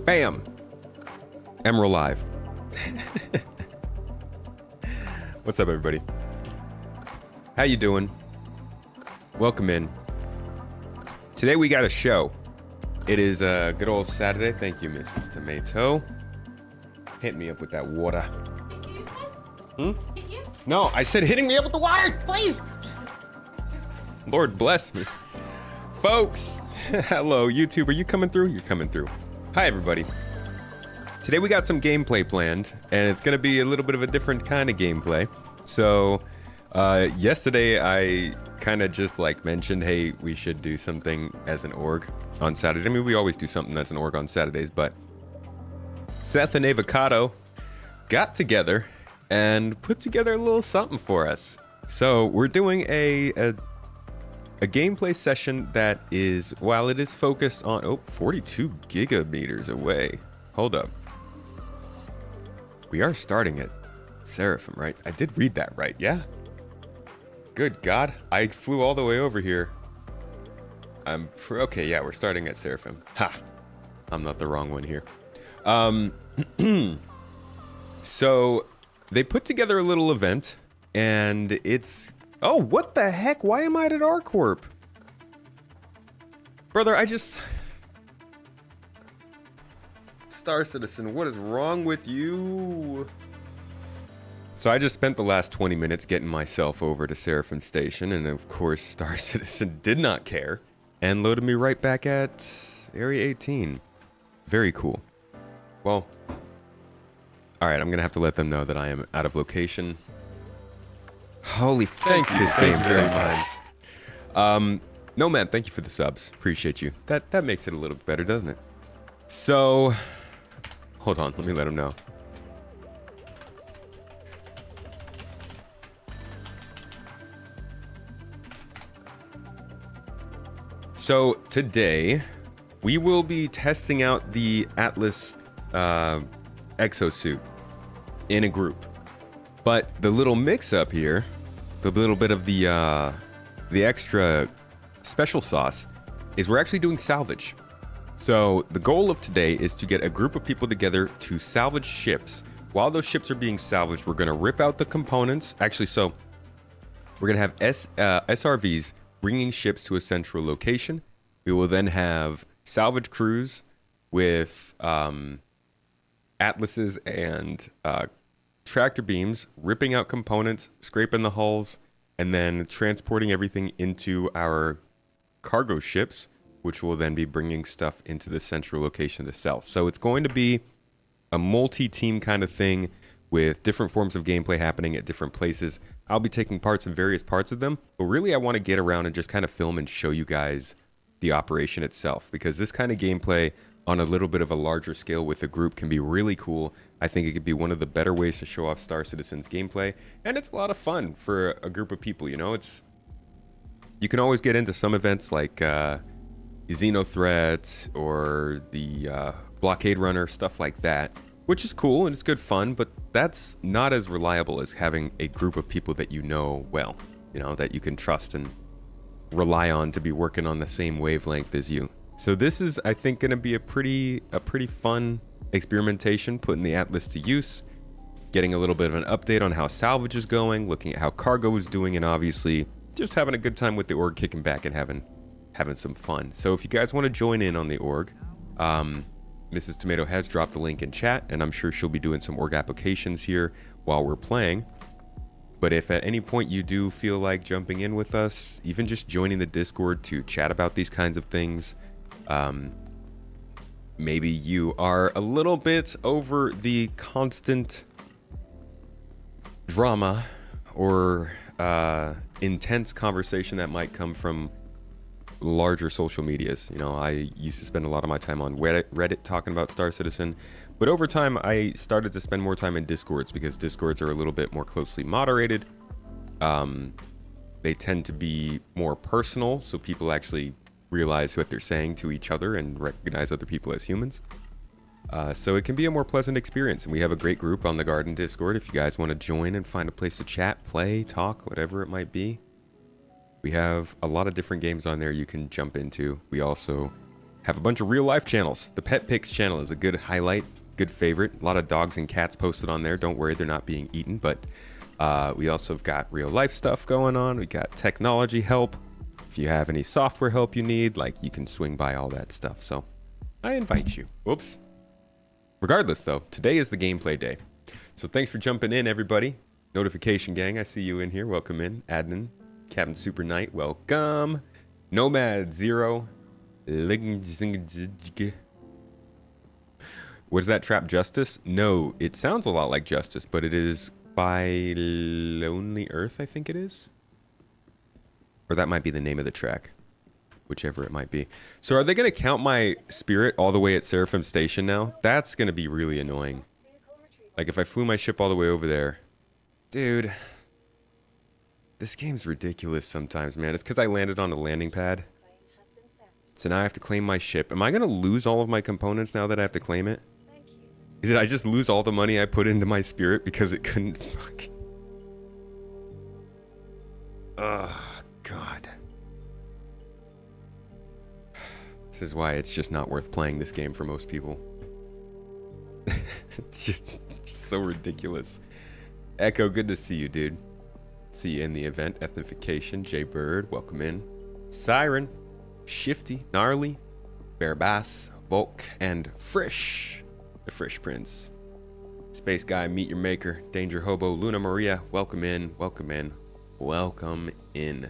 Bam! Emerald live. What's up, everybody? How you doing? Welcome in. Today we got a show. It is a good old Saturday. Thank you, Mrs. Tomato. Hit me up with that water. No, I said hitting me up with the water, please. Lord bless me. Folks, hello, YouTube. Are you coming through? You're coming through. Hi, everybody. Today we got some gameplay planned, and it's going to be a little bit of a different kind of gameplay. So, yesterday I kind of just mentioned, hey, we should do something as an org on Saturday. I mean, we always do something as an org on Saturdays, but Seth and Avocado got together and put together a little something for us. So we're doing a gameplay session that is, while it is focused on 42 gigameters away. Hold up. We are starting at Seraphim, right? I did read that right, yeah? Good God, I flew all the way over here. Okay, yeah, we're starting at Seraphim. Ha! I'm not the wrong one here. So they put together a little event, and it's... Oh, what the heck? Why am I at ArcCorp? Brother, Star Citizen, what is wrong with you? So I just spent the last 20 minutes getting myself over to Seraphim Station, and of course Star Citizen did not care, and loaded me right back at Area 18. Very cool. Well, alright, I'm gonna have to let them know that I am out of location. Holy thank you, this game very much. No man, thank you for the subs. Appreciate you. That makes it a little better, doesn't it? So, hold on, let me let him know. So today, we will be testing out the ATLS exosuit in a group. But the little mix-up here, the little bit of the extra special sauce, is we're actually doing salvage. So the goal of today is to get a group of people together to salvage ships. While those ships are being salvaged, we're going to rip out the components. Actually, so we're going to have SRVs bringing ships to a central location. We will then have salvage crews with atlases and tractor beams, ripping out components, scraping the hulls, and then transporting everything into our cargo ships, which will then be bringing stuff into the central location to sell. So it's going to be a multi-team kind of thing with different forms of gameplay happening at different places. I'll be taking parts in various parts of them, but really I want to get around and just kind of film and show you guys the operation itself, because this kind of gameplay on a little bit of a larger scale with a group can be really cool. I think it could be one of the better ways to show off Star Citizen's gameplay, and it's a lot of fun for a group of people, you know? You can always get into some events like Xenothreat or the Blockade Runner, stuff like that, which is cool and it's good fun, but that's not as reliable as having a group of people that you know well, you know, that you can trust and rely on to be working on the same wavelength as you. So this is, I think, going to be a pretty fun experimentation, putting the ATLS to use, getting a little bit of an update on how salvage is going, looking at how cargo is doing, and obviously just having a good time with the org, kicking back and having some fun. So if you guys want to join in on the org, Mrs. Tomato has dropped the link in chat, and I'm sure she'll be doing some org applications here while we're playing. But if at any point you do feel like jumping in with us, even just joining the Discord to chat about these kinds of things, maybe you are a little bit over the constant drama or intense conversation that might come from larger social medias. You know, I used to spend a lot of my time on Reddit talking about Star Citizen, but over time I started to spend more time in Discords, because Discords are a little bit more closely moderated. They tend to be more personal, so people actually realize what they're saying to each other and recognize other people as humans. So it can be a more pleasant experience, and we have a great group on the Garden Discord if you guys want to join and find a place to chat, play, talk, whatever it might be. We have a lot of different games on there you can jump into. We also have a bunch of real life channels. The Pet Pics channel is a good highlight, good favorite. A lot of dogs and cats posted on there. Don't worry, they're not being eaten, but we also have got real life stuff going on. We got technology help. If you have any software help you need, like, you can swing by all that stuff. So I invite you. Whoops. Regardless though, today is the gameplay day. So thanks for jumping in, everybody. Notification gang, I see you in here. Welcome in. Adnan, Captain Super Knight, welcome. Nomad Zero. What is that trap, Justice? No, it sounds a lot like Justice, but it is by Lonely Earth, I think it is. Or that might be the name of the track. Whichever it might be. So are they going to count my spirit all the way at Seraphim Station now? That's going to be really annoying. Like if I flew my ship all the way over there. Dude. This game's ridiculous sometimes, man. It's because I landed on a landing pad. So now I have to claim my ship. Am I going to lose all of my components now that I have to claim it? Did I just lose all the money I put into my spirit because it couldn't fuck? Oh, God. This is why it's just not worth playing this game for most people. It's just so ridiculous. Echo, good to see you, dude. See you in the event. Ethnification, J Bird, welcome in. Siren, Shifty, Gnarly, Bear Bass, Bulk, and Frisch. The Frisch Prince. Space Guy, Meet Your Maker, Danger Hobo, Luna Maria, welcome in, welcome in, welcome in.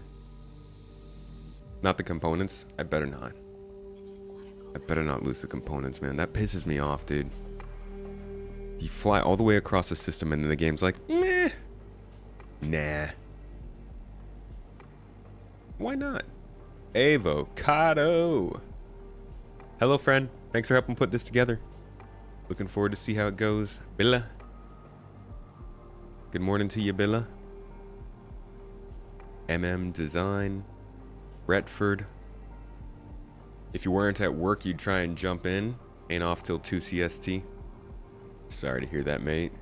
Not the components? I better not. I better not lose the components, man. That pisses me off, dude. You fly all the way across the system and then the game's like, meh. Nah. Why not? Avocado. Hello, friend. Thanks for helping put this together. Looking forward to see how it goes. Billa. Good morning to you, Billa. MM Design. Retford. If you weren't at work, you'd try and jump in. Ain't off till 2 CST. Sorry to hear that, mate.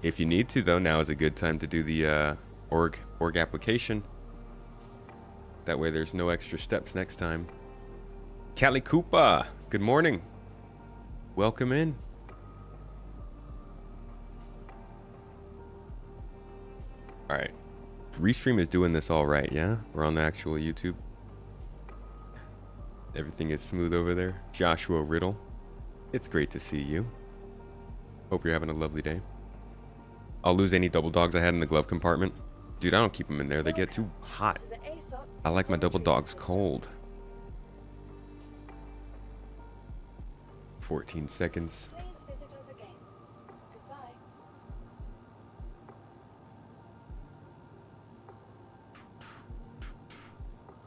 If you need to, though, now is a good time to do the org application. That way there's no extra steps next time. Cali Koopa, good morning. Welcome in. Alright. Restream is doing this all right, yeah? We're on the actual YouTube. Everything is smooth over there. Joshua Riddle, it's great to see you. Hope you're having a lovely day. I'll lose any double dogs I had in the glove compartment. Dude, I don't keep them in there. They get too hot. I like my double dogs cold. 14 seconds. Please visit us again. Goodbye.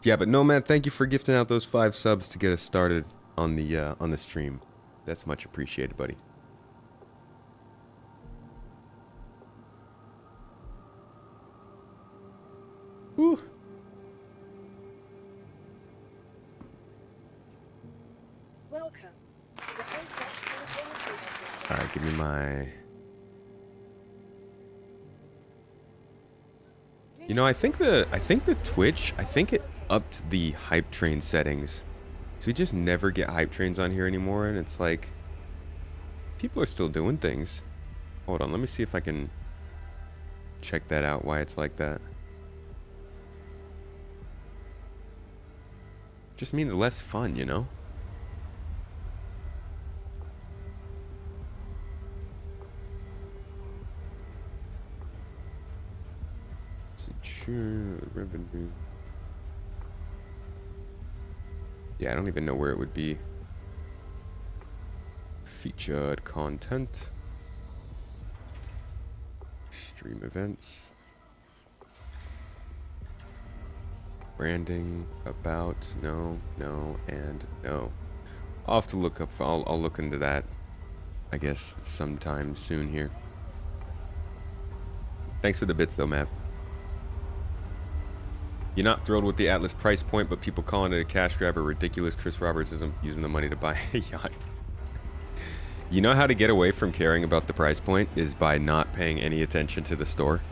Yeah, but Nomad, thank you for gifting out those 5 subs to get us started on the stream. That's much appreciated, buddy. Woo. Welcome to the ASOC. All right, give me my. You know, I think the Twitch, it upped the hype train settings. So we just never get hype trains on here anymore, and it's like people are still doing things. Hold on, let me see if I can check that out, why it's like that. Just means less fun, you know? Secure revenue. Yeah, I don't even know where it would be. Featured content. Stream events. Branding, about, no, and no. I'll have to look up, I'll look into that, I guess, sometime soon here. Thanks for the bits though, Mav. You're not thrilled with the Atlas price point, but people calling it a cash grab are ridiculous. Chris Roberts isn't using the money to buy a yacht. You know how to get away from caring about the price point is by not paying any attention to the store.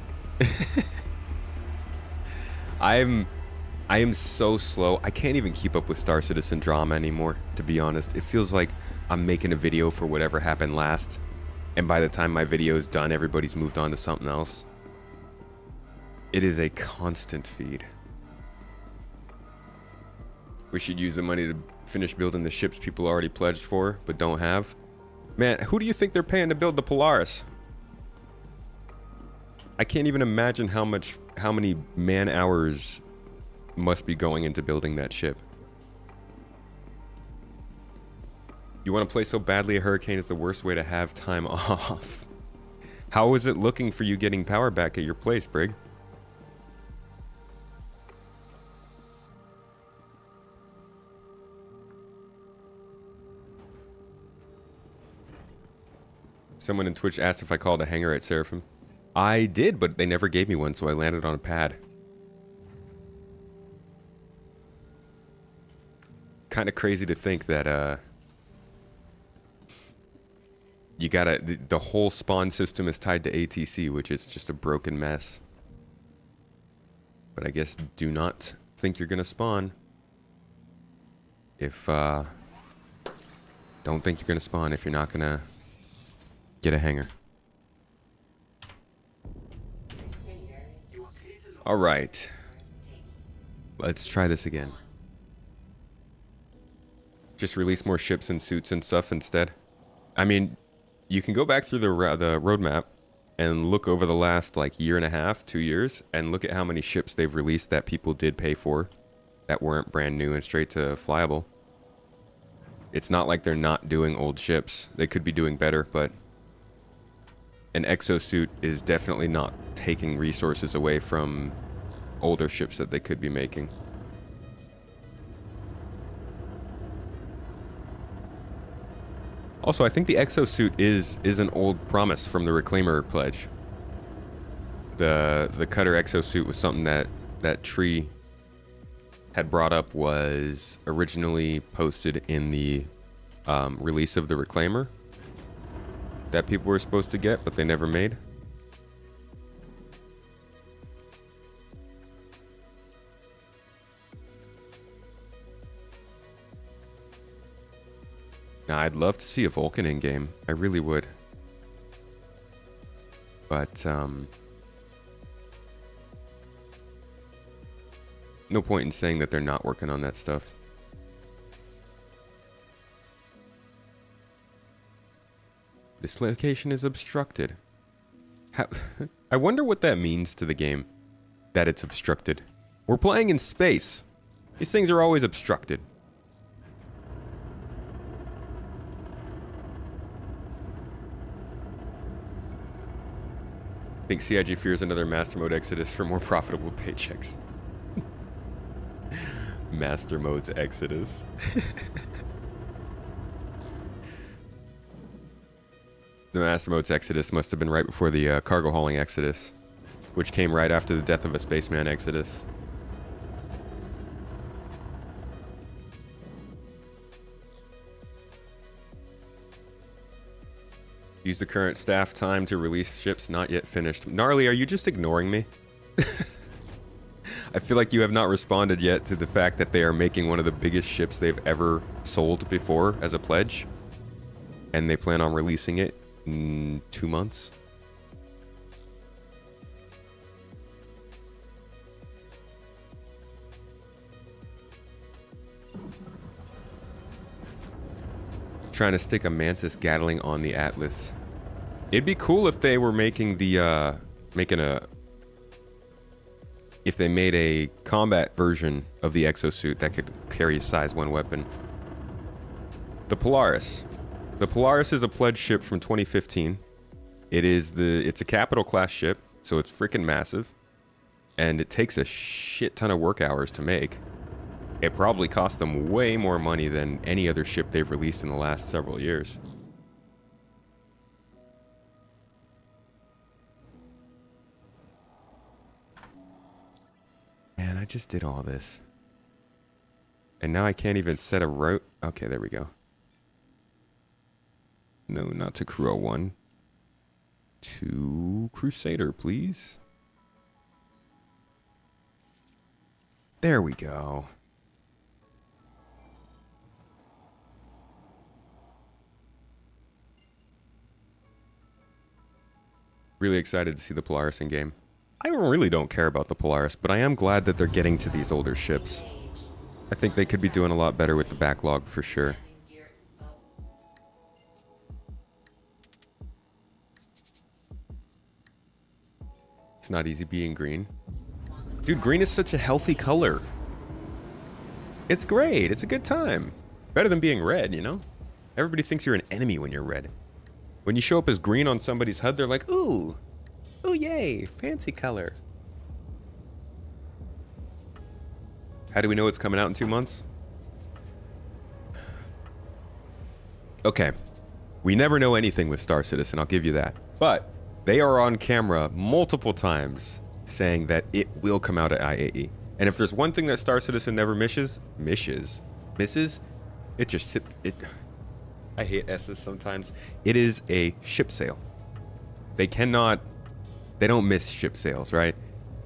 I am so slow. I can't even keep up with Star Citizen drama anymore, to be honest. It feels like I'm making a video for whatever happened last, and by the time my video is done, everybody's moved on to something else. It is a constant feed. We should use the money to finish building the ships people already pledged for, but don't have. Man, who do you think they're paying to build the Polaris? I can't even imagine how many man hours must be going into building that ship. You want to play so badly a hurricane is the worst way to have time off. How is it looking for you getting power back at your place, Brig? Someone in Twitch asked if I called a hangar at Seraphim. I did, but they never gave me one, so I landed on a pad. Kind of crazy to think that you gotta the whole spawn system is tied to ATC, which is just a broken mess. But I guess do not think you're gonna spawn if don't think you're gonna spawn if you're not gonna get a hangar. All right, let's try this again. Just release more ships and suits and stuff instead. I mean, you can go back through the roadmap and look over the last like year and a half, 2 years, and look at how many ships they've released that people did pay for that weren't brand new and straight to flyable. It's not like they're not doing old ships. They could be doing better, but an exosuit is definitely not taking resources away from older ships that they could be making. Also, I think the exosuit is an old promise from the Reclaimer pledge. The cutter exosuit was something that Tree had brought up, was originally posted in the release of the Reclaimer that people were supposed to get, but they never made. Now, I'd love to see a Vulcan in game. I really would. But no point in saying that they're not working on that stuff. This location is obstructed. I wonder what that means to the game, that it's obstructed. We're playing in space. These things are always obstructed. I think CIG fears another Master Mode Exodus for more profitable paychecks. Master Mode's Exodus. The Master Mode's Exodus must have been right before the cargo hauling Exodus, which came right after the death of a spaceman Exodus. Use the current staff time to release ships not yet finished. Gnarly, are you just ignoring me? I feel like you have not responded yet to the fact that they are making one of the biggest ships they've ever sold before as a pledge. And they plan on releasing it in 2 months. Trying to stick a Mantis Gatling on the Atlas. It'd be cool if they were making the if they made a combat version of the exosuit that could carry a size 1 weapon. The Polaris. The Polaris is a pledge ship from 2015. It's a capital class ship, so it's freaking massive, and it takes a shit ton of work hours to make. It probably cost them way more money than any other ship they've released in the last several years. Man, I just did all this. And now I can't even set a route. Okay, there we go. No, not to Crew 01. To Crusader, please. There we go. Really excited to see the Polaris in game. I really don't care about the Polaris, but I am glad that they're getting to these older ships. I think they could be doing a lot better with the backlog for sure. It's not easy being green. Dude, green is such a healthy color. It's great. It's a good time. Better than being red, you know? Everybody thinks you're an enemy when you're red. When you show up as green on somebody's HUD, they're like, ooh. Ooh, yay. Fancy color. How do we know it's coming out in 2 months? Okay. We never know anything with Star Citizen, I'll give you that. But they are on camera multiple times saying that it will come out at IAE. And if there's one thing that Star Citizen never misses, it just I hate S's sometimes. It is a ship sale. They don't miss ship sales, right?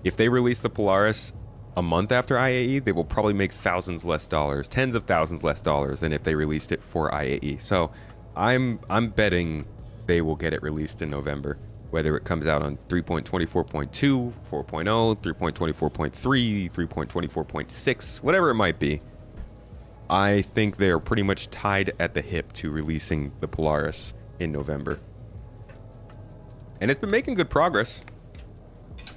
If they release the Polaris a month after IAE, they will probably make thousands less dollars, tens of thousands less dollars than if they released it for IAE. So I'm betting they will get it released in November, whether it comes out on 3.24.2, 4.0, 3.24.3, 3.24.6, whatever it might be. I think they are pretty much tied at the hip to releasing the Polaris in November. And it's been making good progress.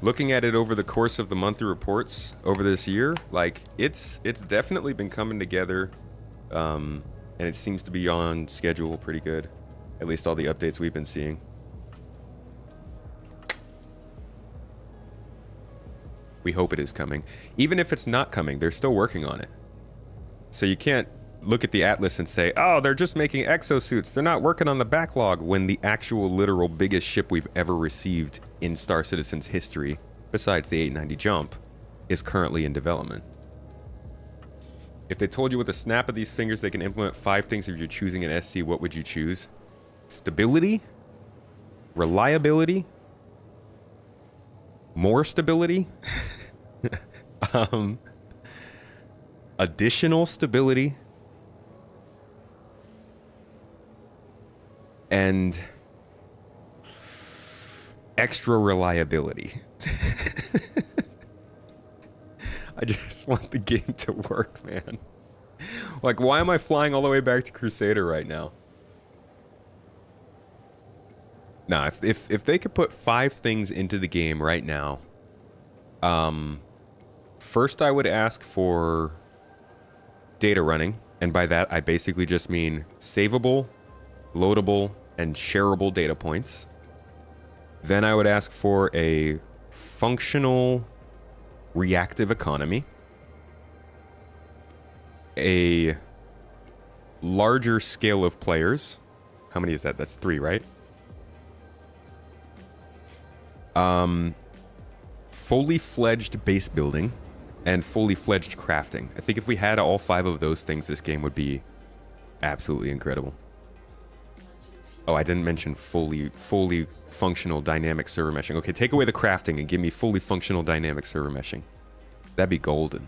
Looking at it over the course of the monthly reports over this year, like it's definitely been coming together, and it seems to be on schedule pretty good. At least all the updates we've been seeing. We hope it is coming. Even if it's not coming, they're still working on it. So you can't look at the Atlas and say, oh, they're just making exosuits. They're not working on the backlog, when the actual literal biggest ship we've ever received in Star Citizen's history, besides the 890 Jump, is currently in development. If they told you with a snap of these fingers they can implement 5 things if you're choosing an SC, what would you choose? Stability? Reliability? More stability? Additional stability? And extra reliability. I just want the game to work, man. Like, why am I flying all the way back to Crusader right now? Nah, if they could put 5 things into the game right now, first I would ask for data running, and by that I basically just mean savable, loadable, and shareable data points. Then I would ask for a functional reactive economy, a larger scale of players. How many is that? That's 3, right? Fully fledged base building and fully fledged crafting. I think if we had all 5 of those things, this game would be absolutely incredible. Oh, I didn't mention fully functional dynamic server meshing. Okay, take away the crafting and give me fully functional dynamic server meshing. That'd be golden.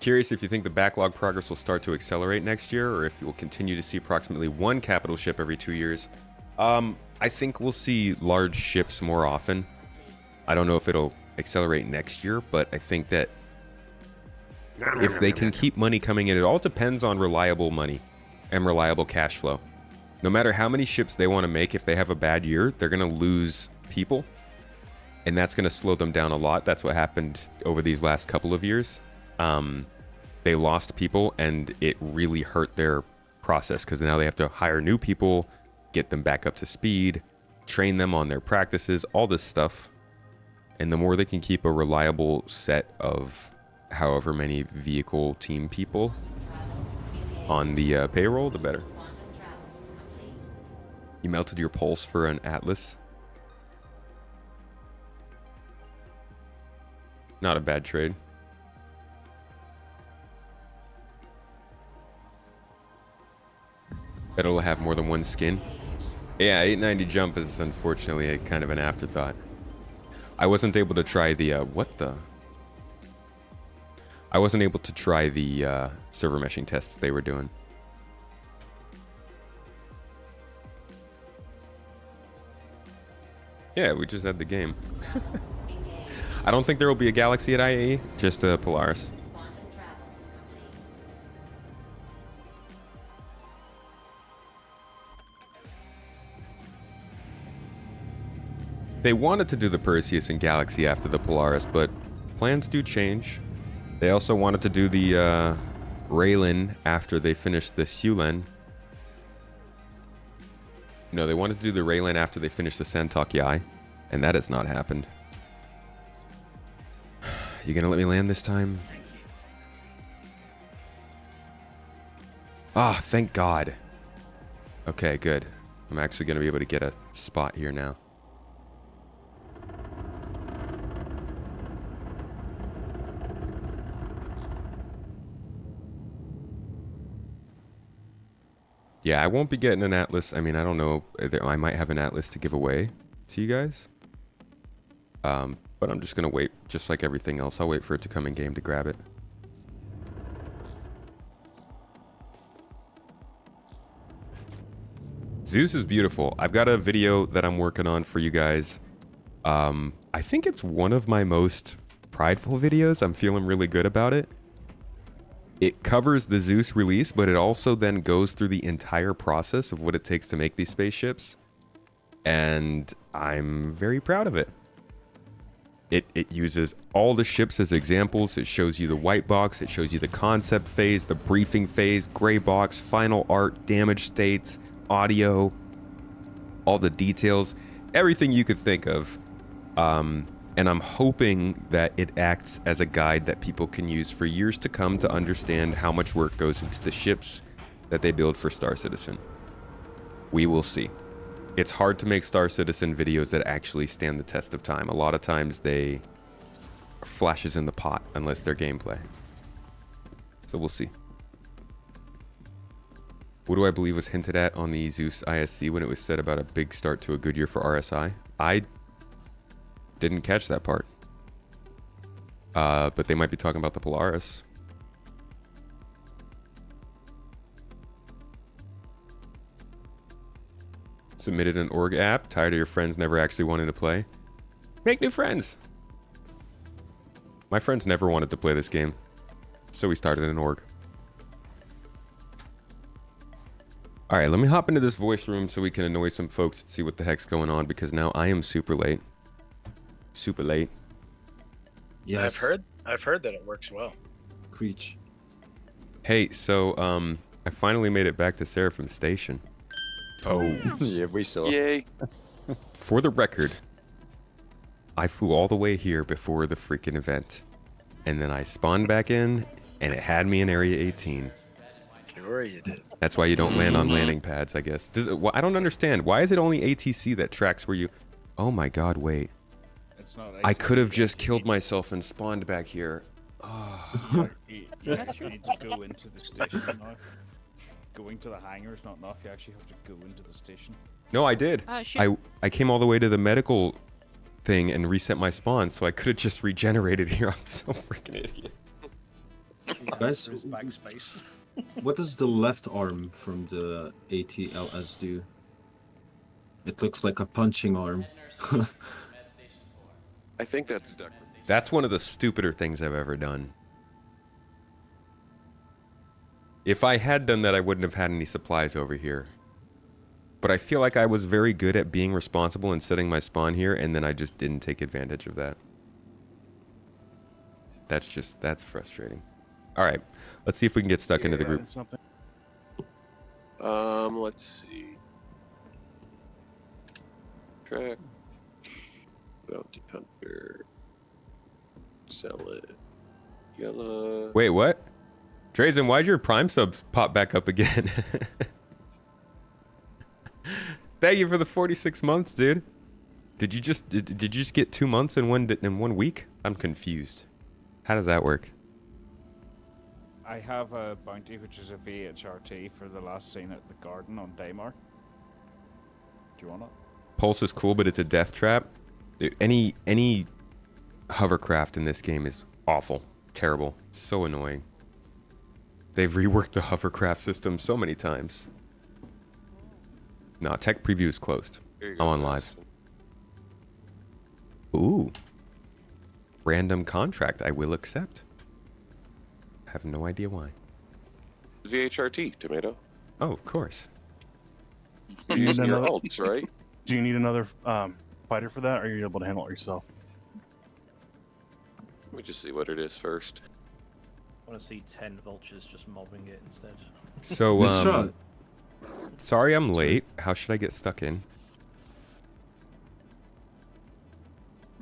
Curious if you think the backlog progress will start to accelerate next year, or if you will continue to see approximately 1 capital ship every 2 years. I think we'll see large ships more often. I don't know if it'll accelerate next year, but I think that if they can keep money coming in, it all depends on reliable money and reliable cash flow. No matter how many ships they want to make, if they have a bad year, they're going to lose people, and that's going to slow them down a lot. That's what happened over these last couple of years. They lost people, and it really hurt their process, because now they have to hire new people, get them back up to speed, train them on their practices, all this stuff. And the more they can keep a reliable set of however many vehicle team people on the payroll, the better. You melted your pulse for an Atlas. Not a bad trade. Bet it'll have more than 1 skin. Yeah, 890 jump is unfortunately a kind of an afterthought. I wasn't able to try the what the? I wasn't able to try the server meshing tests they were doing. Yeah, we just had the game. I don't think there will be a Galaxy at IAE, just a Polaris. They wanted to do the Perseus and Galaxy after the Polaris, but plans do change. They also wanted to do the Raylan after they finished the Hulen. No, they wanted to do the Raylan after they finished the Santok Yai, and that has not happened. You gonna let me land this time? Ah, thank God. Okay, good. I'm actually gonna be able to get a spot here now. Yeah, I won't be getting an Atlas. I mean, I don't know. I might have an Atlas to give away to you guys. But I'm just going to wait, just like everything else. I'll wait for it to come in game to grab it. Zeus is beautiful. I've got a video that I'm working on for you guys. I think it's one of my most prideful videos. I'm feeling really good about it. It covers the Zeus release, but it also then goes through the entire process of what it takes to make these spaceships. And I'm very proud of it. It uses all the ships as examples. It shows you the white box. It shows you the concept phase, the briefing phase, gray box, final art, damage states, audio, all the details, everything you could think of. And I'm hoping that it acts as a guide that people can use for years to come to understand how much work goes into the ships that they build for Star Citizen. We will see. It's hard to make Star Citizen videos that actually stand the test of time. A lot of times they are flashes in the pot unless they're gameplay. So we'll see. What do I believe was hinted at on the Zeus ISC when it was said about a big start to a good year for RSI? I didn't catch that part. But they might be talking about the Polaris. Submitted an org app. Tired of your friends never actually wanting to play? Make new friends. My friends never wanted to play this game, so we started an org. All right, let me hop into this voice room so we can annoy some folks and see what the heck's going on, because now I am super late. Super late. Yes. I've heard that it works well. Preach. Hey, so I finally made it back to Seraphim Station. Oh. Yeah, we saw. Yay. For the record, I flew all the way here before the freaking event. And then I spawned back in, and it had me in Area 18. Sure you did. That's why you don't land on landing pads, I guess. I don't understand. Why is it only ATC that tracks where you... Oh my god, wait. It's not I could have just killed myself and spawned back here. Oh. You actually need to go into the station now. Going to the hangar is not enough. You actually have to go into the station. No, I did. I came all the way to the medical thing and reset my spawn, so I could have just regenerated here. I'm so freaking idiot. Guys, Backspace. what does the left arm from the ATLS do? It looks like a punching arm. I think that's duck. That's one of the stupider things I've ever done. If I had done that, I wouldn't have had any supplies over here. But I feel like I was very good at being responsible and setting my spawn here, and then I just didn't take advantage of that. That's frustrating. All right, let's see if we can get stuck into the group. Let's see. Track. Bounty hunter. Sell it. Yellow. Wait, what? Drazen, why'd your Prime subs pop back up again? Thank you for the 46 months, dude. Did you just get 2 months in one week? I'm confused. How does that work? I have a bounty which is a VHRT for the last scene at the garden on Daymar. Do you want it? Pulse is cool, but it's a death trap. Dude, any hovercraft in this game is awful, terrible, so annoying. They've reworked the hovercraft system so many times. Nah, tech preview is closed. Here you I'm go, on live. Austin. Ooh. Random contract I will accept. I have no idea why. VHRT, Tomato. Oh, of course. You're You need using your another- ults, right? Do you need another fighter for that, or are you able to handle it yourself? Let me just see what it is first. I want to see 10 vultures just mobbing it instead. So, Mr. sorry I'm late. How should I get stuck in?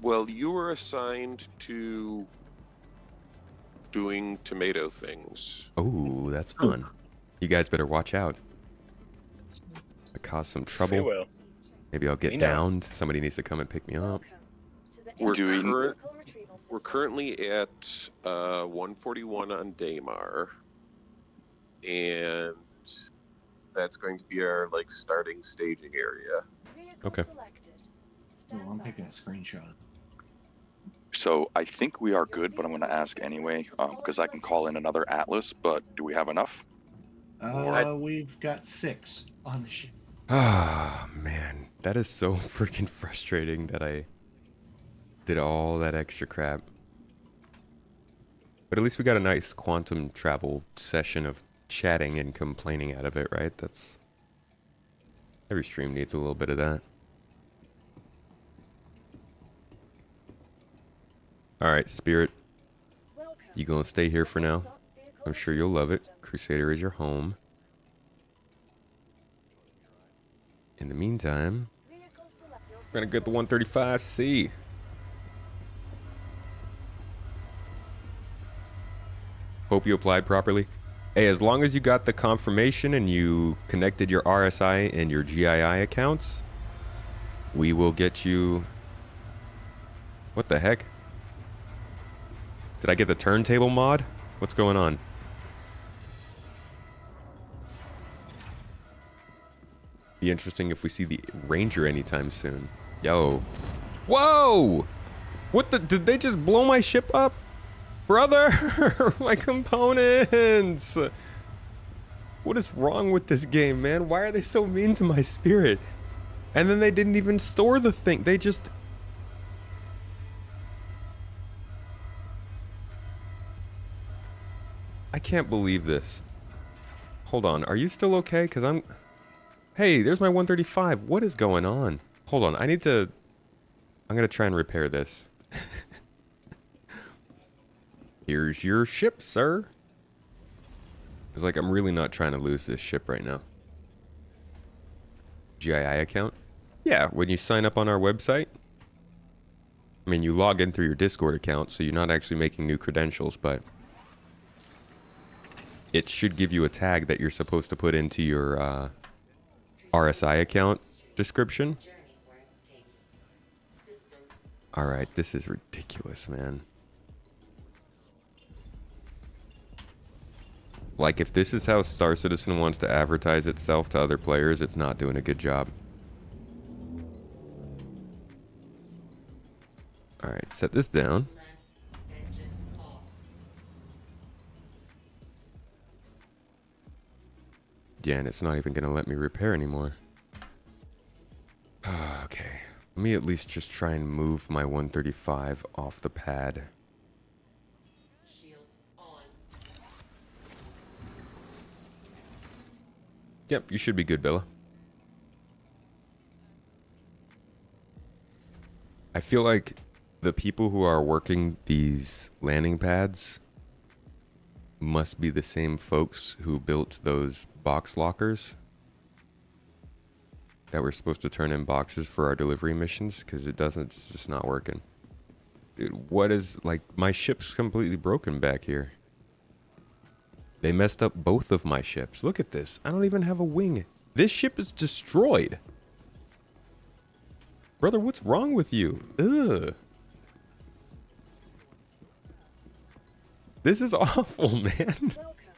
Well, you were assigned to doing tomato things. Oh, that's fun. You guys better watch out. I cause some We trouble. will. Maybe I'll We get know. downed. Somebody needs to come and pick me up. Welcome to the We're ATLS current- vehicle retrieval We're system. currently at 141 on Daymar, and that's going to be our like starting staging area. Vehicle Okay. selected. Stand I'm by. taking a screenshot. So I think we are good, but I'm going to ask anyway, because I can call in another Atlas, but do we have enough? We've got 6 on the ship. Ah, man. That is so freaking frustrating that I did all that extra crap. But at least we got a nice quantum travel session of chatting and complaining out of it, right? That's... Every stream needs a little bit of that. Alright, Spirit. Welcome You gonna stay here for now? ASOP vehicle I'm sure you'll love it. system. Crusader is your home. In the meantime, Vehicle select- your we're gonna get the vehicle- 135C. Hope you applied properly. Hey, as long as you got the confirmation and you connected your RSI and your GII accounts, we will get you... What the heck? Did I get the turntable mod? What's going on? Be interesting if we see the Ranger anytime soon. Yo. Whoa! What the... Did they just blow my ship up? Brother! My components! What is wrong with this game, man? Why are they so mean to my Spirit? And then they didn't even store the thing. They just... I can't believe this. Hold on. Are you still okay? Because I'm... Hey, there's my 135. What is going on? Hold on. I need to... I'm going to try and repair this. Here's your ship, sir. It's like I'm really not trying to lose this ship right now. GII account? Yeah, when you sign up on our website. I mean, you log in through your Discord account, so you're not actually making new credentials, but... It should give you a tag that you're supposed to put into your RSI account description. Alright, this is ridiculous, man. Like, if this is how Star Citizen wants to advertise itself to other players, it's not doing a good job. Alright, set this down. Yeah, and it's not even going to let me repair anymore. Okay. Let me at least just try and move my 135 off the pad. Yep, you should be good, Bella. I feel like the people who are working these landing pads must be the same folks who built those box lockers that we're supposed to turn in boxes for our delivery missions, because it's just not working. Dude, what is, like, my ship's completely broken back here. They messed up both of my ships. Look at this. I don't even have a wing. This ship is destroyed. Brother, what's wrong with you? Ugh. This is awful, man. Welcome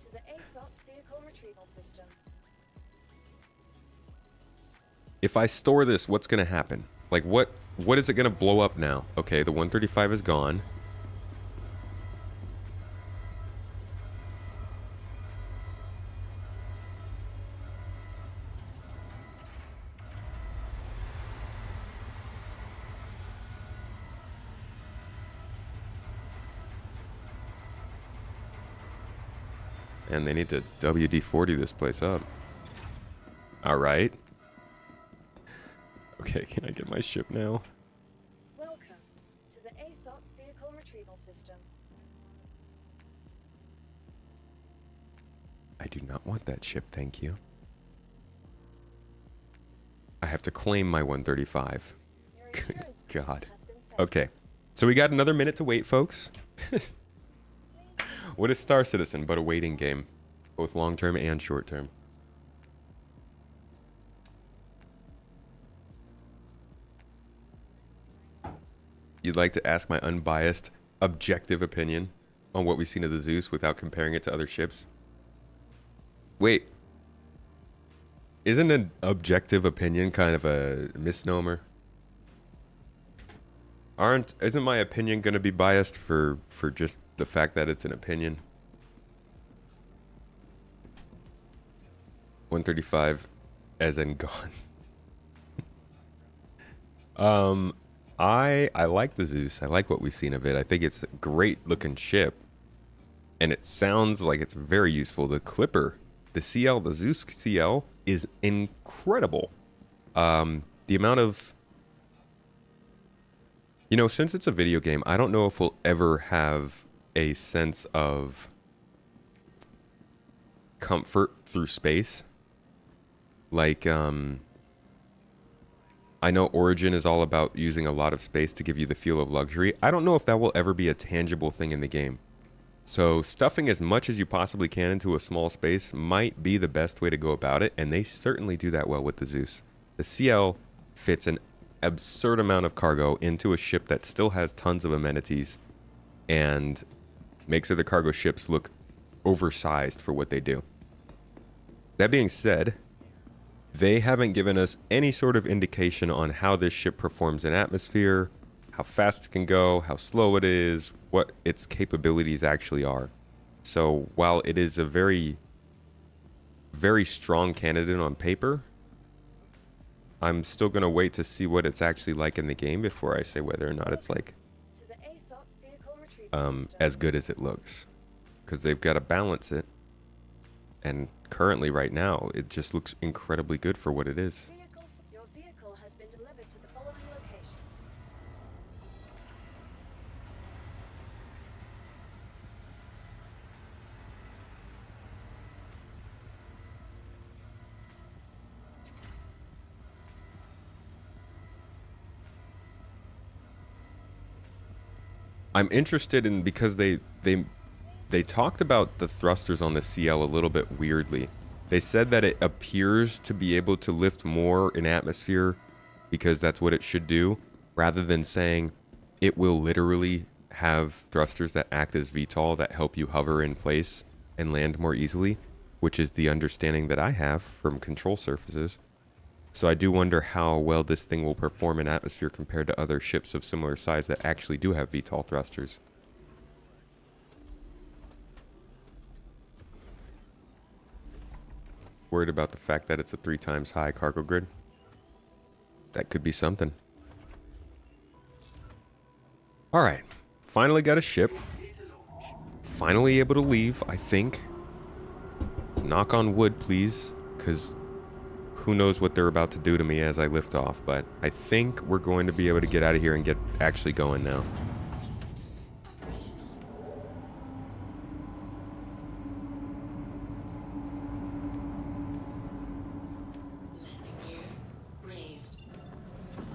to the ASOP vehicle retrieval system. if I store this, what's gonna happen? Like, what is it gonna blow up now? Okay, the 135 is gone. And they need to WD-40 this place up. All right. Okay, can I get my ship now? Welcome to the ASOP vehicle retrieval system. I do not want that ship, thank you. I have to claim my 135. Your Good insurance God. has been set. Okay, so we got another minute to wait, folks. What is Star Citizen but a waiting game? Both long-term and short-term. You'd like to ask my unbiased, objective opinion on what we've seen of the Zeus without comparing it to other ships? Wait. Isn't an objective opinion kind of a misnomer? Isn't my opinion going to be biased for just the fact that it's an opinion? 135 as in gone. I like the Zeus. I like what we've seen of it. I think it's a great looking ship. And it sounds like it's very useful. The Clipper, the CL, the Zeus CL is incredible. The amount of... You know, since it's a video game, I don't know if we'll ever have a sense of comfort through space. Like, I know Origin is all about using a lot of space to give you the feel of luxury. I don't know if that will ever be a tangible thing in the game. So stuffing as much as you possibly can into a small space might be the best way to go about it, and they certainly do that well with the Zeus. The CL fits an absurd amount of cargo into a ship that still has tons of amenities and makes other cargo ships look oversized for what they do. That being said, they haven't given us any sort of indication on how this ship performs in atmosphere, how fast it can go, how slow it is, what its capabilities actually are. So while it is a very, very strong candidate on paper, I'm still going to wait to see what it's actually like in the game before I say whether or not it's like To the ASOP vehicle retrieval system. as good as it looks. Because they've got to balance it. And currently, right now, it just looks incredibly good for what it is. Your vehicle has been delivered to the following location. I'm interested in, because they talked about the thrusters on the CL a little bit weirdly. They said that it appears to be able to lift more in atmosphere because that's what it should do, rather than saying it will literally have thrusters that act as VTOL that help you hover in place and land more easily, which is the understanding that I have from control surfaces. So I do wonder how well this thing will perform in atmosphere compared to other ships of similar size that actually do have VTOL thrusters. Worried about the fact that it's a 3 times high cargo grid. That could be something. Alright, finally got a ship. Finally able to leave, I think. Knock on wood, please, because who knows what they're about to do to me as I lift off, but I think we're going to be able to get out of here and get actually going now.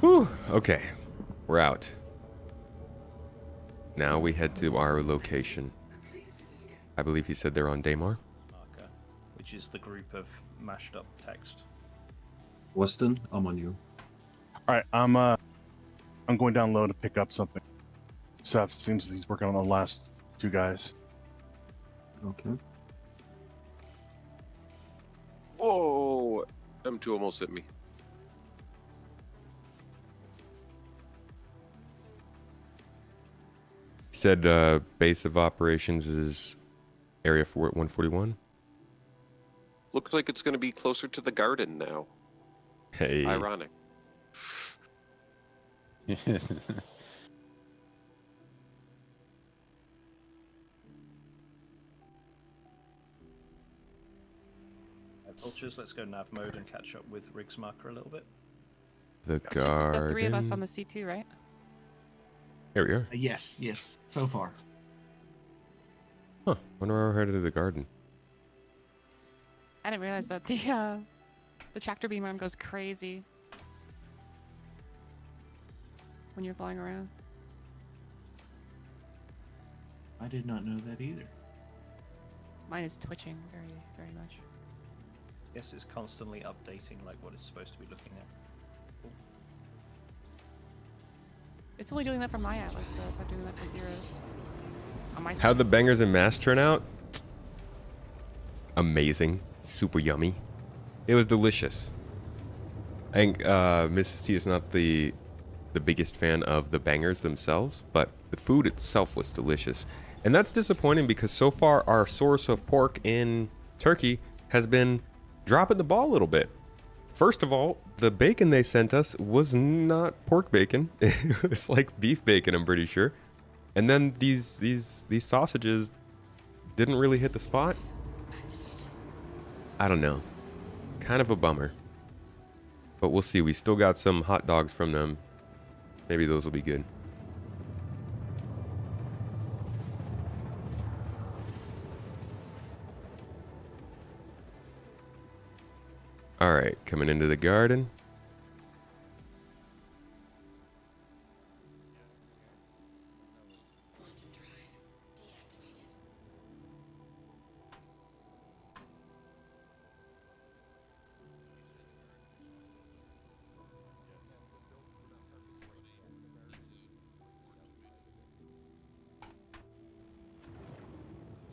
Whew, okay, we're out. Now we head to our location. I believe he said they're on Daymar. Okay. Which is the group of mashed up text. Weston, I'm on you. All right, I'm going down low to pick up something. Seth seems he's working on the last 2 guys. Okay. Whoa! M2 almost hit me. said base of operations is area 141. Looks like it's going to be closer to the garden now. Hey. Ironic. Vultures, let's go nav mode and catch up with Riggs marker a little bit. The It's just garden. the three of us on the C2, right? Here we are. Yes, yes. So far. Huh. Wonder where we're headed to the garden. I didn't realize that the tractor beam arm goes crazy when you're flying around. I did not know that either. Mine is twitching very, very much. Yes, it's constantly updating like what it's supposed to be looking at. It's only doing that for my Atlas, though. It's not doing that for Zero's. On my How'd the bangers and mash turn out? Amazing. Super yummy. It was delicious. I think Mrs. T is not the biggest fan of the bangers themselves, but the food itself was delicious. And that's disappointing because so far our source of pork in Turkey has been dropping the ball a little bit. First of all, the bacon they sent us was not pork bacon. It was like beef bacon, I'm pretty sure. And then these sausages didn't really hit the spot. I don't know. Kind of a bummer. But we'll see. We still got some hot dogs from them. Maybe those will be good. All right, coming into the garden.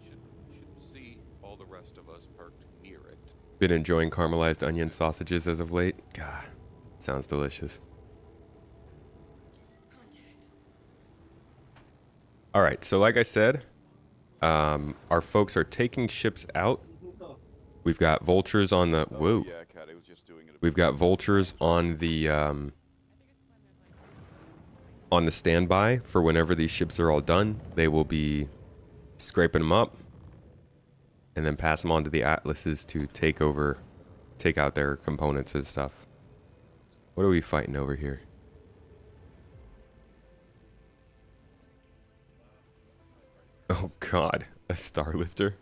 Should see all the rest of us parked near it. Been enjoying caramelized onion sausages as of late. God, sounds delicious. All right, so like I said, our folks are taking ships out. We've got vultures on the whoa. Yeah, Cat, I was just doing it. We've got vultures on the standby for whenever these ships are all done. They will be scraping them up and then pass them on to the Atlases to take out their components and stuff. What are we fighting over here? Oh God, a star lifter.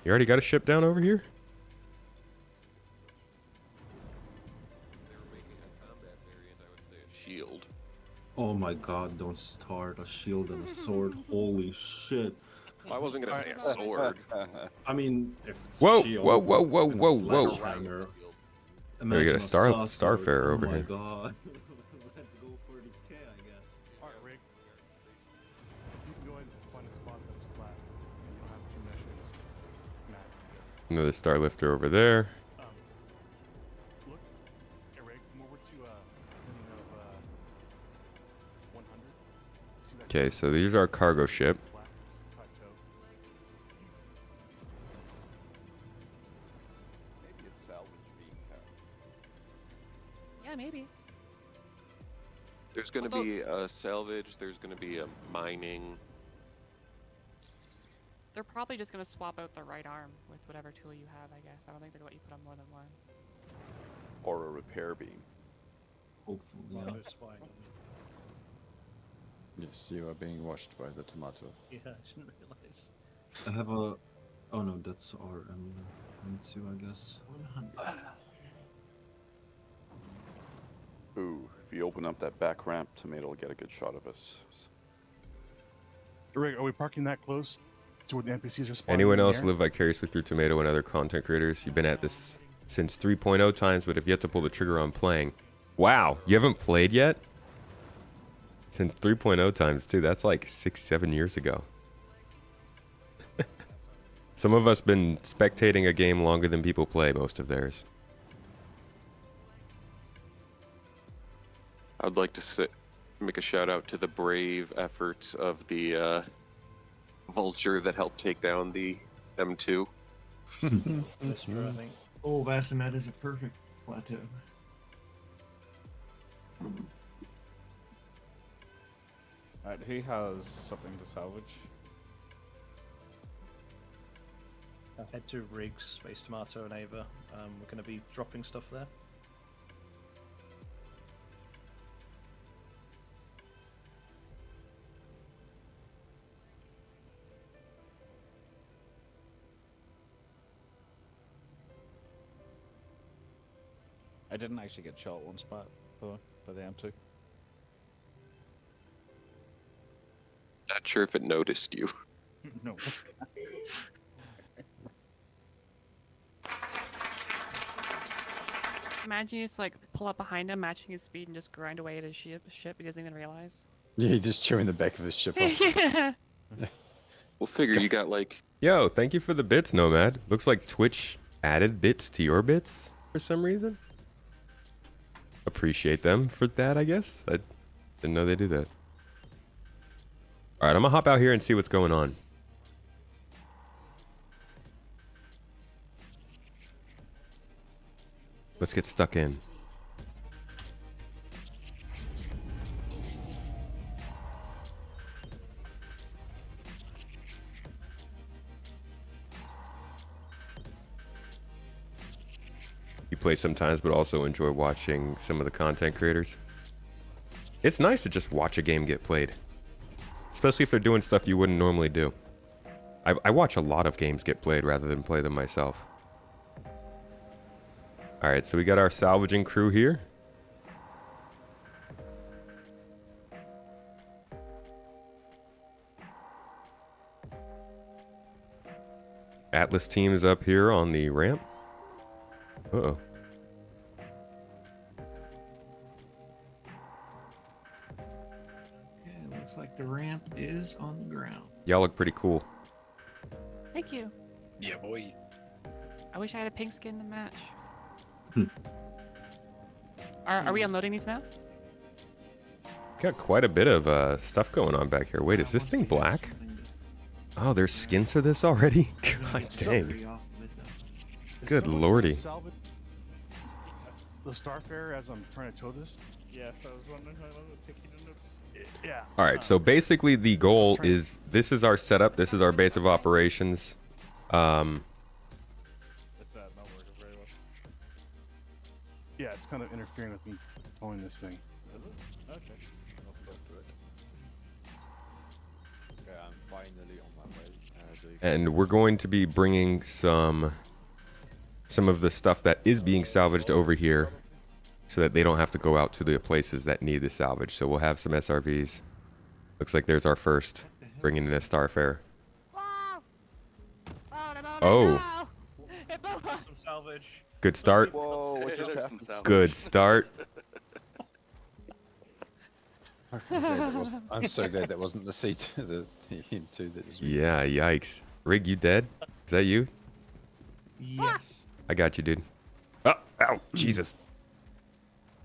You already got a ship down over here? They were making a combat variant, I would say a shield. Oh my god, don't start a shield and a sword. Holy shit. I wasn't gonna say a sword. I mean, if it's Whoa, a shield whoa, whoa, whoa, and a whoa, whoa. sledgehammer, We imagine got a saw starfarer sword. over Oh here. my god. Let's go for the K, I guess. Alright, Rick. You can go ahead and find a spot that's flat. And you'll have 2 missions. Max. Another star lifter over there. Look. Hey, Rick, come over to ending of 100. See that Okay, so these are our cargo ship. flat plateau? Maybe a salvage beam, Cat. Yeah, maybe. There's gonna be a salvage, there's gonna be a mining. They're probably just going to swap out the right arm with whatever tool you have, I guess. I don't think they're going to let you put on more than one. Or a repair beam. Hopefully, yeah. Tomato spying on me. Yes, you are being watched by the tomato. Yeah, I didn't realize. I have a... Oh no, that's our M2, I guess. 100. Ooh, if you open up that back ramp, Tomato will get a good shot of us. Rick, are we parking that close to where the NPCs are spawning? Anyone in the else air? live vicariously through Tomato and other content creators? You've been at this since 3.0 times, but have yet to pull the trigger on playing. Wow, you haven't played yet? Since 3.0 times, too. That's like 6-7 years ago. Some of us been spectating a game longer than people play most of theirs. I'd like to make a shout out to the brave efforts of the vulture that helped take down the M2. That's true, I think. Oh, Bassinet is a perfect plateau. Alright, who has something to salvage? Head to Riggs, Space Tomato, and Ava. We're going to be dropping stuff there. I didn't actually get shot once by the M2. Not sure if it noticed you. No. Imagine you just like pull up behind him, matching his speed, and just grind away at his ship. He doesn't even realize. Yeah, just chewing the back of his ship off. Yeah. We'll figure you got like... Yo, thank you for the bits, Nomad. Looks like Twitch added bits to your bits for some reason. Appreciate them for that, I guess. I didn't know they do that. Alright, I'm gonna hop out here and see what's going on. Let's get stuck in. You play sometimes, but also enjoy watching some of the content creators. It's nice to just watch a game get played. Especially if they're doing stuff you wouldn't normally do. I watch a lot of games get played rather than play them myself. Alright, so we got our salvaging crew here. Atlas team is up here on the ramp. Uh-oh. Okay, looks like the ramp is on the ground. Y'all look pretty cool. Thank you. Yeah, boy. I wish I had a pink skin to match. Are we unloading these now? Got quite a bit of stuff going on back here. Wait, is this thing black? Oh, there's skins for this already? God dang. Good lordy. The Starfare as I'm trying to tow this? Yes, I was wondering how long it would take you to notice. Yeah. Alright, so basically the goal is, this is our setup, this is our base of operations. It's not working very well. Yeah, it's kind of interfering with me towing this thing. Is it? Okay. I'll stop to it. Okay, I'm finally on my way. And we're going to be bringing some of the stuff that is being salvaged over here so that they don't have to go out to the places that need the salvage. So we'll have some SRVs. Looks like there's our first, bringing in a Starfare. Oh. Some salvage. Good start. Whoa, what just happened? Good start. I'm so glad that wasn't the C2, the M2 that is. Yeah, yikes. Rig, you dead? Is that you? Yes. I got you, dude. Oh, ow, Jesus.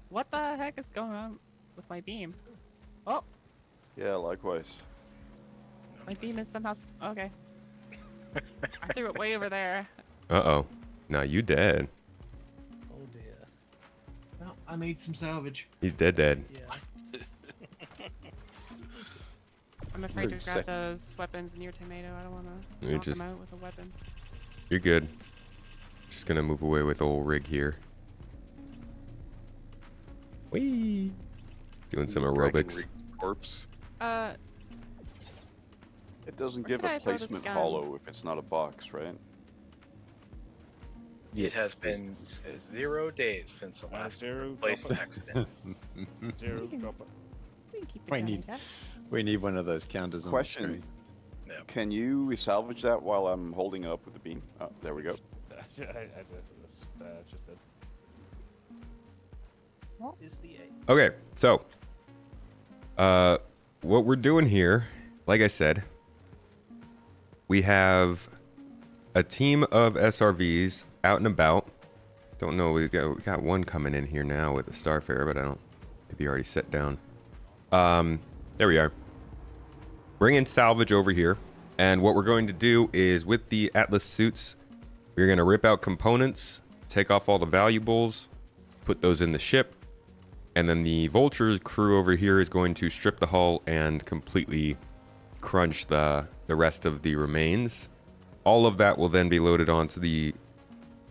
What the heck is going on with my beam? Oh, Yeah, likewise. my beam is somehow okay. I threw it way over there. Uh-oh. Now you dead. Oh dear. Well, I made some salvage. He's dead. Yeah. I'm afraid to Looks grab sick. those weapons in your tomato. I don't want You to knock just- them out with a weapon. You're good. Just gonna move away with old Rig here. Whee! Doing some Dragging aerobics. Rig's corpse. It doesn't Where give should I a throw this placement gun? hollow if it's not a box, right? It has been 0 days since the last place accident. Zero, drop it. We can keep the We gun, I need- guess. We need one of those counters on Question. the screen. No. Can you salvage that while I'm holding it up with the beam? Oh, there we go. I just did. Is the Okay, so what we're doing here, like I said, we have a team of SRVs out and about. Don't know, we got one coming in here now with a Starfarer, but I don't, maybe you already set down. There we are. Bringing Salvage over here. And what we're going to do is with the Atlas suits, we're going to rip out components, take off all the valuables, put those in the ship. And then the Vulture's crew over here is going to strip the hull and completely crunch the rest of the remains. All of that will then be loaded onto the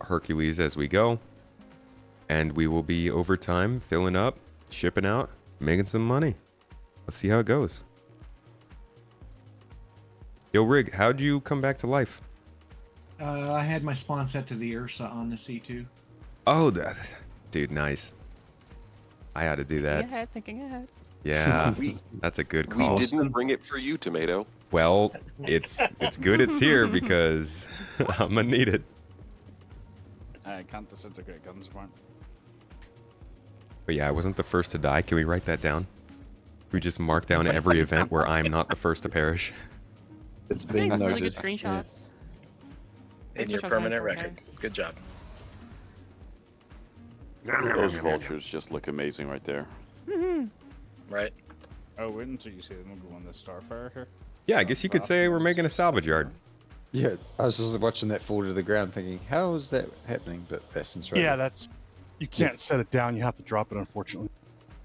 Hercules as we go. And we will be over time filling up, shipping out, making some money. Let's see how it goes. Yo, Rig, how'd you come back to life? I had my spawn set to the Ursa on the C2. Oh, that, dude, nice. I had to do that. Thinking ahead. Yeah, that's a good call. We didn't bring it for you, Tomato. Well, it's good it's here because I'm gonna need it. I can't disintegrate guns, man. But yeah, I wasn't the first to die. Can we write that down? We just mark down every event where I'm not the first to perish. It's I'm getting being some really noted. good screenshots. In your permanent record. Good job. Those vultures just look amazing right there. Right. Oh, wait until you see the number one, the Starfarer here. Yeah, I guess you could say we're making a salvage yard. Yeah, I was just watching that fall to the ground thinking, how is that happening? But Baston's right. Yeah, that's... You can't set it down. You have to drop it, unfortunately.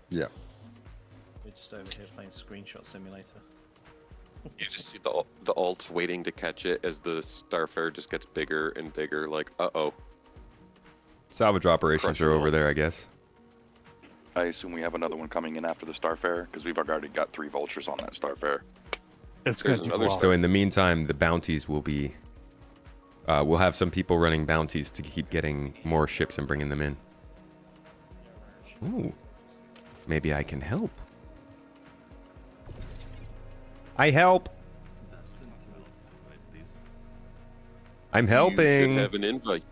Yeah. We're just over here playing Screenshot Simulator. You just see the alt waiting to catch it as the Starfarer just gets bigger and bigger. Like, uh-oh. Salvage operations are over there, I guess. I assume we have another one coming in after the Starfarer, because we've already got 3 vultures on that Starfarer. It's going to So in the meantime, the bounties will be... we'll have some people running bounties to keep getting more ships and bringing them in. Ooh. Maybe I can help. I help. I'm helping. You should have an invite.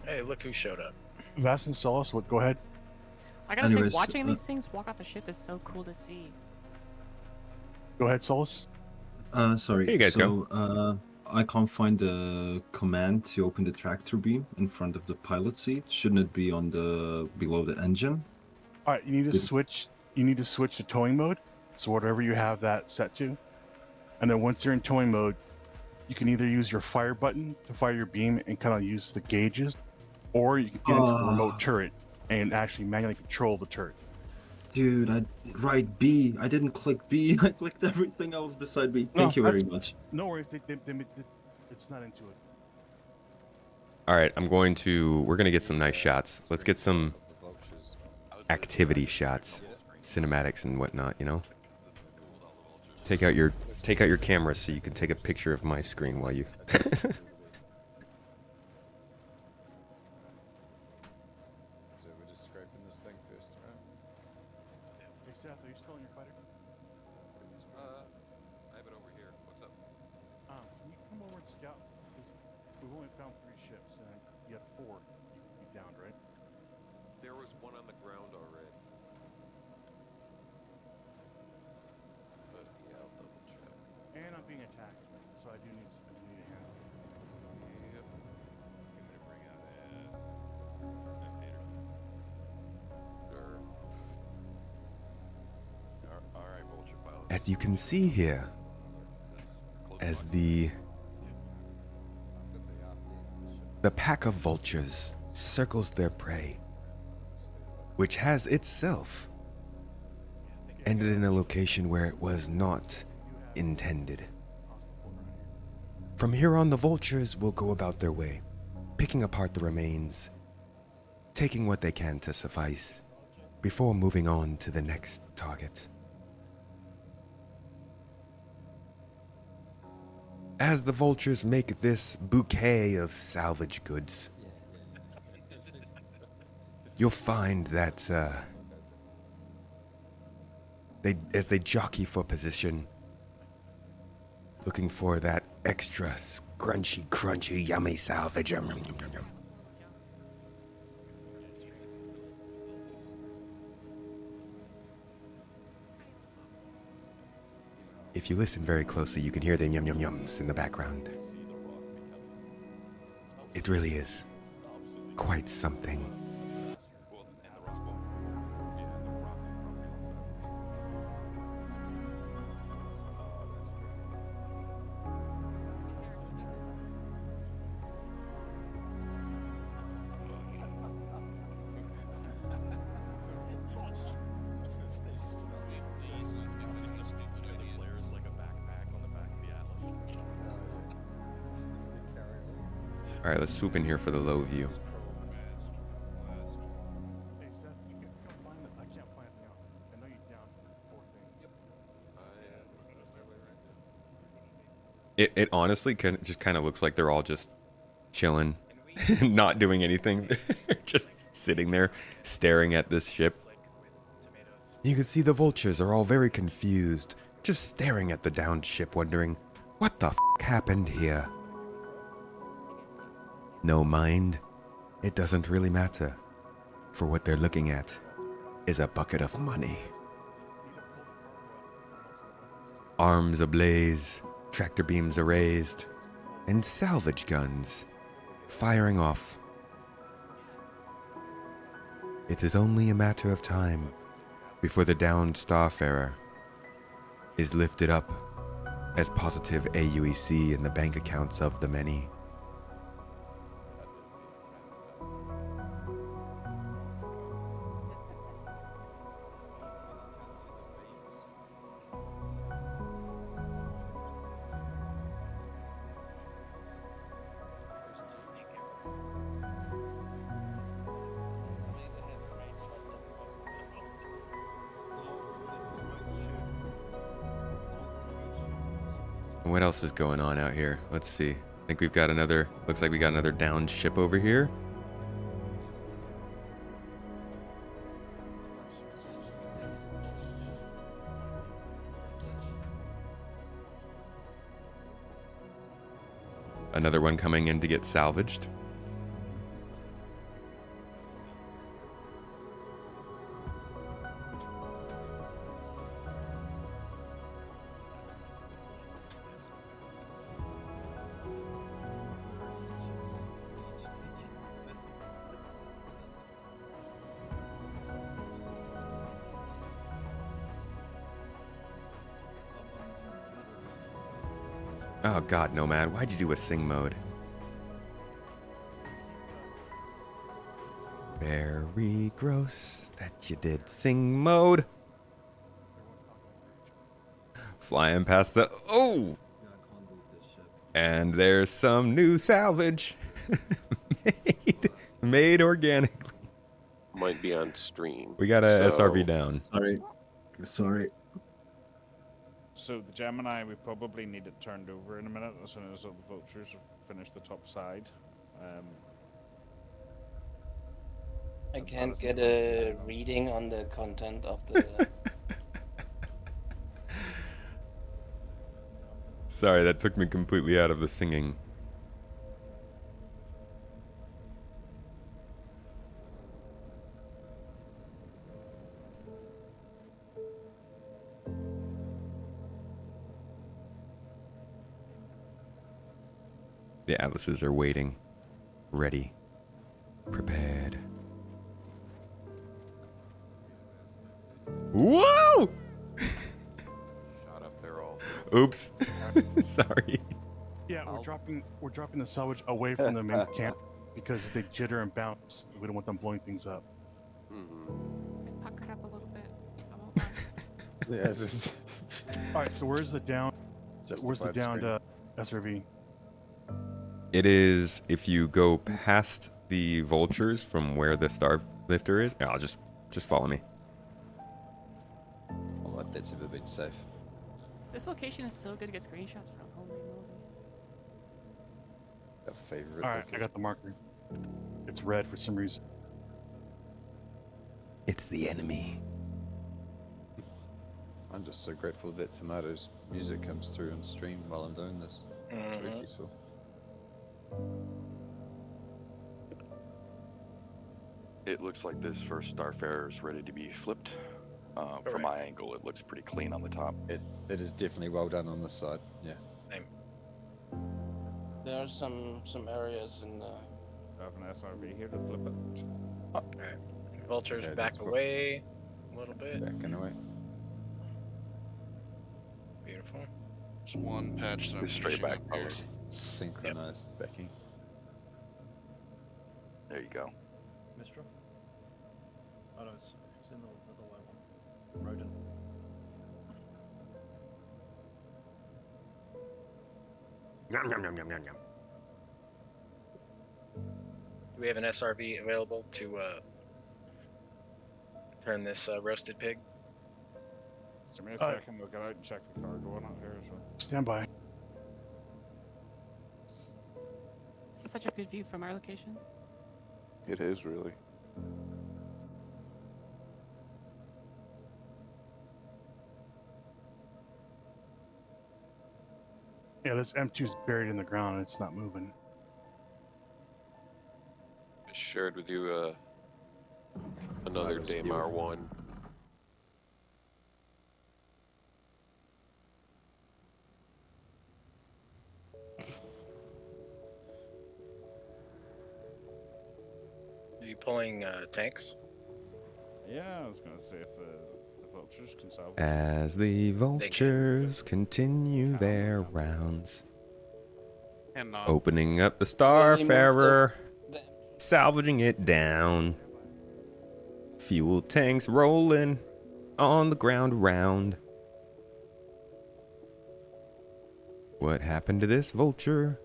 Hey, look who showed up. Vast and Solus, what? Go ahead. I gotta Anyways, say, watching these things walk off a ship is so cool to see. Go ahead, Solus. Sorry. Here you guys go. I can't find the command to open the tractor beam in front of the pilot seat. Shouldn't it be on the below the engine? All right, you need to switch. You need to switch to towing mode. So whatever you have that set to, and then once you're in towing mode, you can either use your fire button to fire your beam and kind of use the gauges, or you can get into the remote turret and actually manually control the turret. Dude, right B. I didn't click B. I clicked everything else beside B. Thank you very much. No worries, it's not into it. All right, we're going to get some nice shots. Let's get some activity shots, cinematics and whatnot, you know? Take out your camera so you can take a picture of my screen while you... Are you still in your fighter? I have it over here. What's up? Can you come over and scout? Because we've only found 3 ships, and you have 4 you downed, right? There was one on the ground already. But yeah, I'll double check. And I'm being attacked, so I do need a hand. Yep. I'm gonna bring out a Sure. All right, vulture pilot. As you can see here, as the pack of vultures circles their prey, which has itself ended in a location where it was not intended. From here on, the vultures will go about their way, picking apart the remains, taking what they can to suffice, before moving on to the next target. As the vultures make this bouquet of salvage goods, you'll find that as they jockey for position, looking for that extra scrunchy, crunchy, yummy salvage. Yum, yum, yum, yum, yum. if you listen very closely, you can hear the yum yum yums in the background. It really is quite something. All right, let's swoop in here for the low view. Hey Seth, you can come find it. I can't find anything else. I know you down 4 things. It honestly just kind of looks like they're all just chilling, not doing anything. They're just sitting there staring at this ship. You can see the vultures are all very confused, just staring at the downed ship, wondering, what the f happened here? No mind, it doesn't really matter, for what they're looking at is a bucket of money. Arms ablaze, tractor beams are raised, and salvage guns firing off. It is only a matter of time before the downed Starfarer is lifted up as positive AUEC in the bank accounts of the many. What else is going on out here? Let's see. I think we've got another, looks like we got another downed ship over here. Another one coming in to get salvaged. Oh god, Nomad, why'd you do a sing mode? Very gross that you did sing mode. Flying past the... Oh! And there's some new salvage. made organically. Might be on stream. We got a SRV down. Sorry. So the Gemini, we probably need it turned over in a minute as soon as all the vultures have finished the top side. I can't get a reading on the content of the... Sorry, that took me completely out of the singing. The Atlases are waiting, ready, prepared. Whoa! Shot up there all. Oops. Sorry. Yeah, we're dropping the salvage away from the main camp because if they jitter and bounce, we don't want them blowing things up. It puckered up a little bit. I won't lie. Yeah, it's just All right, so where's the down? Where's the justified downed screen. SRV? It is if you go past the vultures from where the star lifter is. Yeah, just follow me. Oh, like that's ever been safe. This location is so good to get screenshots from. Holy moly. Our favorite. All right, I got the marker. It's red for some reason. It's the enemy. I'm just so grateful that Tomato's music comes through on stream while I'm doing this. It's very peaceful. It looks like this first Starfarer is ready to be flipped. From my angle, it looks pretty clean on the top. It is definitely well done on this side. Yeah. Same. There are some areas in I have an SRV here to flip it. Alright. Vultures Okay, back that's cool. away a little bit. Back and away. Beautiful. There's one patch that I'm Straight finishing back, up here. Synchronized backing. There you go. Mistral? Oh no, it's in the low one. Rodent. Yum, yum, yum, yum, yum, yum. Do we have an SRV available to turn this roasted pig? Give me a second, we'll get out and check the cargo on out here as well. Stand by. This is such a good view from our location. It is really. Yeah, this M2's buried in the ground. It's not moving. I shared with you another Daymar 1. Are you pulling tanks? Yeah, I was gonna say if the vultures can salvage. As the vultures continue their rounds, And opening up the Starfarer, salvaging it down. Fuel tanks rolling on the ground round. What happened to this vulture?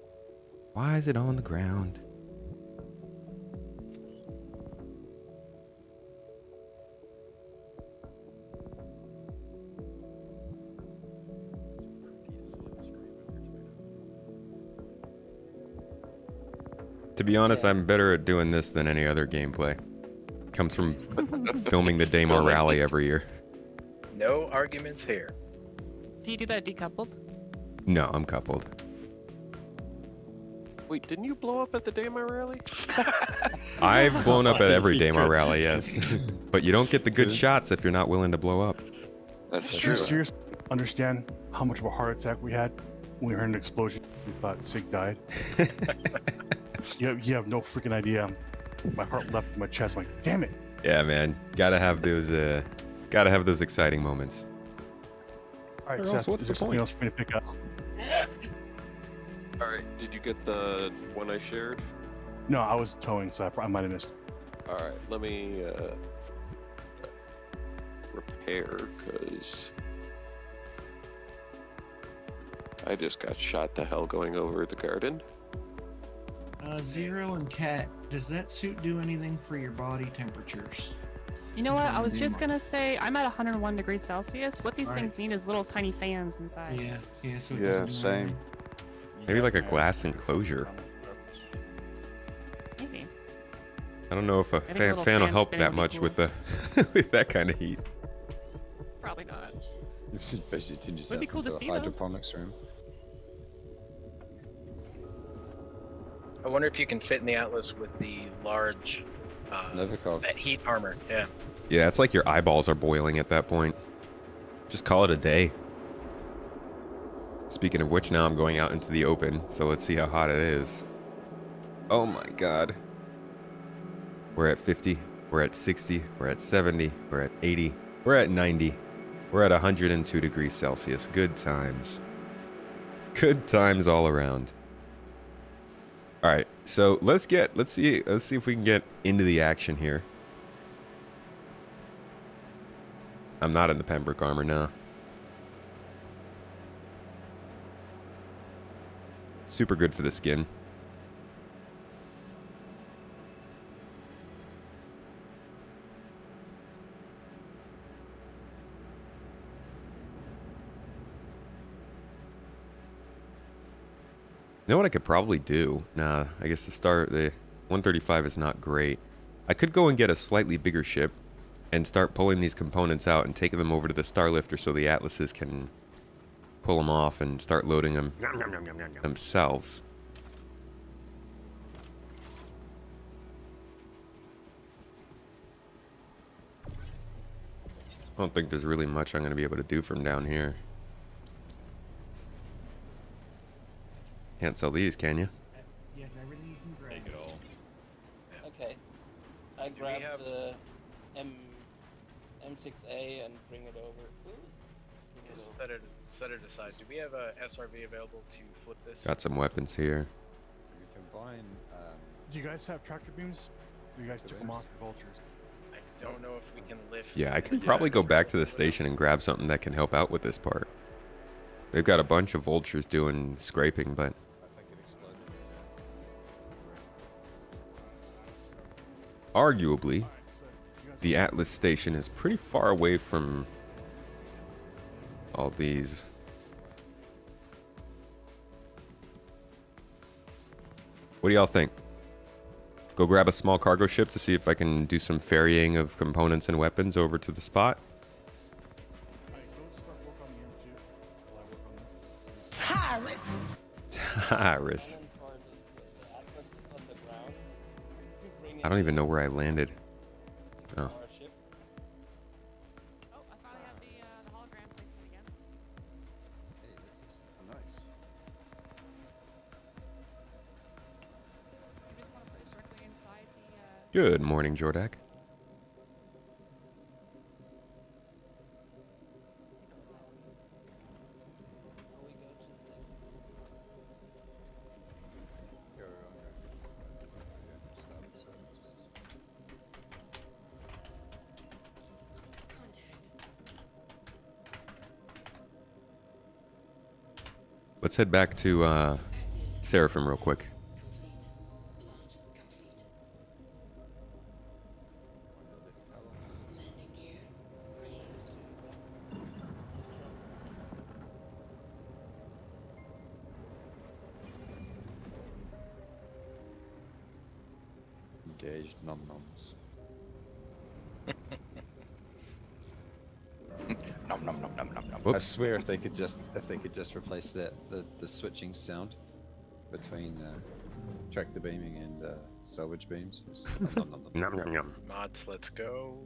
Why is it on the ground? To be honest, I'm better at doing this than any other gameplay. Comes from filming the Daymar rally every year. No arguments here. Do you do that decoupled? No, I'm coupled. Wait, didn't you blow up at the Daymar rally? I've blown up at every Daymar rally, yes. But you don't get the good shots if you're not willing to blow up. That's Do you seriously understand how much of a heart attack we had when we heard an explosion? We thought Sig died. You have no freaking idea. My heart leapt in my chest. I'm like, damn it. Yeah, man. Gotta have those exciting moments. All right, Or Seth, else what's is the there something point? else for me to pick up? Alright, did you get the one I shared? No, I was towing, so I might have missed. Alright, let me repair, because I just got shot to hell going over the garden. Zero and Cat, does that suit do anything for your body temperatures? You know what? I was just gonna say I'm at 101 degrees Celsius. What these Alright. things need is little tiny fans inside. Yeah, so it Yeah, doesn't do same. anything. Maybe like a glass enclosure. Maybe. I don't know if a think a fan, little fan will fan help spin that would be much cool. with the with that kind of heat. Probably not. Basically turned yourself be cool to into a see, though. hydroponics room. I wonder if you can fit in the Atlas with the large Novikov. that heat armor. Yeah. Yeah, it's like your eyeballs are boiling at that point. Just call it a day. Speaking of which, now I'm going out into the open, so let's see how hot it is. Oh my god. We're at 50, we're at 60, we're at 70, we're at 80, we're at 90, we're at 102 degrees Celsius. Good times. Good times all around. All right, so let's see if we can get into the action here. I'm not in the Pembroke armor now. Super good for the skin. You know what I could probably do? Nah, I guess the 135 is not great. I could go and get a slightly bigger ship and start pulling these components out and taking them over to the Starlifter so the Atlases can pull them off and start loading them themselves. I don't think there's really much I'm going to be able to do from down here. Can't sell these, can you? Yes, everything you can grab. Take it all. Okay. I Do we grabbed have- M6A and bring it over. Ooh. Set it aside. Do we have a SRV available to flip this? Got some weapons here. You combine. Do you guys have tractor beams? You guys took them off your vultures. I don't know if we can lift. Yeah, I can probably go back to the station and grab something that can help out with this part. They've got a bunch of vultures doing scraping, but arguably, the Atlas station is pretty far away from all these. What do y'all think? Go grab a small cargo ship to see if I can do some ferrying of components and weapons over to the spot. Tyrus. I don't even know where I landed. Oh. Oh, I finally have the hologram placement again. Nice. You just want to put it directly inside the. Good morning, Jordak. Let's head back to Seraphim real quick. Engaged nom noms. Nom nom nom nom nom nom. I swear if they could just replace the switching sound between tractor beaming and salvage beams. Nom, nom, nom, nom. Nom, nom, nom. Mods, let's go.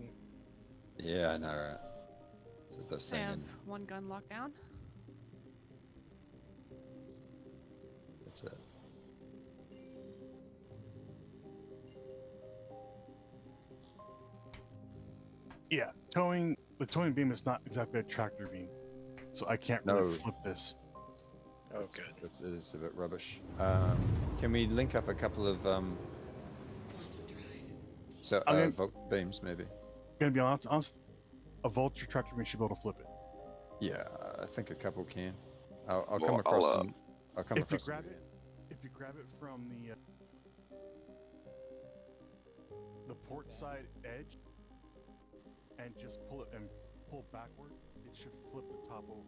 Yeah, I know, right? So they're I saying have one gun locked down. that's it. Yeah, the towing beam is not exactly a tractor beam, so I can't really No. flip this. Oh, good. It is a bit rubbish. Can we link up a couple of beams maybe? Gonna be honest, a vulture tractor beam should be able to flip it. Yeah, I think a couple can. I'll Well, come across I'll, them. I'll come If you across grab them. it, from the port side edge and just pull backward, it should flip the top over.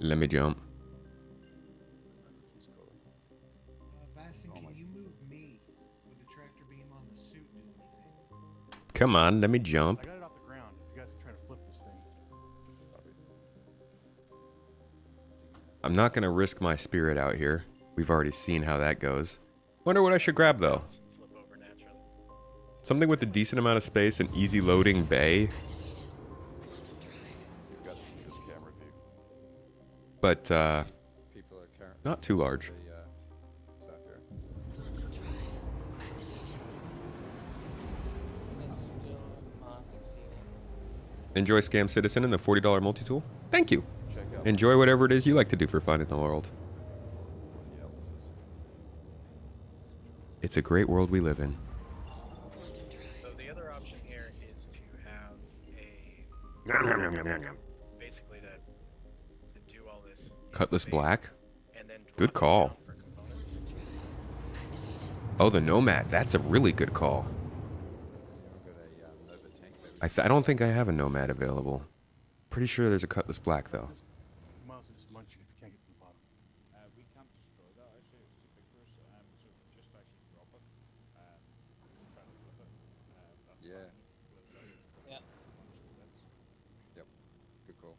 Let me jump. Vasson, can you move me with the tractor beam on the suit do anything? Come on, let me jump. I got it off the ground. If you guys are trying to flip this thing. I'm not gonna risk my spirit out here. We've already seen how that goes. Wonder what I should grab though. Flip over naturally. Something with a decent amount of space, an easy loading bay. You've got the camera view. But People are currently not too large. stuff here. Enjoy Scam Citizen and the $40 multi-tool. Thank you. Check out Enjoy whatever it is you like to do for fun in the world. the ATLS. It's a great world we live in. So the other option here is to have basically to do all this. in Cutlass space Black. and then Good drop it call. down for components. Oh, the Nomad. That's a really good call. I've got a Nova tank. I don't think I have a Nomad available. Pretty sure there's a Cutlass Black though. You might as well just munch it if you can't get to the bottom. We can't destroy that actually, it's too big for us. So if we just actually drop it, just try to flip it. That's Yeah. Yeah. Yep. Good call.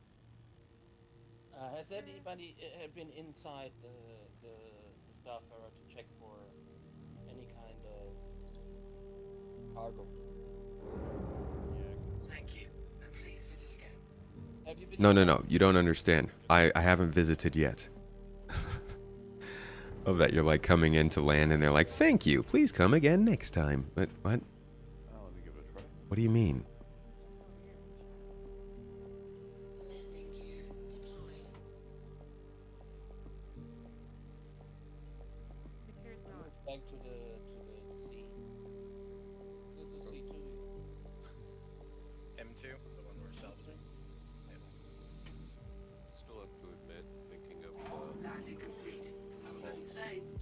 Has anybody been inside the staff area to check for any kind of cargo? Thank you, and please visit Have you been No, no, inside? no. You don't understand. I haven't visited yet. Oh, that you're like coming into land and they're like, thank you. Please come again next time. But what? Oh, let me give it a try. What do you mean? Back to the sea. To the sea to M2, the one we're salvaging. Still have to admit, thinking of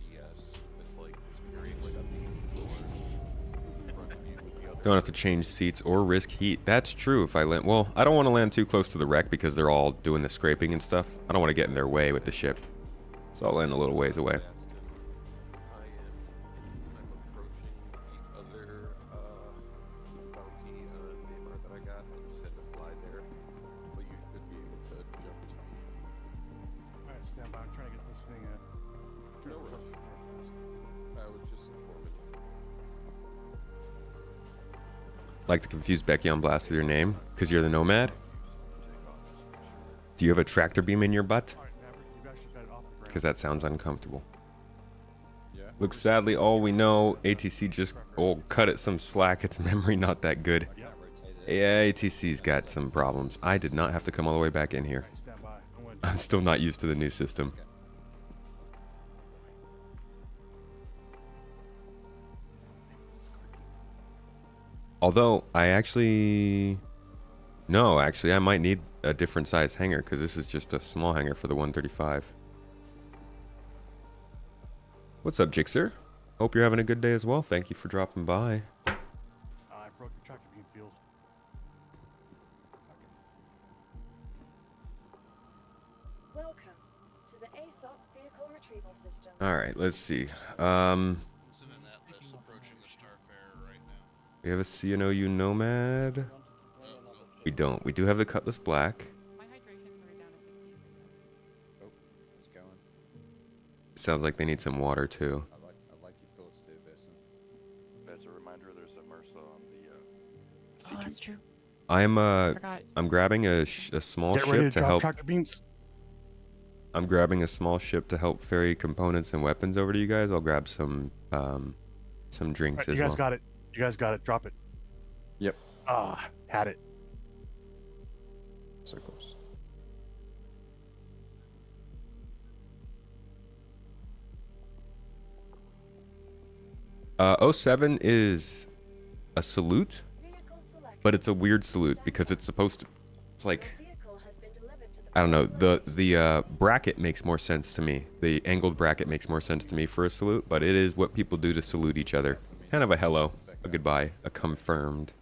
DS as like this period like I'm in front of you with the other. Don't have to change seats or risk heat. That's true if I land. Well, I don't want to land too close to the wreck because they're all doing the scraping and stuff. I don't want to get in their way with the ship. So I'll land a little ways away. I'm approaching the other bounty Daymar that I got. I just had to fly there, but you should be able to jump to me. Alright, stand by. I'm trying to get this thing No rush. I was just informing you. Like to confuse Becky on Blast with your name because you're the Nomad? Do you have a tractor beam in your butt? Because that sounds uncomfortable. Look, sadly, all we know, ATC just cut it some slack. Its memory not that good. Yeah, ATC's got some problems. I did not have to come all the way back in here. I'm still not used to the new system. Although, No, actually, I might need a different size hangar because this is just a small hangar for the 135. What's up, Jixer? Hope you're having a good day as well. Thank you for dropping by. I broke the tractor beam field. Welcome to the ASOP vehicle retrieval system. All right, let's see. We have a CNOU Nomad. We don't. We do have the Cutlass Black. Oh, it's going. Sounds like they need some water too. I like your thoughts there, Besson. As a reminder, there's a MRSA on the. Oh, that's true. I'm grabbing a small Get ready ship to drop help. tractor beams. I'm grabbing a small ship to help ferry components and weapons over to you guys. I'll grab some drinks Right, as you guys well. got it. You guys got it. Drop it. Yep. Ah, had it. So close. Uh, 07 is a salute, but it's a weird salute because it's supposed to. It's like, I don't know. The bracket makes more sense to me. The angled bracket makes more sense to me for a salute, but it is what people do to salute each other. Kind of a hello, a goodbye, a confirmed.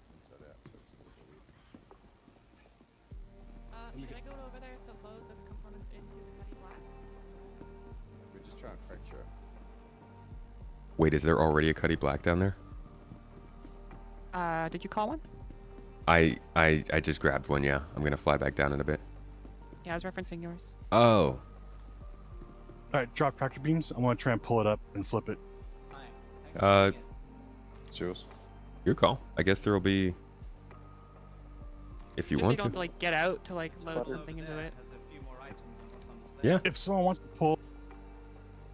Should I go over there to load the components into the Cuddy Black? We're just trying to fracture it. Wait, is there already a Cuddy Black down there? Did you call one? I just grabbed one. Yeah, I'm gonna fly back down in a bit. Yeah, I was referencing yours. Oh. All right, drop tractor beams. I want to try and pull it up and flip it. It's yours. Your call. I guess there will be. If you Just so want you don't have to. to like get out to like load something into it. Yeah. If someone wants to pull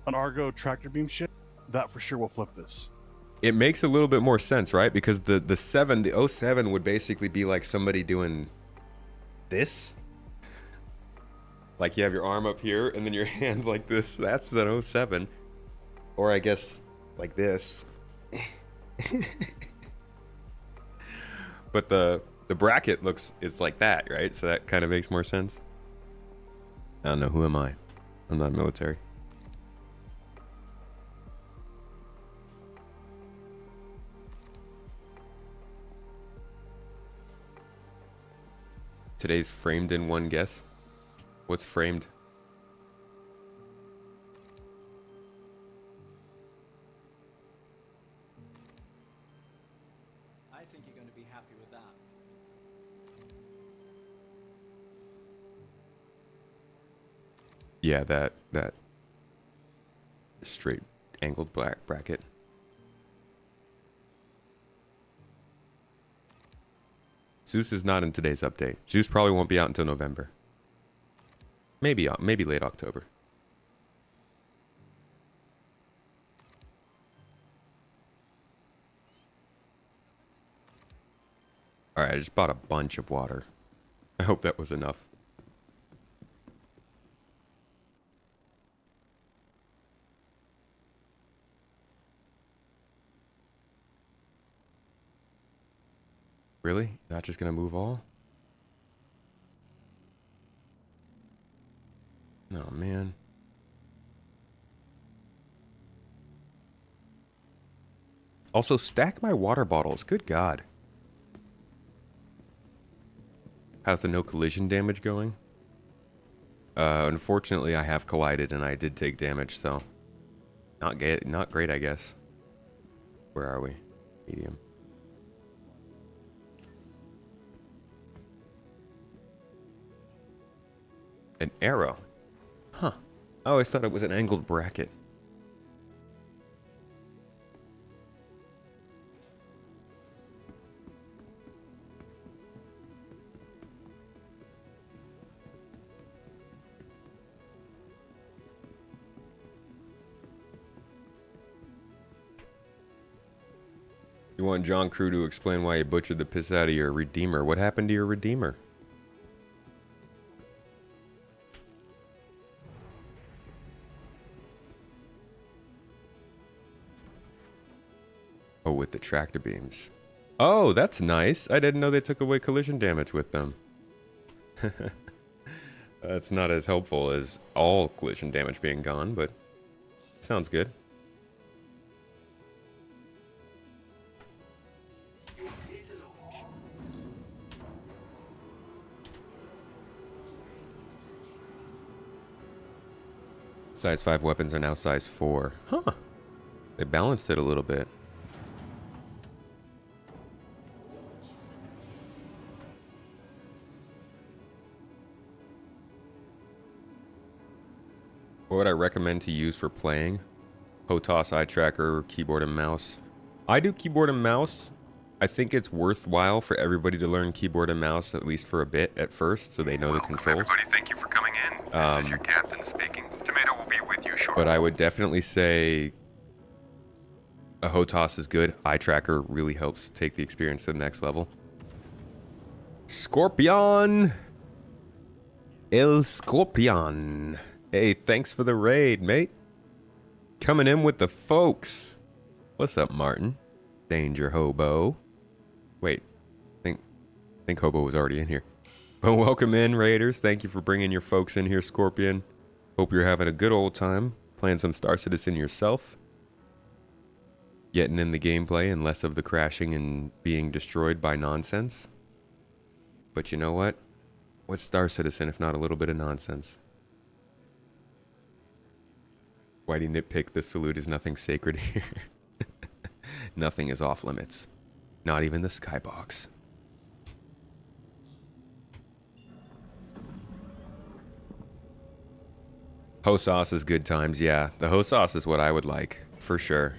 an Argo tractor beam ship, that for sure will flip this. It makes a little bit more sense, right? Because the 07 would basically be like somebody doing this. Like you have your arm up here and then your hand like this. That's the 07. Or I guess like this. But the bracket it's like that, right? So that kind of makes more sense. I don't know. Who am I? I'm not military. Today's framed in one guess. What's framed? I think you're going to be happy with that. Yeah, that straight angled black bracket. Zeus is not in today's update. Zeus probably won't be out until November. Maybe late October. Alright, I just bought a bunch of water. I hope that was enough. Really? Not just gonna move all? Oh, man. Also, stack my water bottles. Good God. How's the no collision damage going? Unfortunately, I have collided and I did take damage, so not great, I guess. Where are we? Medium. An arrow. Huh. I always thought it was an angled bracket. You want John Crew to explain why he butchered the piss out of your Redeemer. What happened to your Redeemer? Oh, with the tractor beams. Oh, that's nice. I didn't know they took away collision damage with them. That's not as helpful as all collision damage being gone, but sounds good. Size 5 weapons are now size 4. Huh. They balanced it a little bit. What would I recommend to use for playing? HOTAS, eye tracker, keyboard and mouse. I do keyboard and mouse. I think it's worthwhile for everybody to learn keyboard and mouse, at least for a bit at first, so they know the controls. Everybody, thank you for coming in. This is your captain speaking. Tomato will be with you shortly. But I would definitely say a HOTAS is good. Eye tracker really helps take the experience to the next level. Scorpion! El Scorpion. Hey, thanks for the raid, mate. Coming in with the folks. What's up, Martin? Danger Hobo. Wait, I think Hobo was already in here. But welcome in, Raiders. Thank you for bringing your folks in here, Scorpion. Hope you're having a good old time playing some Star Citizen yourself. Getting in the gameplay and less of the crashing and being destroyed by nonsense. But you know what? What's Star Citizen if not a little bit of nonsense? Why do you nitpick? The salute is nothing sacred here. Nothing is off limits. Not even the skybox. HOSAS is good times, yeah. The HOSAS is what I would like, for sure.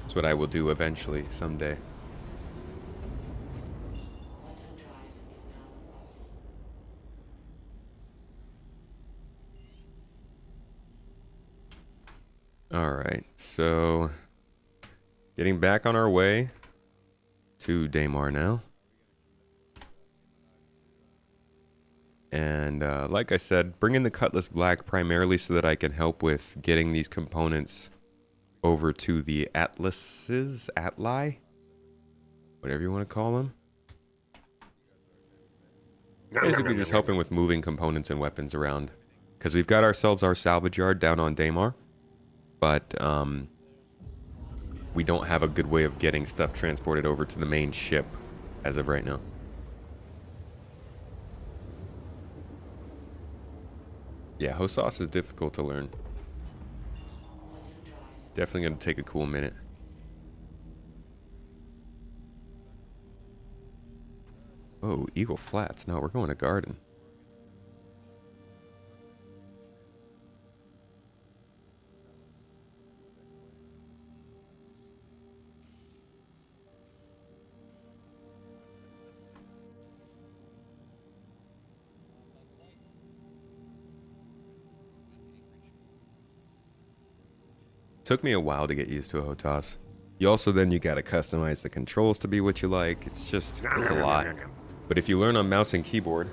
That's what I will do eventually, someday. Alright, so getting back on our way to Daymar now. And like I said, bring in the Cutlass Black primarily so that I can help with getting these components over to the ATLS's, ATLI? Whatever you want to call them. Basically just helping with moving components and weapons around. Because we've got ourselves our salvage yard down on Daymar. But we don't have a good way of getting stuff transported over to the main ship as of right now. Yeah, HOSAS is difficult to learn. Definitely going to take a cool minute. Oh, Eagle Flats. No, we're going to Garden. Took me a while to get used to a HOTAS. You also then you gotta customize the controls to be what you like. It's a lot. But if you learn on mouse and keyboard,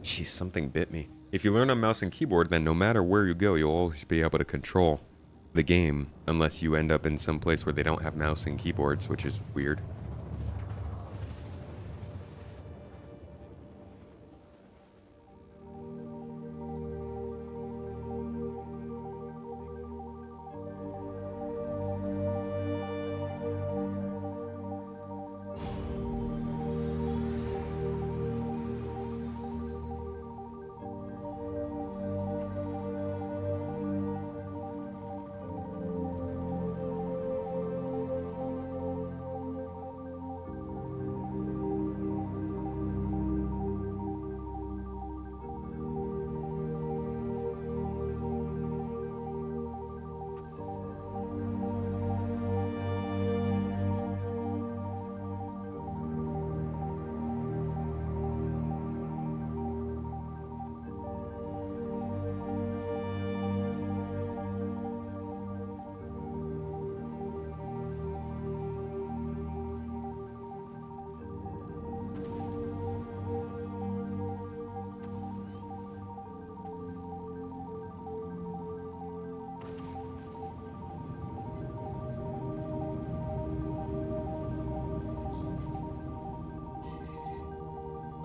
jeez, something bit me. If you learn on mouse and keyboard, then no matter where you go, you'll always be able to control the game, unless you end up in some place where they don't have mouse and keyboards, which is weird.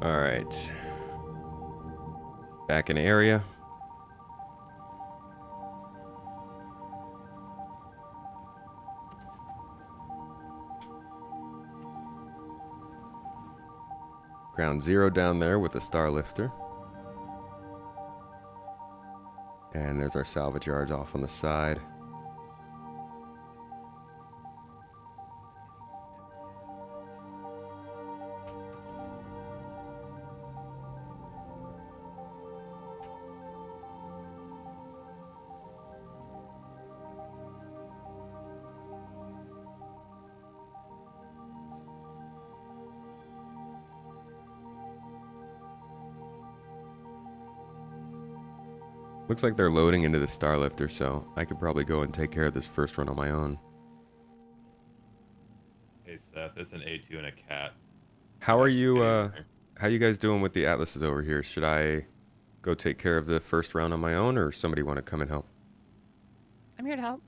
Alright. Back in area. Ground zero down there with the star lifter. And there's our salvage yard off on the side. Looks like they're loading into the star lifter, so I could probably go and take care of this first run on my own. Hey Seth, it's an A2 and a cat. How are you how you guys doing with the Atlases over here? Should I go take care of the first round on my own, or somebody want to come and help? I'm here to help.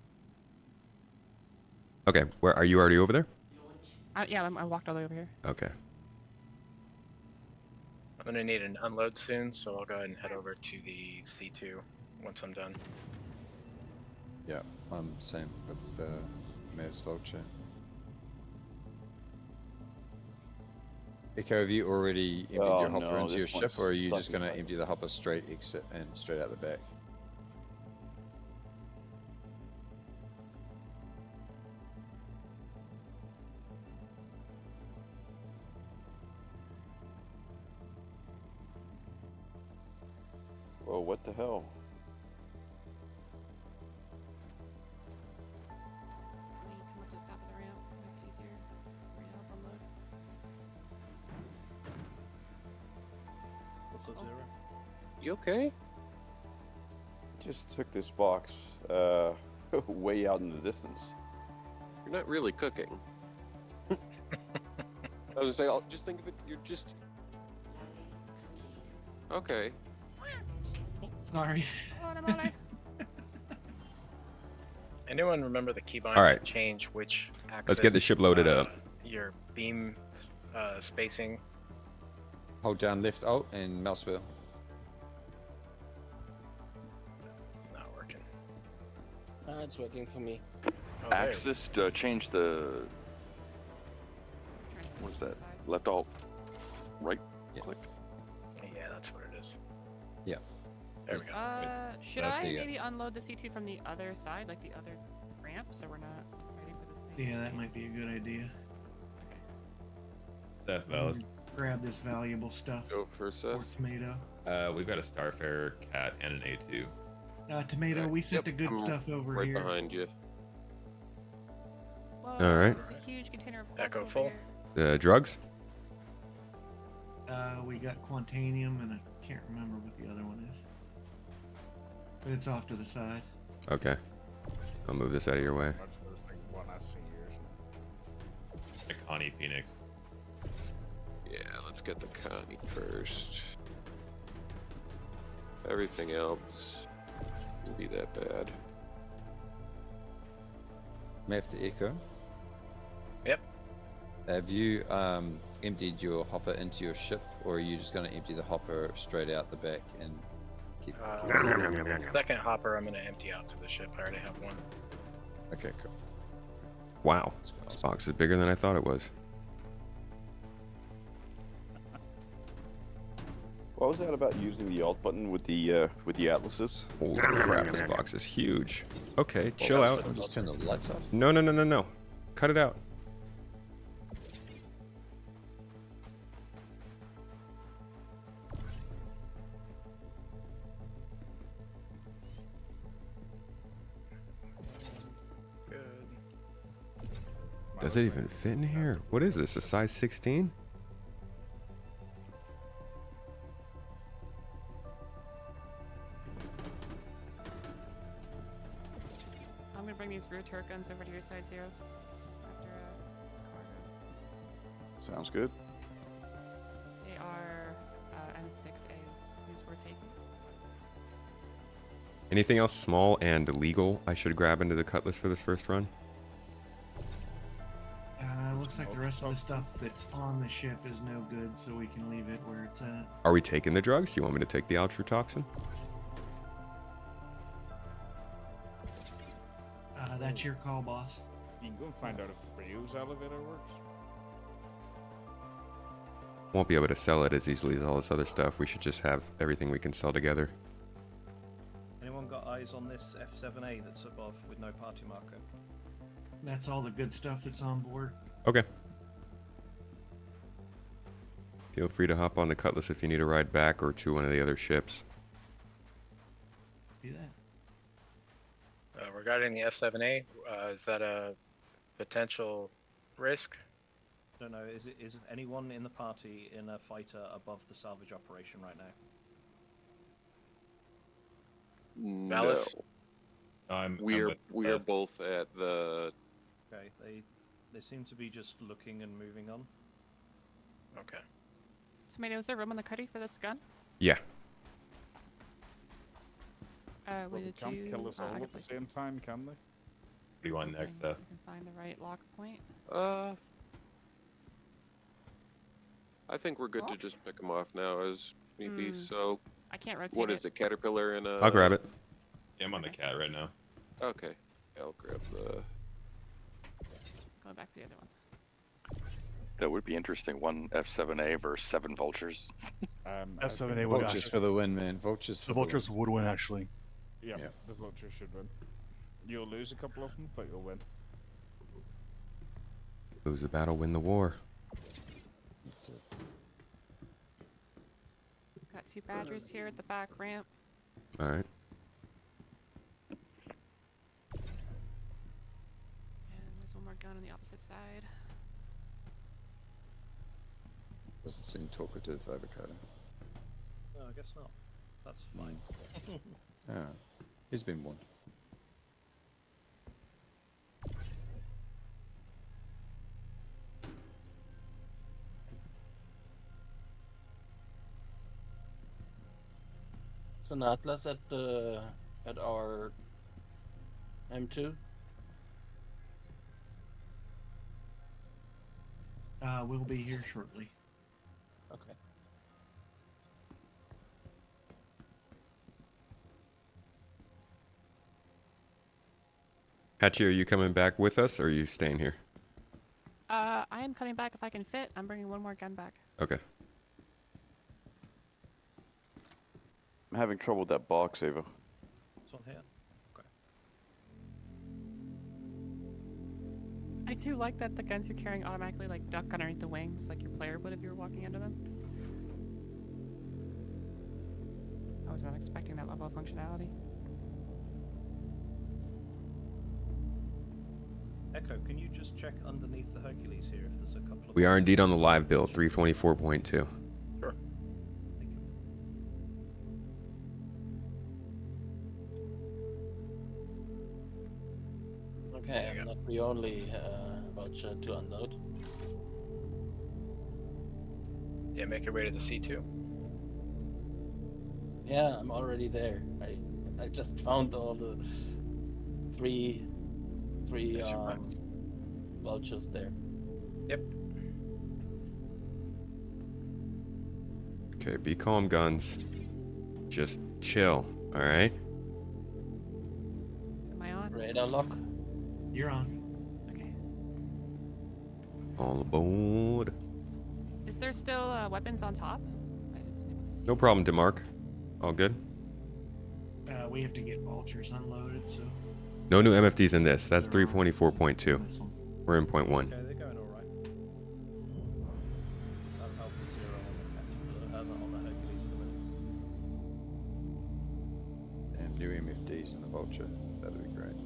Okay, where are you already over there? Yeah, I walked all the way over here. Okay. I'm gonna need an unload soon, so I'll go ahead and head over to the C2 once I'm done. Yeah, I'm same with Mayor's Vulture. Echo, have you already emptied your hopper into your ship, or are you just going to empty the hopper straight exit and straight out the back? Whoa, what the hell? When you come up to the top of the ramp, make it easier for you to help unload. What's up, Zero? You okay? Just took this box way out in the distance. You're not really cooking. I was gonna say, I'll just think of it. You're just okay. Sorry. Anyone remember the keybind All right. to change which axis? Let's get the ship loaded up. Your beam spacing. Hold down left alt and mouse wheel. It's not working. It's working for me. Oh, Axis to change the. What is that? Left alt, right click. Yeah, that's what it is. Yeah. There we go. Should I maybe unload the C2 from the other side, like the other ramp, so we're not fighting for the same Yeah, that space? might be a good idea. Seth, Valis. Grab this valuable stuff. Go for Seth. Tomato. We've got a Starfarer, cat, and an A2. Tomato, we sent the good I'm stuff over right here. behind you. Whoa, All right. There's a huge container of Echo over full. here. Drugs? We got Quantanium, and I can't remember what the other one is. But it's off to the side. Okay. I'll move this out of your way. Much those like one I see years. The Connie Phoenix. Yeah, let's get the Connie first. Everything else won't be that bad. May have to echo. Yep. Have you emptied your hopper into your ship, or are you just going to empty the hopper straight out the back and keep? Second hopper, I'm gonna empty out to the ship. I already have one. Okay, cool. Wow, this box is bigger than I thought it was. What was that about using the alt button with the atlases? Holy crap, this box is huge. Okay, chill out. Just turn the lights off. No. Cut it out. Good. Does it even fit in here? What is this, a size 16? I'm gonna bring these rear turret guns over to your side, Zero. After cargo. Sounds good. They are M6As. These were taken. Anything else small and legal I should grab into the Cutlass for this first run? Looks like the rest of the stuff that's on the ship is no good, so we can leave it where it's at. Are we taking the drugs? Do you want me to take the ultratoxin? That's your call, boss. You can go and find out if the Rio's elevator works. Won't be able to sell it as easily as all this other stuff. We should just have everything we can sell together. Anyone got eyes on this F7A that's above with no party marker? That's all the good stuff that's on board. Okay. Feel free to hop on the Cutlass if you need a ride back or to one of the other ships. Do that. Regarding the F7A, is that a potential risk? No. Is anyone in the party in a fighter above the salvage operation right now? Malice? We are both at the. Okay, they seem to be just looking and moving on. Okay. Tomato, is there room on the cuddy for this gun? Yeah. Well, Would they can't you... kill us I all could at the place same time, can they? What do you want next, Seth? You can find the right lock point. I think we're good to just pick them off now as maybe. So. I can't rotate What it. is it, Caterpillar and I'll grab it. Yeah, I'm on the cat right now. Okay, I'll grab the. Going back for the other one. That would be interesting. One F7A versus 7 vultures. F7A would Vultures for the win, man. Vultures for The vultures would win, actually. Yeah, the vulture should win. You'll lose a couple of them, but you'll win. Lose the battle, win the war. That's it. Got 2 badgers here at the back ramp. All right. And there's one more gun on the opposite side. Doesn't seem talkative, Avocado. No, I guess not. That's fine. Ah, he's been warned. Is an Atlas at our M2? We'll be here shortly. Okay. Patchy, are you coming back with us or are you staying here? I am coming back if I can fit. I'm bringing one more gun back. Okay. I'm having trouble with that box, Ava. It's on here. Okay. I do like that the guns you're carrying automatically like duck underneath the wings, like your player would if you were walking under them. I was not expecting that level of functionality. Echo, can you just check underneath the Hercules here if there's a couple of... We are indeed on the live build, 324.2. Sure. Thank you. Okay, I'm not the only voucher to unload. Yeah, make your way to the C2. Yeah, I'm already there. I just found all the three vouchers there. Yep. Okay, be calm, guns. Just chill, alright? Am I on? Radar lock. You're on. Okay. All aboard. Is there still weapons on top? I wasn't able to see. No problem, DeMarc. All good? We have to get vultures unloaded, so. No new MFDs in this. That's 324.2. We're in point 1. Okay, they're going alright. I'm helping zero on the Hercules at the minute. And new MFDs in the Vulture. That'd be great.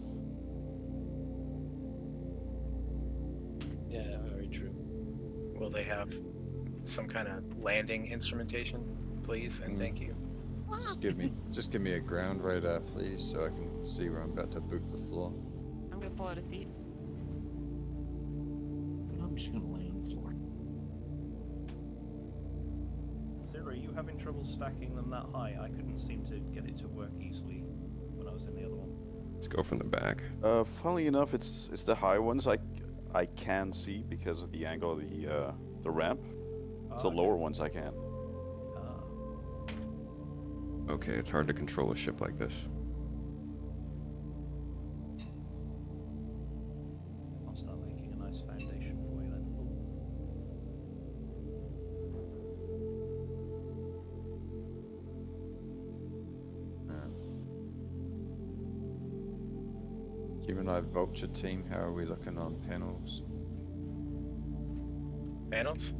Yeah, very true. Will they have some kind of landing instrumentation, please? And thank you. Just give me a ground radar, please, so I can see where I'm about to boot the floor. I'm gonna pull out a seat. I'm just gonna lay on the floor. Zero, are you having trouble stacking them that high? I couldn't seem to get it to work easily when I was in the other one. Let's go from the back. Funnily enough, it's the high ones I can see because of the angle of the ramp. It's the lower ones I can't. Okay, it's hard to control a ship like this. I'll start making a nice foundation for you then. Gemini Vulture team, how are we looking on panels? Panels?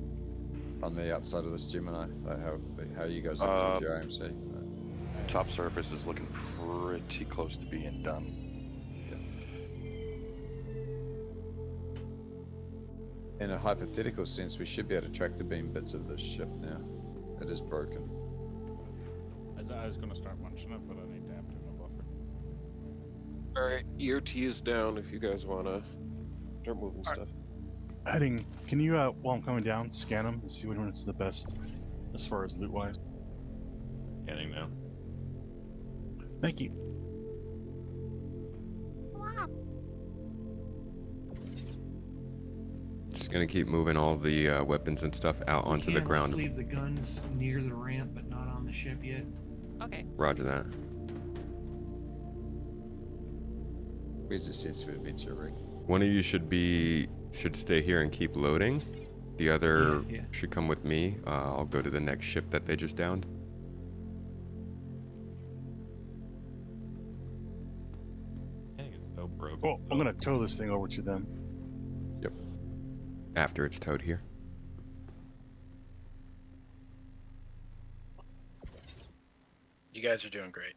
On the outside of this Gemini, how are you guys looking with your AMC? Top surface is looking pretty close to being done. In a hypothetical sense, we should be able to tractor beam bits of this ship now. It is broken. I was going to start munching it, but I need to empty my buffer. Alright, ERT is down if you guys want to start moving stuff. Heading, can you, while I'm coming down, scan them and see which one's the best as far as loot wise? Scanning now. Thank you. Just gonna keep moving all the weapons and stuff out onto the ground. Let's leave the guns near the ramp, but not on the ship yet. Okay. Roger that. Where's the sense of adventure, Rick? One of you should stay here and keep loading. The other Yeah. should come with me. I'll go to the next ship that they just downed. Dang, it's so broken. Well, I'm gonna tow this thing over to them. Yep. After it's towed here. You guys are doing great.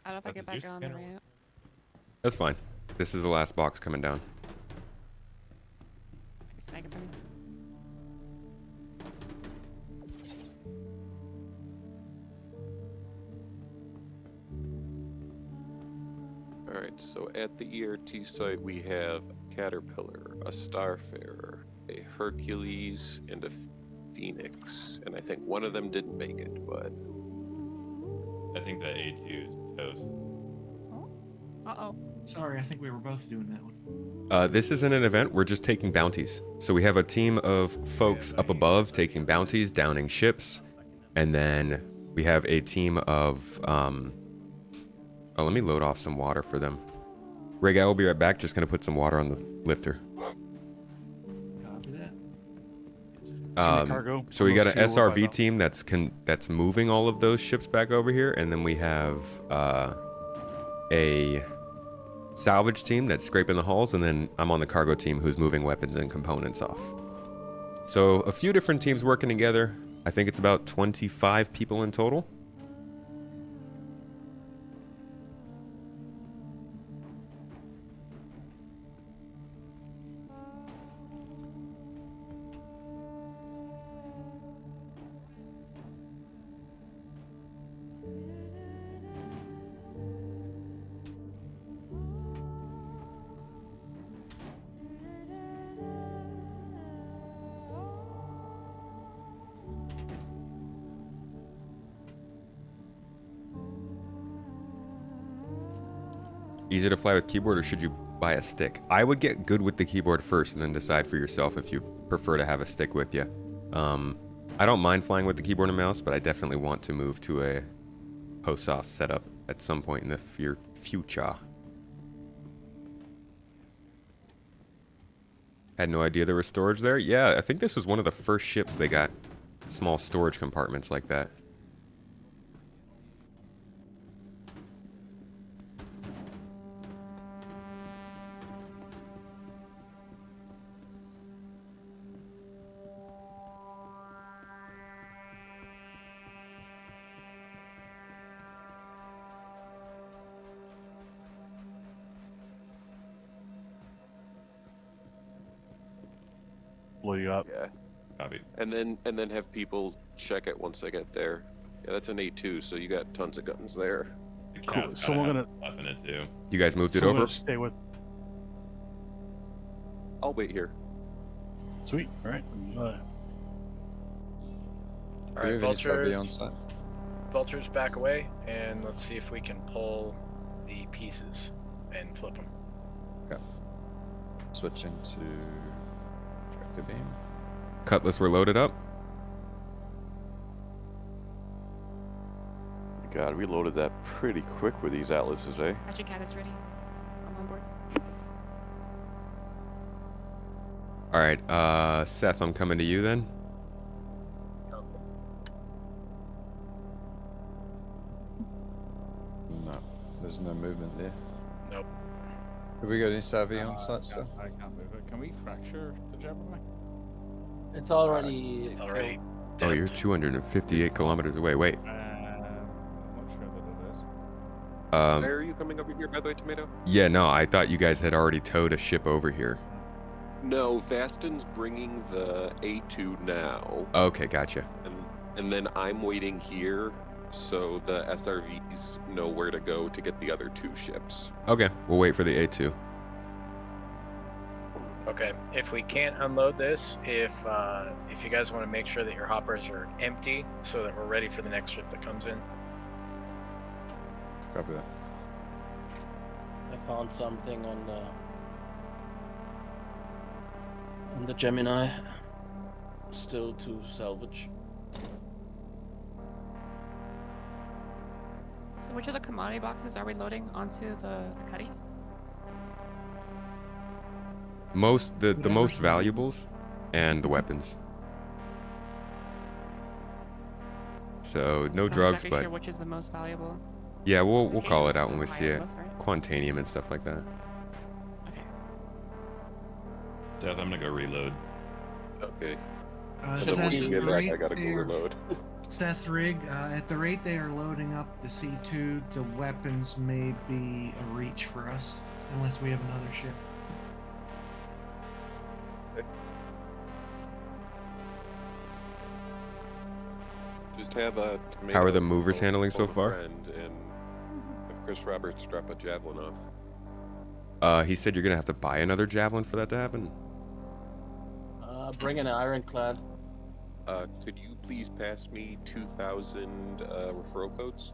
I don't know if I get back on the ramp. That's fine. This is the last box coming down. Snag it for me. Alright, so at the ERT site we have a Caterpillar, a Starfarer, a Hercules, and a Phoenix. And I think one of them didn't make it, but... I think that A2 is toast. Uh-oh. Sorry, I think we were both doing that one. This isn't an event. We're just taking bounties. So we have a team of folks up above taking bounties, downing ships. And then we have a team of... Oh, let me load off some water for them. Rig, I will be right back. Just going to put some water on the lifter. Copy cargo So we on got those an two over by SRV team that's moving all of those ships back over here, and then we have a salvage team that's scraping the hulls, and then I'm on the cargo team who's moving weapons and components off. So a few different teams working together. I think it's about 25 people in total. Easier to fly with keyboard, or should you buy a stick? I would get good with the keyboard first and then decide for yourself if you prefer to have a stick with you. I don't mind flying with the keyboard and mouse, but I definitely want to move to a post-sauce setup at some point in the future. Had no idea there was storage there. Yeah, I think this was one of the first ships they got small storage compartments like that. Blow you up. Yeah. Copy. And then have people check it once they get there. Yeah, that's an A2, so you got tons of guns there. The Cool. cat's So gotta we're have gonna- stuff in it too. You guys moved it So we're over? gonna stay with. I'll wait here. Sweet. All right. All right, vultures. on site. Vultures back away, and let's see if we can pull the pieces and flip them. Okay. Switching to tractor beam. Cutlass were loaded up. God, we loaded that pretty quick with these atlases, eh? Magic Cat is ready. I'm on board. All right, Seth, I'm coming to you then. No, there's no movement there. Nope. Have we got any Savvy on site still? I can't move it. Can we fracture the Gemini? It's already. It's already. Oh, you're 258 kilometers away. Wait. I'm not sure that it is. Where are you coming over here, by the way, Tomato? Yeah, no, I thought you guys had already towed a ship over here. No, Vastin's bringing the A2 now. Okay, gotcha. And then I'm waiting here so the SRVs know where to go to get the other two ships. Okay, we'll wait for the A2. Okay, if we can't unload this, if you guys want to make sure that your hoppers are empty so that we're ready for the next ship that comes in. Copy that. I found something on the Gemini. Still to salvage. So which of the commodity boxes are we loading onto the cuddy? The most valuables and the weapons. So no Not drugs, exactly but sure which is the most valuable. yeah, we'll call it out when we Potatoes see it. are both, right? Quantanium and stuff like that. Seth, I'm gonna go reload. Okay. Seth, When you get back, rate I gotta go they are- reload. Seth Rig, at the rate they are loading up the C2, the weapons may be a reach for us, unless we have another ship. Just have a Tomato How are the movers phone- handling so phone a far? friend and have Chris Roberts drop a javelin off. He said you're gonna have to buy another javelin for that to happen. Bring an ironclad. Could you please pass me 2,000 referral codes?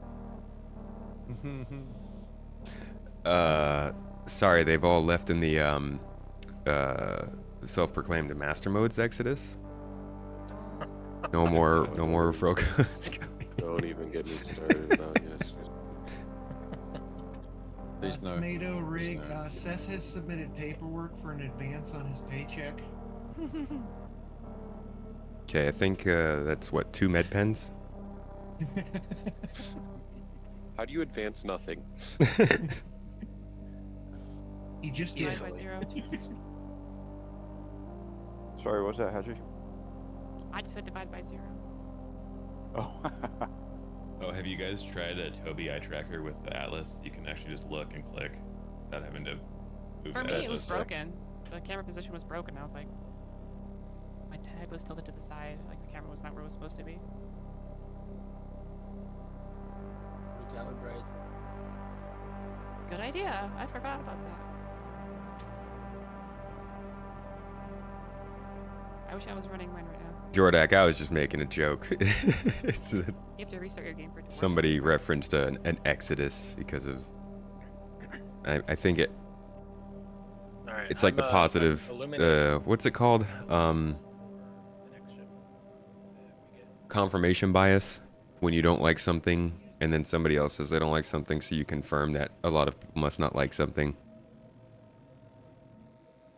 Sorry, they've all left in the self-proclaimed master modes exodus. No more referral codes coming. Don't even get me started about this. Tomato Rig, Seth has submitted paperwork for an advance on his paycheck. Okay, I think that's what, 2 med pens. How do you advance nothing? He just Divide did. by 0. Sorry, what's that, Hadji? I just said divide by 0. Oh. Oh, have you guys tried a Tobii eye tracker with the Atlas? You can actually just look and click without having to move For the me, it Atlas. was broken. The camera position was broken. I was like, my head was tilted to the side, like the camera was not where it was supposed to be. Recalibrate. Good idea. I forgot about that. I wish I was running mine right now. Jordak, I was just making a joke. It's You have to restart your game for it to work. somebody referenced an exodus because of I think it. All right. It's like the positive. What's it called? Confirmation bias. When you don't like something, and then somebody else says they don't like something, so you confirm that a lot of people must not like something.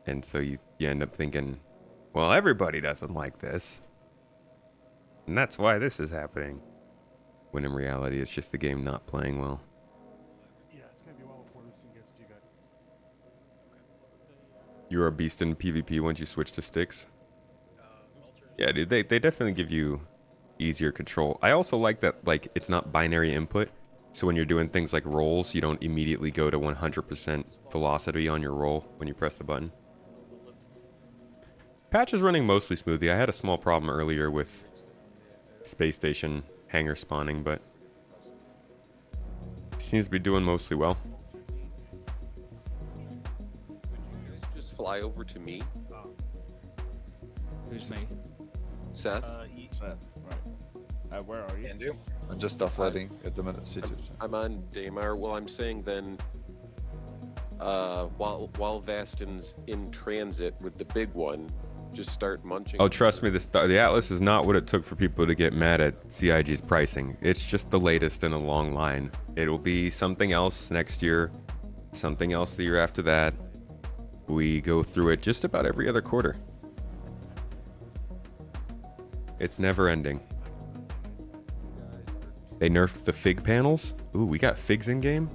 And so you end up thinking, well, everybody doesn't like this. And that's why this is happening. When in reality, it's just the game not playing well. Yeah, it's gonna be well before this thing gets to you guys. You're a beast in PvP once you switch to sticks. Yeah, dude, they definitely give you easier control. I also like that, like, it's not binary input. So when you're doing things like rolls, you don't immediately go to 100% velocity on your roll when you press the button. Patch is running mostly smoothly. I had a small problem earlier with space station hangar spawning, but seems to be doing mostly well. Could you guys just fly over to me? Who's me? Seth? Seth, right. Where are you? Can do. I'm just offloading at the minute, C2. I'm on Daymar. Well, I'm saying then, while Vastin's in transit with the big one, just start munching. Oh, trust me, the Atlas is not what it took for people to get mad at CIG's pricing. It's just the latest in a long line. It'll be something else next year, something else the year after that. We go through it just about every other quarter. It's never ending. They nerfed the fig panels. Ooh, we got figs in game.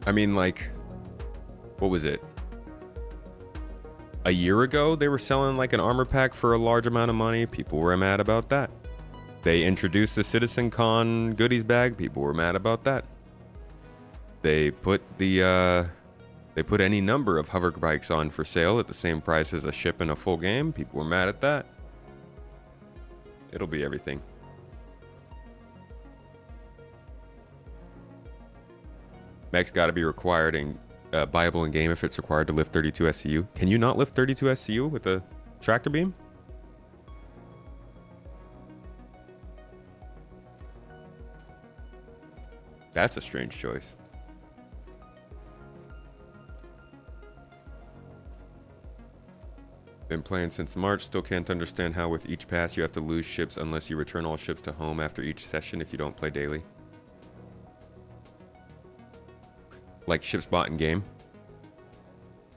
I mean, like, what was it? A year ago, they were selling like an armor pack for a large amount of money. People were mad about that. They introduced the CitizenCon goodies bag. People were mad about that. They put any number of hover bikes on for sale at the same price as a ship in a full game. People were mad at that. It'll be everything. Mech's got to be required and buyable in game if it's required to lift 32 SCU. Can you not lift 32 SCU with a tractor beam? That's a strange choice. Been playing since March, still can't understand how with each pass you have to lose ships unless you return all ships to home after each session if you don't play daily. Like ships bought in game.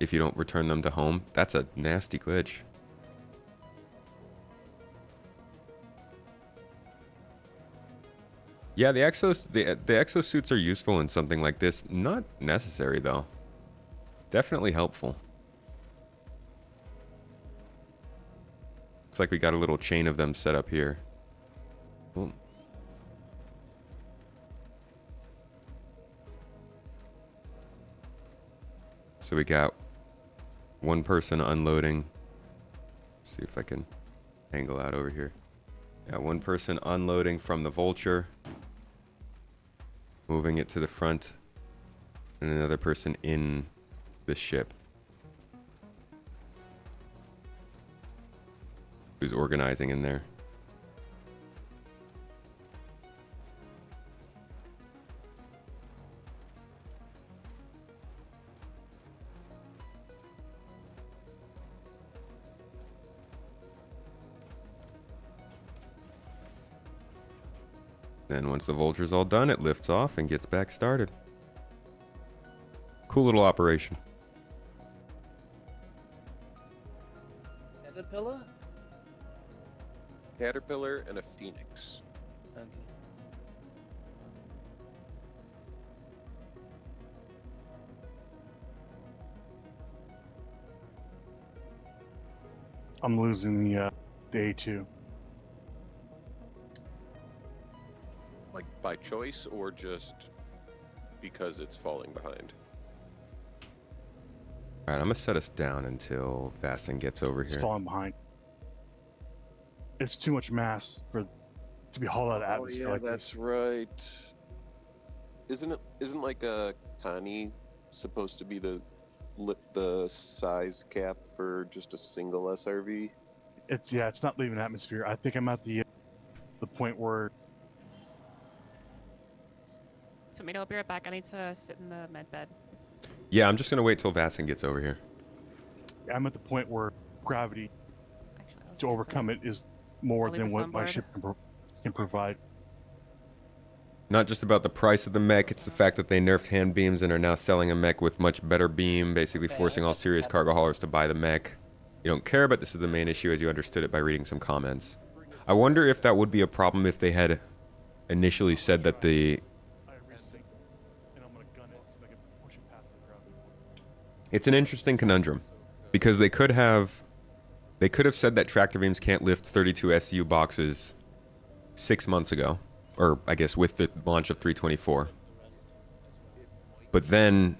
If you don't return them to home, that's a nasty glitch. Yeah, the exosuits are useful in something like this. Not necessary though. Definitely helpful. It's like we got a little chain of them set up here. Boom. So we got one person unloading. Let's see if I can angle out over here. Yeah, one person unloading from the Vulture, moving it to the front, and another person in the ship who's organizing in there. Then once the Vulture's all done, it lifts off and gets back started. Cool little operation. Caterpillar? Caterpillar and a Phoenix. Okay. I'm losing the A2. Like by choice or just because it's falling behind? Alright, I'm gonna set us down until Vastin gets over It's here. falling behind. It's too much mass to be hauled out of atmosphere like that's this. right. Isn't like a Connie supposed to be the the size cap for just a single SRV? It's not leaving atmosphere. I think I'm at the point where Tomato, I'll be right back. I need to sit in the med bed. Yeah, I'm just gonna wait till Vasson gets over here. I'm at the point where gravity Actually, to overcome it is more I'll leave than this what on my board. ship can provide. Not just about the price of the mech, it's the fact that they nerfed hand beams and are now selling a mech with much better beam, basically forcing all serious cargo haulers to buy the mech. You don't care, but this is the main issue as you understood it by reading some comments. I wonder if that would be a problem if they had initially said that the... It's an interesting conundrum, because they could have said that tractor beams can't lift 32 SU boxes 6 months ago, or I guess with the launch of 324. But then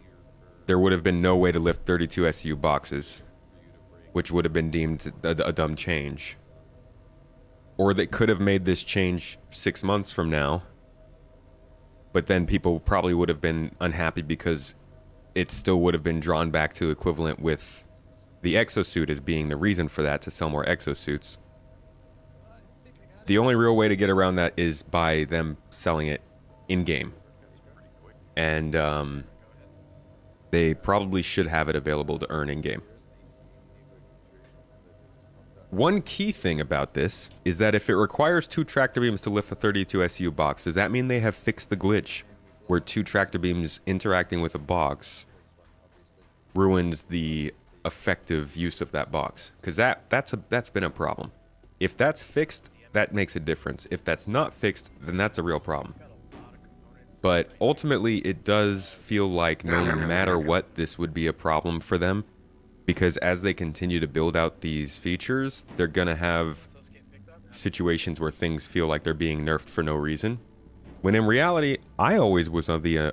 there would have been no way to lift 32 SU boxes, which would have been deemed a dumb change. Or they could have made this change 6 months from now, but then people probably would have been unhappy because it still would have been drawn back to equivalent with the exosuit as being the reason for that, to sell more exosuits. The only real way to get around that is by them selling it in-game. And they probably should have it available to earn in-game. One key thing about this is that if it requires 2 tractor beams to lift a 32 SU box, does that mean they have fixed the glitch where 2 tractor beams interacting with a box ruins the effective use of that box? Because that's been a problem. If that's fixed, that makes a difference. If that's not fixed, then that's a real problem. But ultimately, it does feel like no matter what, this would be a problem for them, because as they continue to build out these features, they're gonna have situations where things feel like they're being nerfed for no reason. When in reality, I always was of the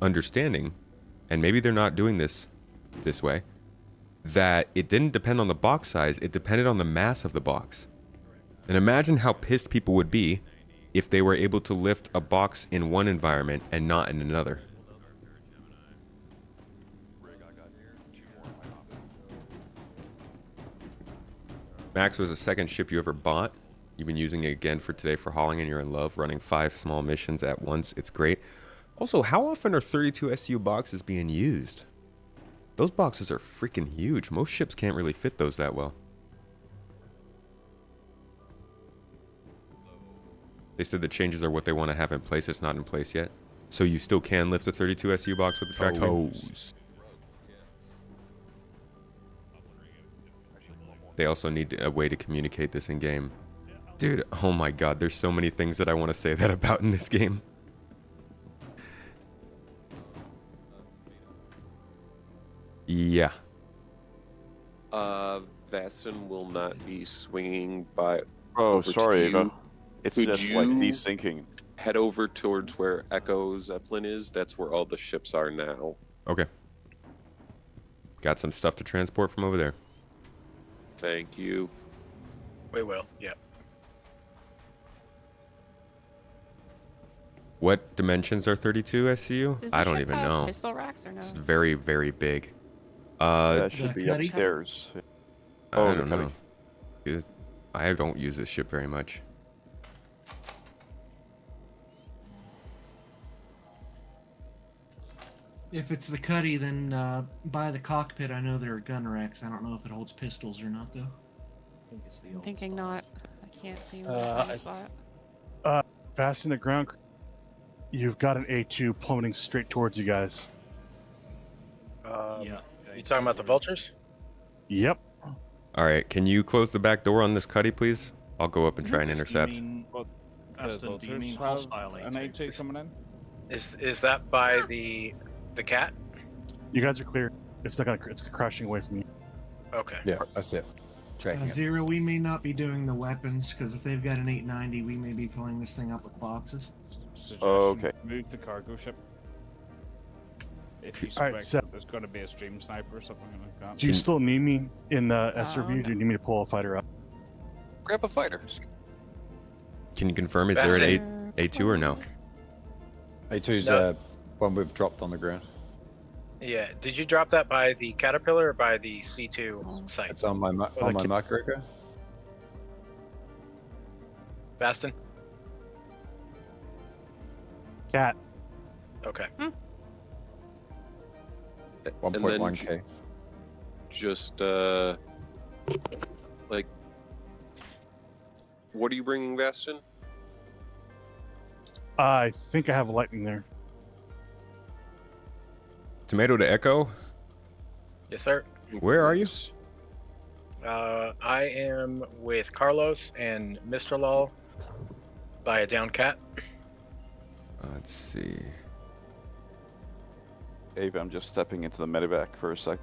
understanding, and maybe they're not doing this way, that it didn't depend on the box size, it depended on the mass of the box. And imagine how pissed people would be if they were able to lift a box in one environment and not in another. Max was the second ship you ever bought. You've been using it again for today for hauling and you're in love, running 5 small missions at once. It's great. Also, how often are 32 SU boxes being used? Those boxes are freaking huge. Most ships can't really fit those that well. They said the changes are what they want to have in place. It's not in place yet. So you still can lift a 32 SU box with the tractor beams? They also need a way to communicate this in game. Dude, oh my god, there's so many things that I want to say that about in this game. Yeah. Vasson will not be swinging by. Oh, over sorry, to Ava. you. It's Could just you like desyncing. Head over towards where Echo Zeppelin is. That's where all the ships are now. Okay. Got some stuff to transport from over there. Thank you. We will, yeah. What dimensions are 32 SCU? Does I the don't ship even have know. pistol racks or no? It's very, very big. That should be Cuddy? upstairs. I the don't Cuddy. know. I don't use this ship very much. If it's the Cuddy, then by the cockpit, I know there are gun racks. I don't know if it holds pistols or not, though. I think it's the I'm old thinking style. not. I can't see the spot. Fast in the ground. You've got an A2 plummeting straight towards you guys. Yeah. You talking about the vultures? Yep. All right, can you close the back door on this Cuddy, please? I'll go up and try and intercept. What, the Aston, do you mean vultures have hostile an A2? A2 coming in? Is that by the cat? You guys are clear. It's not gonna. It's crashing away from you. Okay. Yeah, that's it. Tracking it. Zero, we may not be doing the weapons, because if they've got an 890, we may be filling this thing up with boxes. Suggestion, Okay. Move the cargo ship. If you All right, suspect so- that there's going to be a stream sniper or something like that. Do you still need me in the SRV, or no. do you need me to pull a fighter up? Grab a fighter. Can you confirm, is there an A2 or no? A2's No. one we've dropped on the ground. Yeah. Did you drop that by the Caterpillar or by the C2 site? It's on my on my marker, Echo. Baston? Cat. Okay. At And then 1.1k. Just like, what are you bringing, Bastion? I think I have a lightning there. Tomato to Echo. Yes, sir. Where are you? I am with Carlos and Mr. Lal by a down cat. Let's see. Abe, I'm just stepping into the medevac for a sec.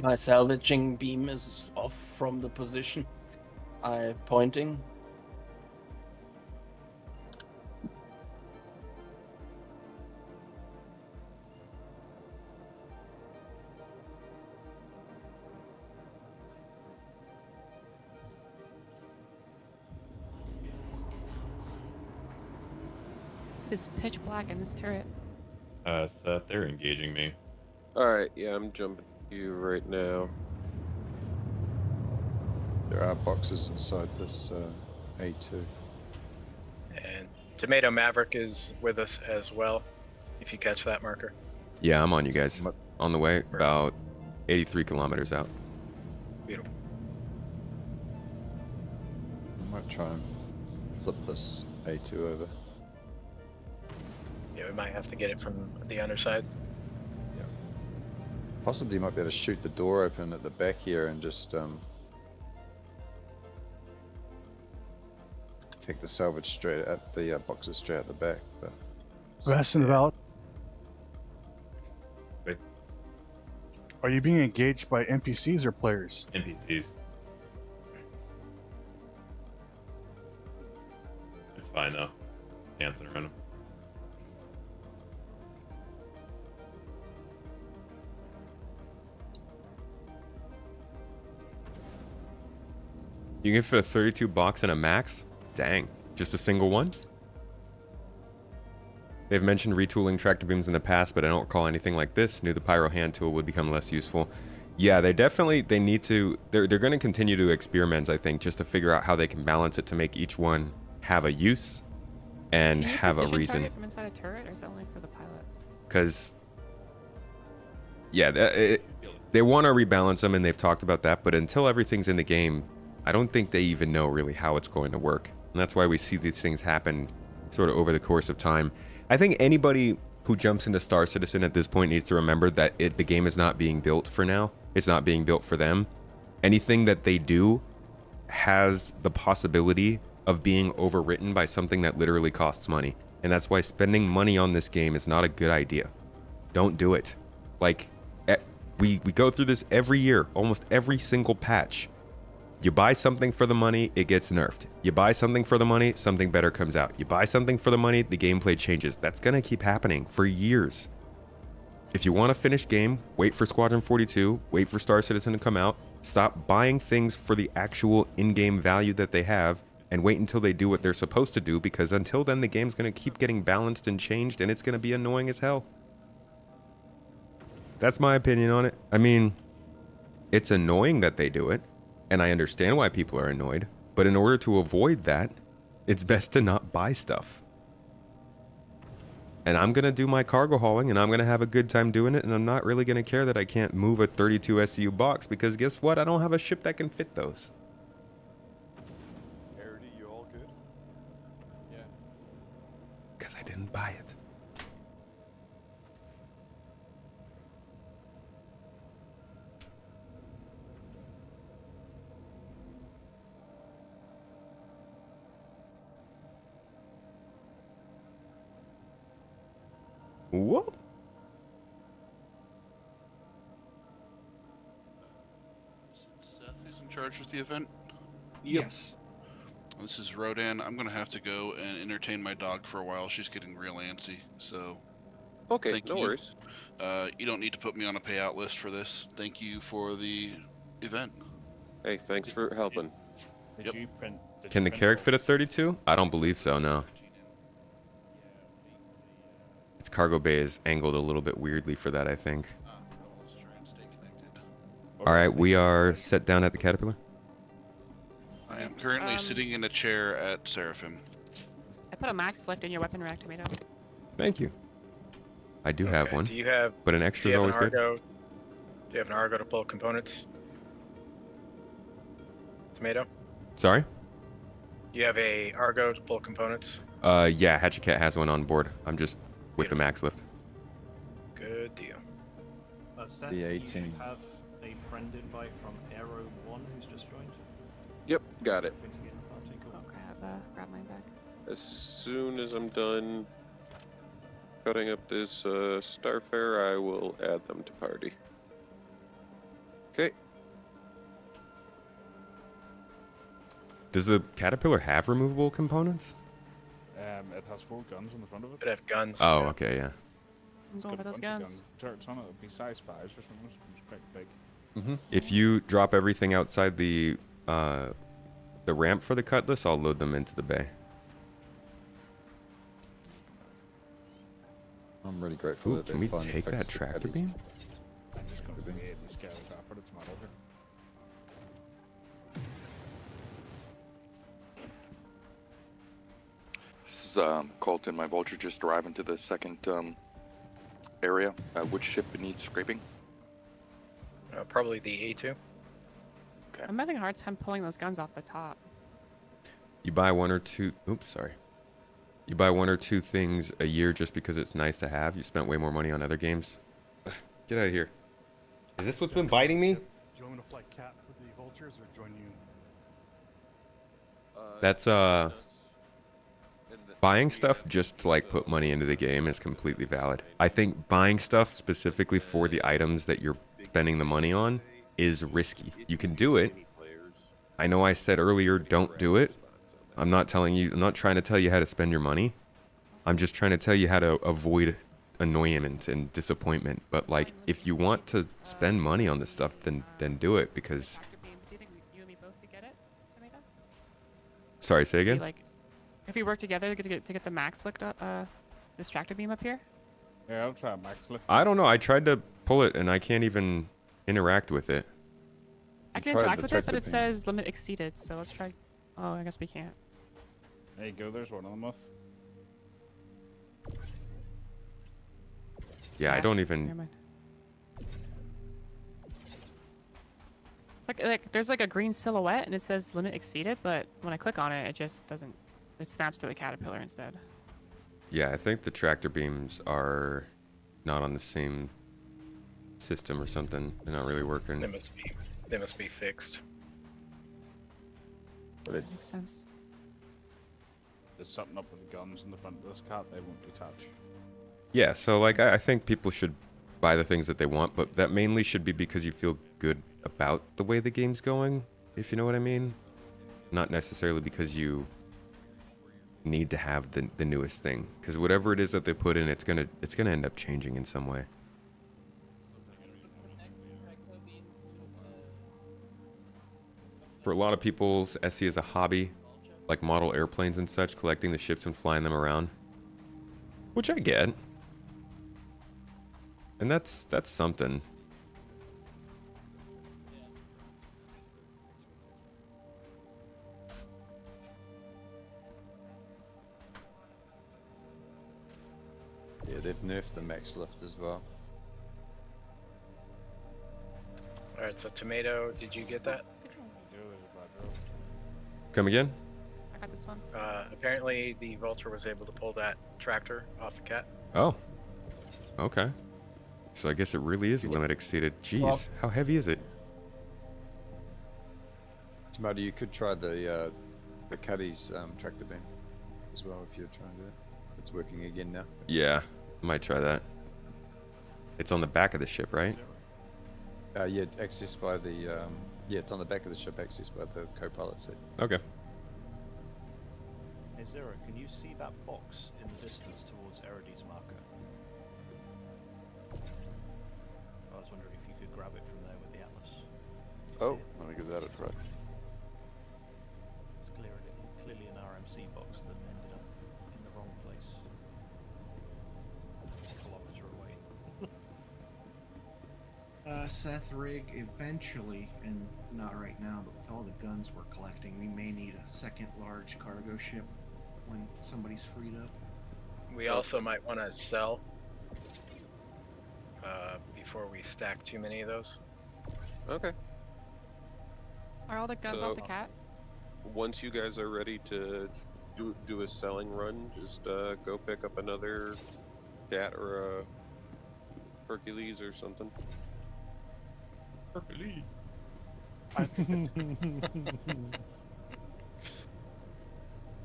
My salvaging beam is off from the position I'm pointing. It is pitch black in this turret. Seth, they're engaging me. Alright, yeah, I'm jumping to you right now. There are boxes inside this A2. And Tomato Maverick is with us as well, if you catch that marker. Yeah, I'm on you guys. On the way, about 83 kilometers out. Beautiful. I might try and flip this A2 over. Yeah, we might have to get it from the underside. Possibly you might be able to shoot the door open at the back here and just take the salvage straight at the boxes straight at the back. But Bastion Val. Wait. Are you being engaged by NPCs or players? NPCs. It's fine though. Dancing around them. You can fit a 32 box and a max? Dang. Just a single one? They've mentioned retooling tractor beams in the past, but I don't recall anything like this. Knew the pyro hand tool would become less useful. Yeah, they need to, they're going to continue to experiment, I think, just to figure out how they can balance it to make each one have a use and Can you have a precision reason. target from inside a turret, or is that only for the pilot? Because, yeah, they want to rebalance them, and they've talked about that, but until everything's in the game, I don't think they even know really how it's going to work. And that's why we see these things happen sort of over the course of time. I think anybody who jumps into Star Citizen at this point needs to remember that the game is not being built for now. It's not being built for them. Anything that they do has the possibility of being overwritten by something that literally costs money. And that's why spending money on this game is not a good idea. Don't do it. Like, we go through this every year, almost every single patch. You buy something for the money, it gets nerfed. You buy something for the money, something better comes out. You buy something for the money, the gameplay changes. That's gonna keep happening for years. If you want to finish game, wait for Squadron 42, wait for Star Citizen to come out, stop buying things for the actual in-game value that they have, and wait until they do what they're supposed to do, because until then the game's gonna keep getting balanced and changed, and it's gonna be annoying as hell. That's my opinion on it. I mean, it's annoying that they do it, and I understand why people are annoyed, but in order to avoid that, it's best to not buy stuff. And I'm gonna do my cargo hauling, and I'm gonna have a good time doing it, and I'm not really gonna care that I can't move a 32 SCU box, because guess what? I don't have a ship that can fit those. Arity, you all good? Yeah. Because I didn't buy it. Whoop. Seth is in charge with the event? Yes. This is Rodan. I'm gonna have to go and entertain my dog for a while. She's getting real antsy, so. Okay, thank no you. worries. You don't need to put me on a payout list for this. Thank you for the event. Hey, thanks for helping. Did you print? Did Can you the print carrick off- fit a 32? I don't believe so, no. Its cargo bay is angled a little bit weirdly for that, I think. or Alright, was the- we are set down at the Caterpillar. I am currently sitting in a chair at Seraphim. I put a max lift in your weapon rack, Tomato. Thank you. I do have one. Do you have? But an Do extra you is have always an good. Argo? Do you have an Argo to pull components? Tomato. Sorry? You have a Argo to pull components. Yeah, Hatchet Cat has one on board. I'm just with the max lift. Good deal. Seth, The you 18. should have a friend invite from Aero 1 who's just joined. Yep, got it. Oh, grab mine back. As soon as I'm done cutting up this Starfare, I will add them to party. Okay. Does the Caterpillar have removable components? It has 4 guns on the front of it. Could have guns. Oh, okay, yeah. I'm It's going got for a those bunch of guns. gun turrets on it. It'd be size 5s or something. It's quite big. If you drop everything outside the ramp for the Cutlass, I'll load them into the bay. I'm really grateful Ooh, that can they we finally take that fixed the tractor caddies. beam? I'm just going to be able to scale it up, but it's not over. This is Colton. My Vulture just arrived into the second area. Which ship needs scraping? Probably the A2. I'm having a hard time pulling those guns off the top. You buy one or two. Oops, sorry. You buy one or two things a year just because it's nice to have. You spent way more money on other games. Get out of here. Is this what's been biting me? Do you want me to fly cat for the vultures or join you? That's buying stuff just to like put money into the game is completely valid. I think buying stuff specifically for the items that you're spending the money on is risky. You can do it. I know I said earlier don't do it. I'm not trying to tell you how to spend your money. I'm just trying to tell you how to avoid annoyance and disappointment. But like if you want to spend money on this stuff, then do it because Do you think you and me both could get it, Tomato? Sorry, say again? Like, if we work together to get the max lift up, this tractor beam up here. Yeah, I'll try a max lift. I don't know. I tried to pull it and I can't even interact with it. I can interact with it, but it says limit exceeded. So let's try. Oh, I guess we can't. There you go. There's one of them off. Yeah, I don't even. Never mind. Like there's like a green silhouette and it says limit exceeded, but when I click on it, it just doesn't. It snaps to the Caterpillar instead. Yeah, I think the tractor beams are not on the same system or something. They're not really working. They must be fixed. That makes sense. There's something up with the guns in the front of this cat. They won't detach. Yeah, so like I think people should buy the things that they want, but that mainly should be because you feel good about the way the game's going, if you know what I mean. Not necessarily because you need to have the newest thing, because whatever it is that they put in, it's gonna end up changing in some way. For a lot of people, SE is a hobby, like model airplanes and such, collecting the ships and flying them around, which I get, and that's something. Yeah, they've nerfed the max lift as well. Alright, so Tomato, did you get that? Come again? I got this one. Apparently the Vulture was able to pull that tractor off the cat. Oh. Okay. So I guess it really is limit exceeded. Jeez, Well- how heavy is it? Tomato, you could try the caddy's tractor beam as well if you're trying to do it. It's working again now. Yeah, might try that. It's on the back of the ship, right? Yeah, accessed by the yeah, it's on the back of the ship, accessed by the co-pilot seat. Okay. Hey Zero, can you see that box in the distance towards Eridy's marker? I was wondering if you could grab it from there with the Atlas. Oh, let me give that a try. It's clearly an RMC box that ended up in the wrong place. A kilometer away. Seth Rig, eventually, and not right now, but with all the guns we're collecting, we may need a second large cargo ship when somebody's freed up. We also might want to sell before we stack too many of those. Okay. Are all the guns So- off the cat? Once you guys are ready to do a selling run, just go pick up another cat or a Hercules or something. Hercules.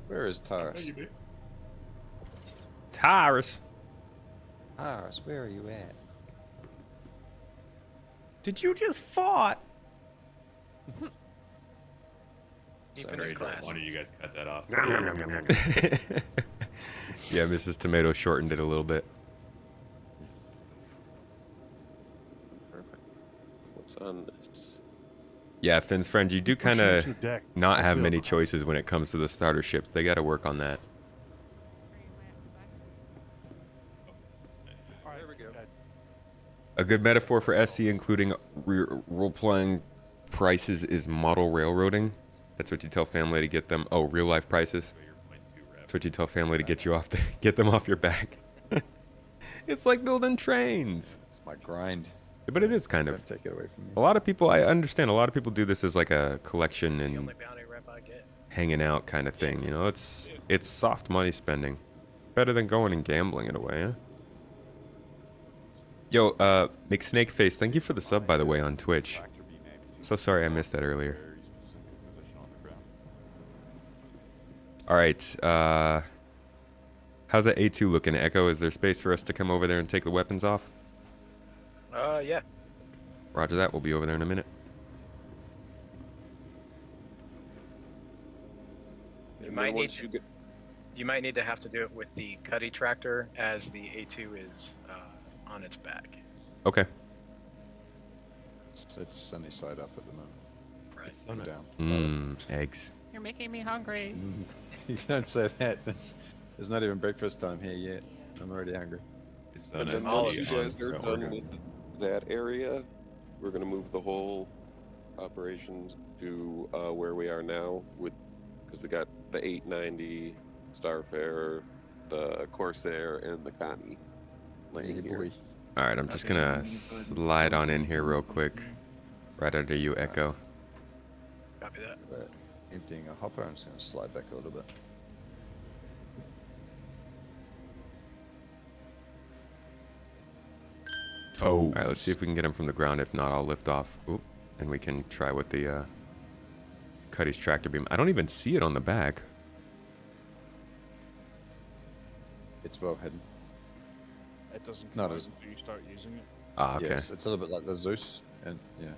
Where is Taurus? Tyrus. Taurus, where are you at? Did you just fart? Sorry, just wanted you guys to cut that off. Yeah, Mrs. Tomato shortened it a little bit. Perfect. What's on this? Yeah, Finn's friend, you do Push kind it of to the deck. not have Good. many choices when it comes to the starter ships. They got to work on that. There we go. A good metaphor for SC including role-playing prices is model railroading. That's what you tell family to get them. Oh, real life prices. That's what you tell family to get you off get them off your back. It's like building trains. It's my grind. But it is kind of. Don't take it away from me. A lot of people, I understand, a lot of people do this as like a collection The and only bounty rep I get. hanging out kind of thing. You know, it's soft money spending. Better than going and gambling it away, huh? Yo, McSnakeface, thank you for the sub, by the way, on Twitch. So sorry I missed that earlier. Alright, how's that A2 looking, Echo? Is there space for us to come over there and take the weapons off? Yeah. Roger that, we'll be over there in a minute. You And might then need once to, you get you might need to have to do it with the Cuddy tractor as the A2 is on its back. Okay. It's sunny side up at the moment. Right. I'm down. Eggs. You're making me hungry. You don't say that. It's not even breakfast time here yet. I'm already hungry. It's And then once you guys are done with that area, we're gonna move the whole operations to where we are now, because we got the 890 Starfarer, the Corsair, and the Connie laying here. Alright, I'm just gonna slide on in here real quick. Right under you, Echo. Copy that. But emptying a hopper, I'm just going to slide back a little bit. Oh. Alright, let's see if we can get him from the ground. If not, I'll lift off. Oop. And we can try with the Cuddy's tractor beam. I don't even see it on the back. It's well hidden. It doesn't Not come out as- until you start using it. Ah, okay. Yes, it's a little bit like the Zeus, and yeah.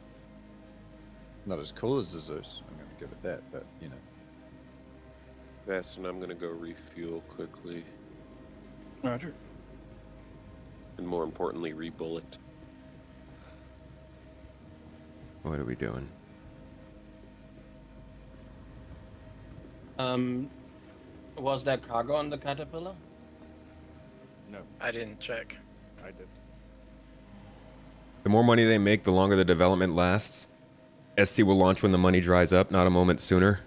Not as cool as the Zeus, I'm going to give it that, but you know. Fast, and I'm gonna go refuel quickly, Roger. and more importantly, rebullet. What are we doing? Was there cargo on the Caterpillar? No, I didn't check. I did. The more money they make, the longer the development lasts. SC will launch when the money dries up, not a moment sooner.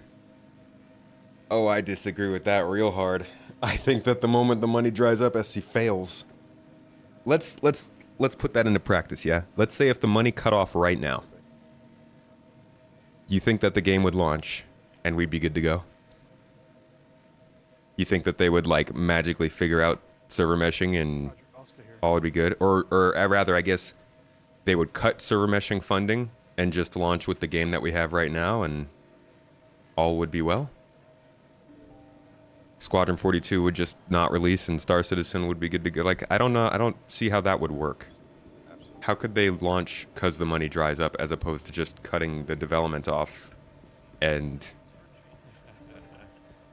Oh, I disagree with that real hard. I think that the moment the money dries up, SC fails. Let's put that into practice, yeah? Let's say if the money cut off right now. You think that the game would launch and we'd be good to go? You think that they would like magically figure out server meshing and all would be good? Or rather, I guess they would cut server meshing funding and just launch with the game that we have right now and all would be well? Squadron 42 would just not release and Star Citizen would be good to go. Like, I don't know. I don't see how that would work. How could they launch because the money dries up as opposed to just cutting the development off and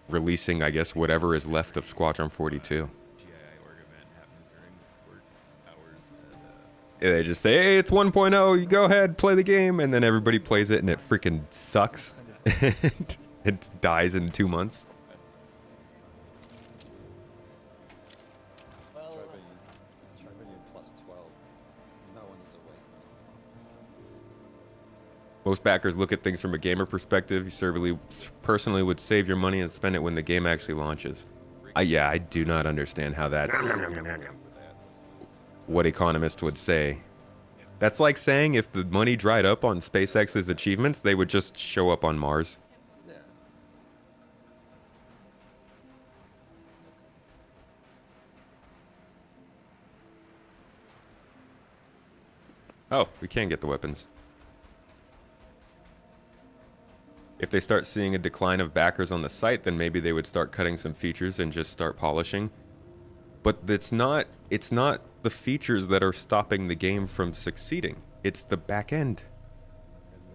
releasing, I guess, whatever is left of Squadron 42? They just say, hey, it's 1.0, you go ahead, play the game, and then everybody plays it and it freaking sucks. It dies in 2 months. Well, Trevinian plus 12. No one is awake. Most backers look at things from a gamer perspective. You personally would save your money and spend it when the game actually launches. Yeah, I do not understand how that's what economists would say. That's like saying if the money dried up on SpaceX's achievements, they would just show up on Mars. Yeah. Oh, we can get the weapons. If they start seeing a decline of backers on the site, then maybe they would start cutting some features and just start polishing. But it's not the features that are stopping the game from succeeding. It's the back end.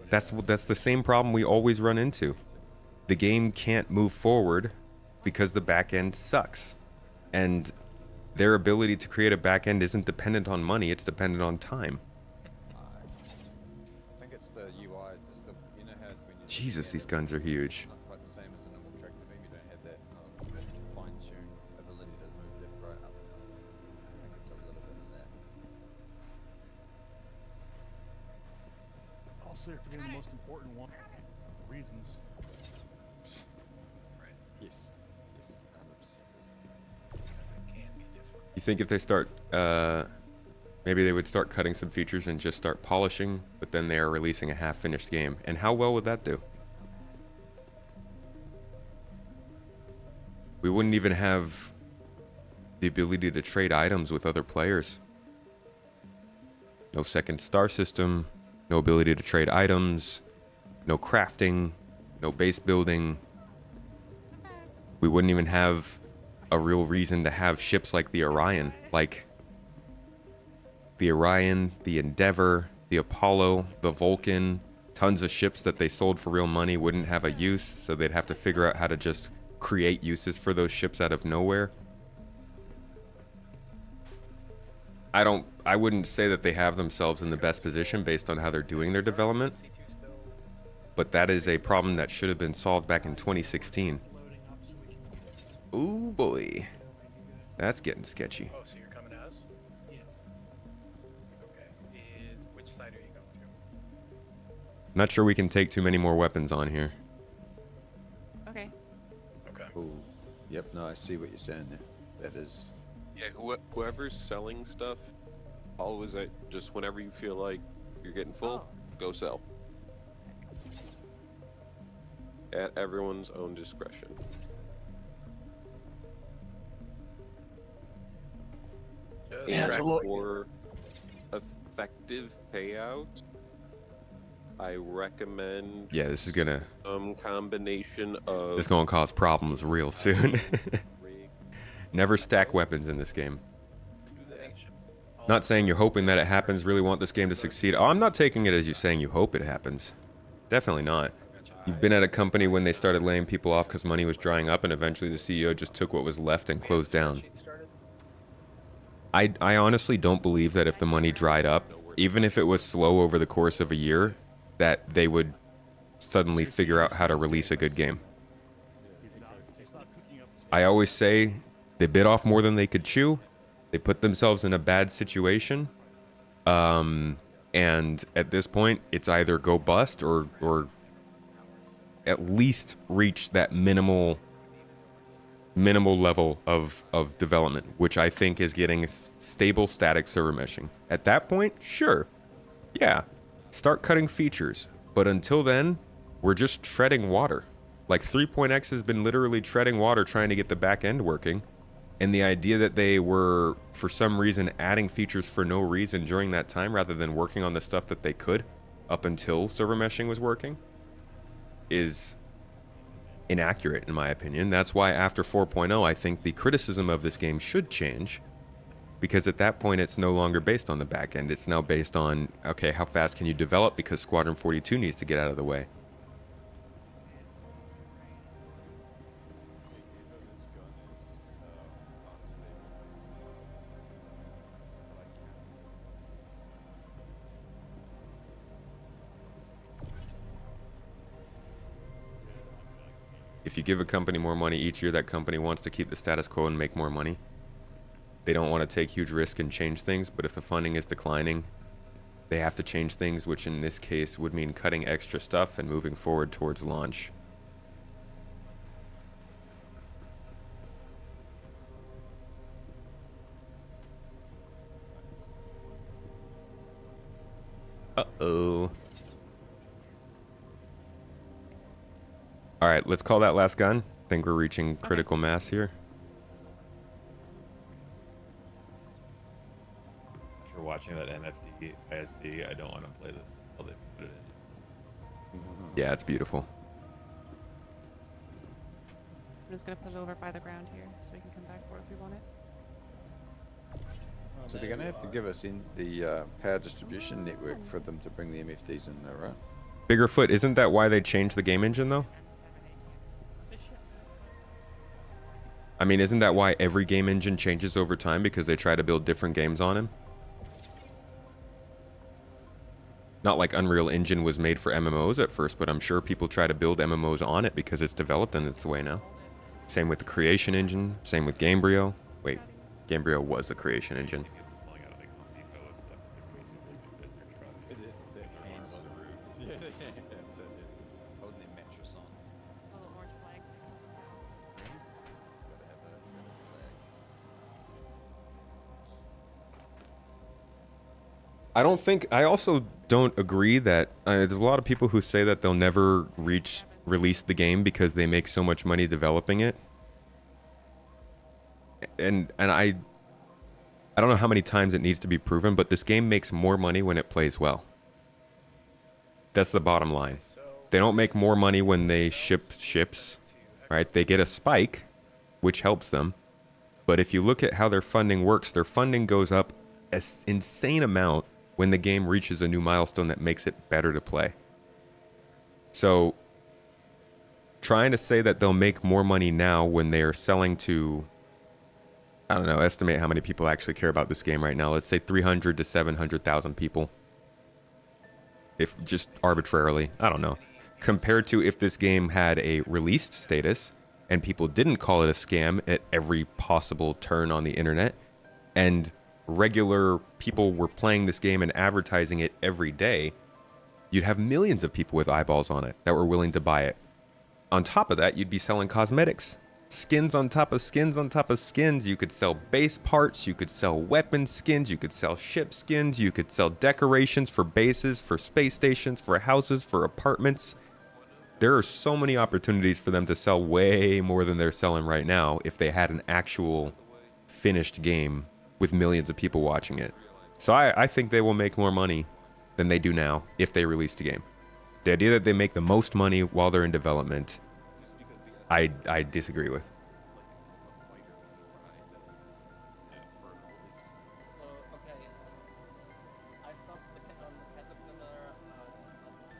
That's the same problem we always run into. The game can't move forward because the back end sucks. And their ability to create a back end isn't dependent on money, it's dependent on time. I think it's the UI, just the, you know how when you Jesus, these guns are huge. not quite the same as a normal tractor beam, you don't have that fine-tuned ability to move left, right, up and down. I think it's a little bit of that. Also, you're forgetting the most important one. Reasons. Yes. Yes, 100%. You think if they start, maybe they would start cutting some features and just start polishing, but then they are releasing a half-finished game. And how well would that do? We wouldn't even have the ability to trade items with other players. No second star system, no ability to trade items, no crafting, no base building. We wouldn't even have a real reason to have ships like the Orion. Like the Orion, the Endeavor, the Apollo, the Vulcan, tons of ships that they sold for real money wouldn't have a use, so they'd have to figure out how to just create uses for those ships out of nowhere. I wouldn't say that they have themselves in the best position based on how they're doing their development, but that is a problem that should have been solved back in 2016. Ooh boy, that's getting sketchy. Oh, so you're coming to us? Yes. Okay. Which side are you going to? Not sure we can take too many more weapons on here. Okay. Okay. Ooh. Yep, no, I see what you're saying there. That is... Yeah, whoever's selling stuff, always just whenever you feel like you're getting full, go sell. At everyone's own discretion. Yeah, it's a lot. For effective payout, I recommend Yeah, this is gonna some combination of... This is gonna cause problems real soon. Never stack weapons in this game. Not saying you're hoping that it happens, really want this game to succeed. Oh, I'm not taking it as you saying you hope it happens. Definitely not. You've been at a company when they started laying people off because money was drying up, and eventually the CEO just took what was left and closed down. I honestly don't believe that if the money dried up, even if it was slow over the course of a year, that they would suddenly figure out how to release a good game. I always say they bit off more than they could chew. They put themselves in a bad situation. And at this point, it's either go bust or at least reach that minimal level of development, which I think is getting stable static server meshing. At that point, sure. Yeah. Start cutting features. But until then, we're just treading water. Like 3.x has been literally treading water trying to get the back end working. And the idea that they were, for some reason, adding features for no reason during that time rather than working on the stuff that they could up until server meshing was working is inaccurate, in my opinion. That's why after 4.0, I think the criticism of this game should change. Because at that point, it's no longer based on the back end. It's now based on, okay, how fast can you develop because Squadron 42 needs to get out of the way. If you give a company more money each year, that company wants to keep the status quo and make more money. They don't want to take huge risk and change things, but if the funding is declining, they have to change things, which in this case would mean cutting extra stuff and moving forward towards launch. Uh-oh. All right, let's call that last gun. I think we're reaching critical mass here. If you're watching that MFD ISC, I don't want to play this until they put it in. Yeah, it's beautiful. I'm just gonna put it over by the ground here, so we can come back for it if we want it. So they're going to have to give us in the power distribution network for them to bring the MFDs in there, right? Biggerfoot, isn't that why they changed the game engine though? I mean, isn't that why every game engine changes over time, because they try to build different games on him? Not like Unreal Engine was made for MMOs at first, but I'm sure people try to build MMOs on it because it's developed in its way now. Same with the Creation Engine, same with Gamebryo. Wait, Gamebryo was the Creation Engine. Hands on the roof. Yeah, holding their mattress on. Little orange flags. I also don't agree that there's a lot of people who say that they'll never release the game because they make so much money developing it. And I don't know how many times it needs to be proven, but this game makes more money when it plays well. That's the bottom line. They don't make more money when they ship ships, right? They get a spike, which helps them. But if you look at how their funding works, their funding goes up an insane amount when the game reaches a new milestone that makes it better to play. So trying to say that they'll make more money now when they are selling to, I don't know, estimate how many people actually care about this game right now. Let's say 300 to 700,000 people. If just arbitrarily, I don't know. Compared to if this game had a released status and people didn't call it a scam at every possible turn on the internet, and regular people were playing this game and advertising it every day, you'd have millions of people with eyeballs on it that were willing to buy it. On top of that, you'd be selling cosmetics. Skins on top of skins on top of skins. You could sell base parts, you could sell weapon skins, you could sell ship skins, you could sell decorations for bases, for space stations, for houses, for apartments. There are so many opportunities for them to sell way more than they're selling right now if they had an actual finished game with millions of people watching it. So I think they will make more money than they do now if they release the game. The idea that they make the most money while they're in development, I disagree with.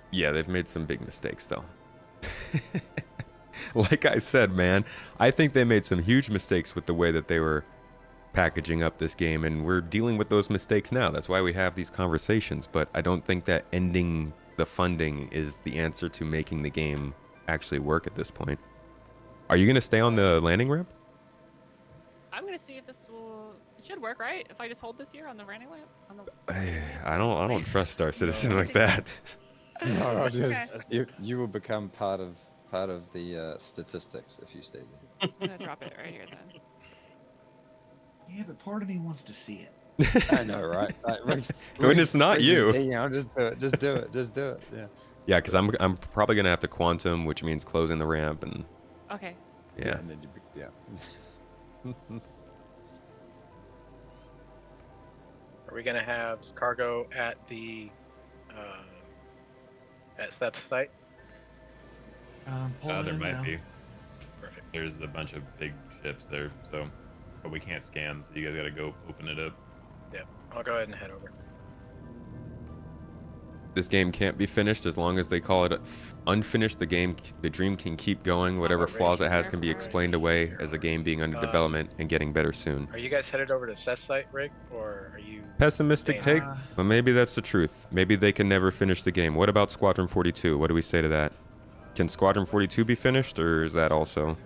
Yeah, they've made some big mistakes though. Like I said, man, I think they made some huge mistakes with the way that they were packaging up this game, and we're dealing with those mistakes now. That's why we have these conversations, but I don't think that ending the funding is the answer to making the game actually work at this point. Are you going to stay on the landing ramp? I'm gonna see if this will. It should work, right? If I just hold this here on the landing lamp. On the... I don't trust Star Citizen like that. No, you will become part of the statistics if you stay there. I'm gonna drop it right here then. Yeah, but part of me wants to see it. I know, right? When it's not you. Just do it. Just do it. Just do it. Yeah. Yeah, because I'm probably gonna have to quantum, which means closing the ramp and. Okay. Yeah. And then Are we gonna have cargo at the at that site? There might be. Perfect. There's a bunch of big ships there, so but we can't scan, so you guys gotta go open it up. Yeah, I'll go ahead and head over. This game can't be finished as long as they call it unfinished. The dream can keep going. Whatever flaws it has can be explained away as the game being under development and getting better soon. Are you guys headed over to Seth's site, Rick, or are you? Pessimistic take? Well, maybe that's the truth. Maybe they can never finish the game. What about Squadron 42? What do we say to that? Can Squadron 42 be finished, or is that also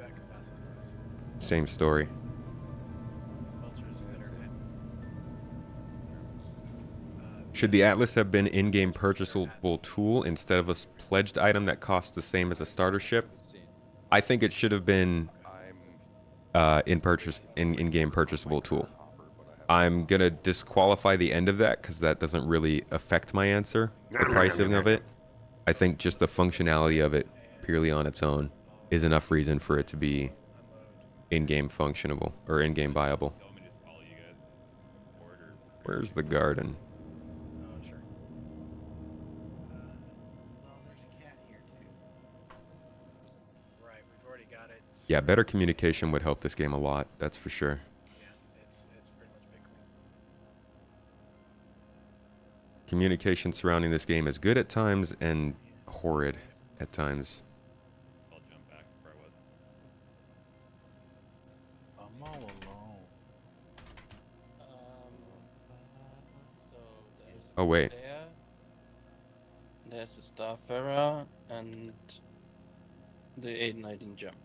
same story? Should the Atlas have been in-game purchasable tool instead of a pledged item that costs the same as a starter ship? I think it should have been in-game purchasable tool. I'm gonna disqualify the end of that because that doesn't really affect my answer, the pricing of it. I think just the functionality of it purely on its own is enough reason for it to be in-game functionable or in-game viable. Where's the garden? Right, we've already got it. Yeah, better communication would help this game a lot, that's for sure. Yeah, it's pretty much big. Communication surrounding this game is good at times and horrid at times. I'll jump back where I was. I'm all alone. So there's Oh, wait. there's the Starfarer and the 819 jump.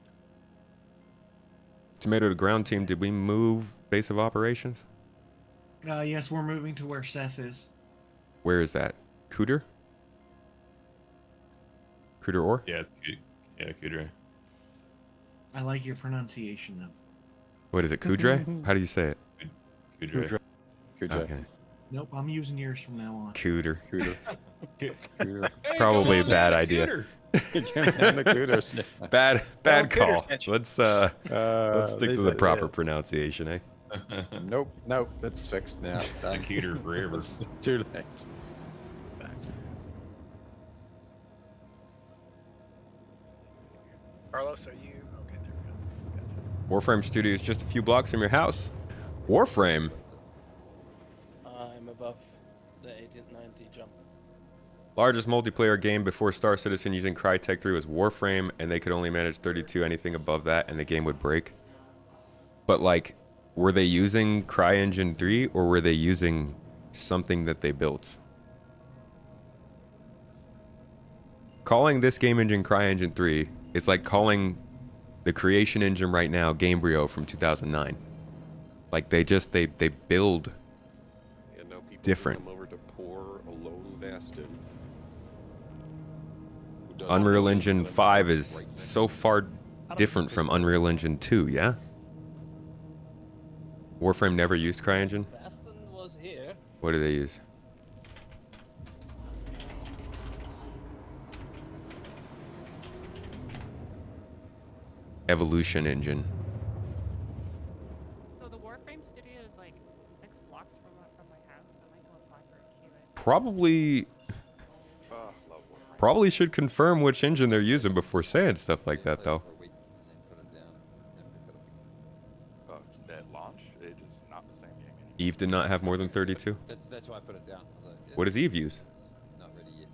Tomato to ground team, did we move base of operations? Yes, we're moving to where Seth is. Where is that? Cooter? Cooter Ore? Yeah, it's Kudra. I like your pronunciation, though. What is it, Kudre? How do you say it? Kudra. Okay. Nope, I'm using yours from now on. Cooter. Cooter. Probably a bad idea. Bad call. Let's stick to the proper pronunciation, eh? Nope, that's fixed now. It's a Cooter forever. It's too late. Carlos, are you okay? There we go. Warframe Studio is just a few blocks from your house. Warframe? I'm above the 1890 jump. Largest multiplayer game before Star Citizen using Crytek 3 was Warframe, and they could only manage 32. Anything above that, and the game would break. But, like, were they using CryEngine 3, or were they using something that they built? Calling this game engine CryEngine 3 is like calling the creation engine right now Gamebryo from 2009. Like, they build different. Come over to pour a lone Vastin. Unreal Engine 5 is so far different from Unreal Engine 2, yeah? Warframe never used CryEngine? Baston was here. What do they use? Evolution Engine. So the Warframe studio is like 6 blocks from my house. I might go apply for a QA. Probably should confirm which engine they're using before saying stuff like that, though. At launch, it is not the same game anymore. Eve did not have more than 32. That's why I put it down. What does Eve use? Not ready yet.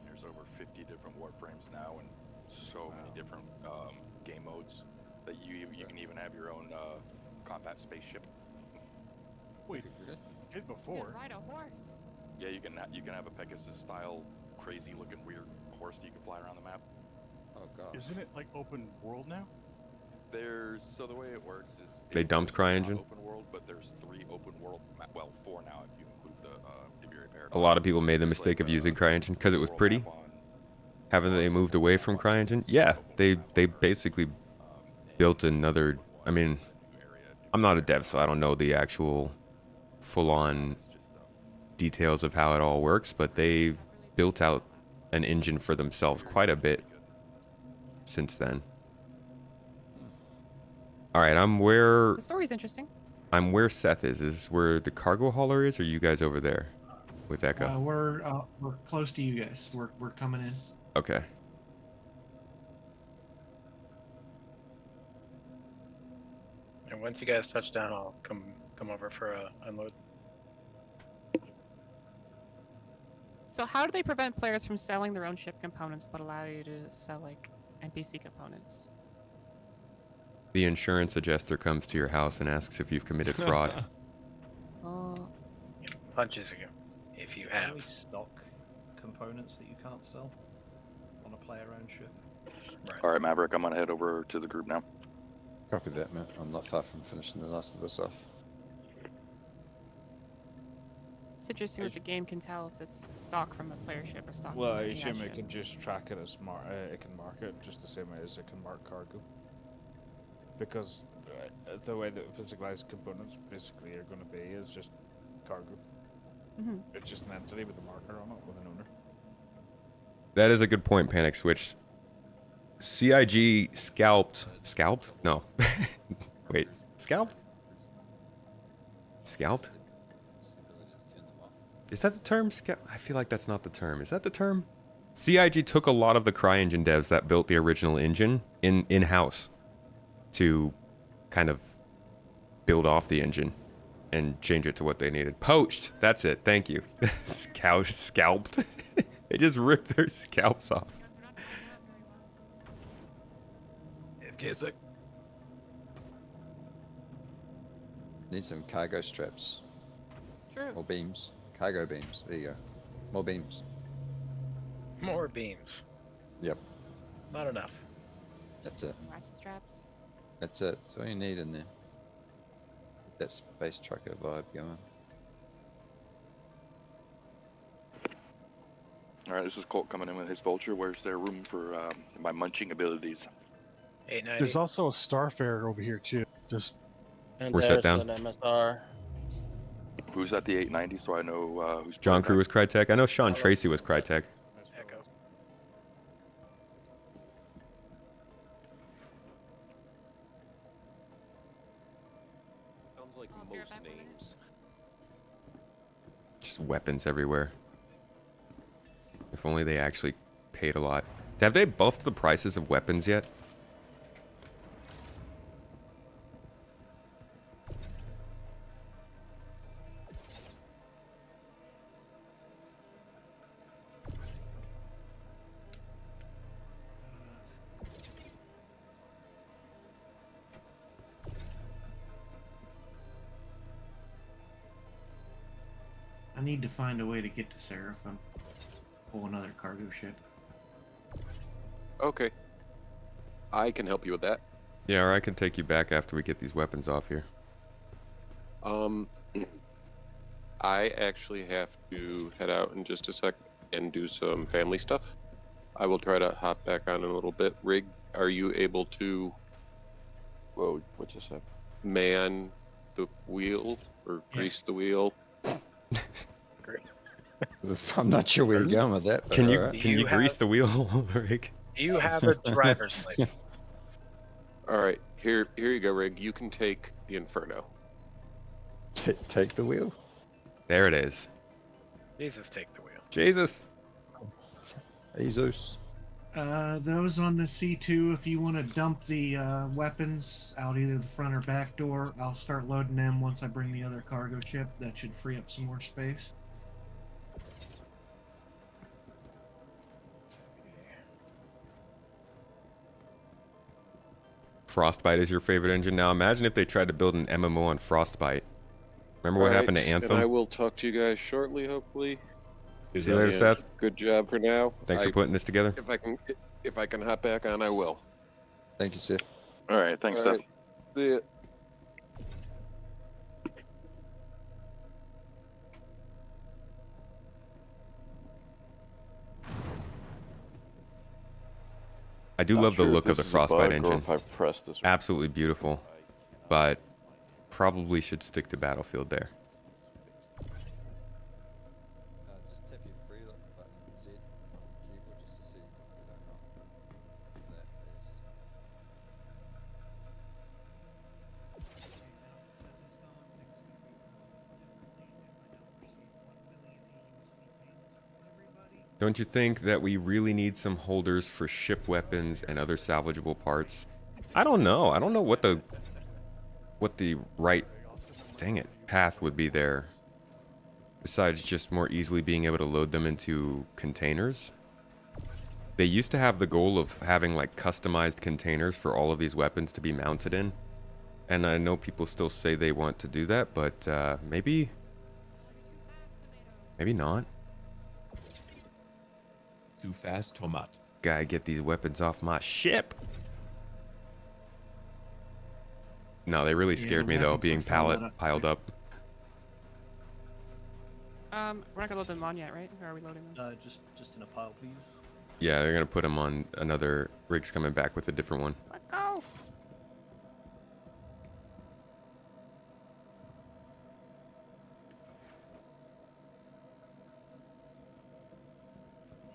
There's over 50 different Warframes now, and so many different game modes that you can even have your own combat spaceship. Wait, did before? Ride a horse. Yeah, you can have a Pegasus style, crazy looking weird horse that you can fly around the map. Oh god. Isn't it like open world now? So the way it works is They dumped CryEngine? open world, but there's 3 open world, well 4 now if you include the Iberi Paradox. A lot of people made the mistake of using CryEngine because it was pretty. Haven't they moved away from CryEngine? Yeah, they basically built another. I mean, I'm not a dev, so I don't know the actual full-on details of how it all works, but they've built out an engine for themselves quite a bit since then. All right, The story's interesting. I'm where Seth is. Is this where the cargo hauler is, or are you guys over there with Echo? We're close to you guys. We're coming in. Okay. And once you guys touch down, I'll come over for a unload. So how do they prevent players from selling their own ship components but allow you to sell like NPC components? The insurance adjuster comes to your house and asks if you've committed fraud. Oh. Punches you if you It's have. only stock components that you can't sell on a player-owned ship. All right, Maverick, I'm gonna head over to the group now. Copy that, man. I'm not far from finishing the last of this off. It's interesting that the game can tell if it's stock from a player ship or stock Well, from I an AI assume it ship. can just track it as it can mark it just the same way as it can mark cargo. Because the way that physicalized components basically are going to be is just cargo. Mhm. It's just an entity with a marker on it with an owner. That is a good point, Panic Switch. CIG scalped. Scalped? No. Wait. Scalped? Scalped? Is that the term? I feel like that's not the term. Is that the term? CIG took a lot of the CryEngine devs that built the original engine in-house to kind of build off the engine and change it to what they needed. Poached. That's it. Thank you. Scalped. They just ripped their scalps off. Need some cargo straps. True. Or beams. Cargo beams. There you go. More beams. More beams. Yep. Not enough. That's it. Some ratchet straps. That's it. That's all you need in there. Get that space trucker vibe going. All right, this is Colt coming in with his vulture. Where's there room for my munching abilities? 890. There's also a Starfarer over here too. Just And We're set there's down. an MSR. Who's at the 890 so I know who's John playing Crew was Crytek. I know Sean Tracy was Crytek. Echo. Sounds like most names. Just weapons everywhere. If only they actually paid a lot. Have they buffed the prices of weapons yet? I need to find a way to get to Seraphim. Pull another cargo ship. Okay. I can help you with that. Yeah, or I can take you back after we get these weapons off here. I actually have to head out in just a sec and do some family stuff. I will try to hop back on in a little bit. Rig, are you able to... Whoa, what you said? Man the wheel or grease the wheel? I'm not sure where you're going with that. But Can you alright. can you grease the wheel, Rick? Do you have a driver's license? All right, here you go, Rig. You can take the Inferno. Take the wheel? There it is. Jesus, take the wheel. Jesus. Jesus. Those on the C2, if you want to dump the weapons out either the front or back door, I'll start loading them once I bring the other cargo ship. That should free up some more space. Frostbite is your favorite engine now. Imagine if they tried to build an MMO on Frostbite. Remember what happened to Alright, Anthem? And I will talk to you guys shortly, hopefully. See you later, And Seth. Good job for now. Thanks for putting this together. If I can hop back on, I will. Thank you, Seth. All right, thanks, All right. Seth. See ya. I do Not love the sure if look of the this is a bug Frostbite or engine. if I've pressed this Absolutely beautiful, but probably should stick to Battlefield there. Just tap your free button Z on the keyboard just to see if you don't know. That is. Don't you think that we really need some holders for ship weapons and other salvageable parts? I don't know. I don't know what the right, dang it, path would be there. Besides just more easily being able to load them into containers. They used to have the goal of having like customized containers for all of these weapons to be mounted in. And I know people still say they want to do that, but maybe not. Too fast, tomat. Gotta get these weapons off my ship. No, they really scared me though, being piled up. We're not gonna load them on yet, right? Or are we loading them? Just in a pile, please. Yeah, they're gonna put them on another rig's coming back with a different one. Let go.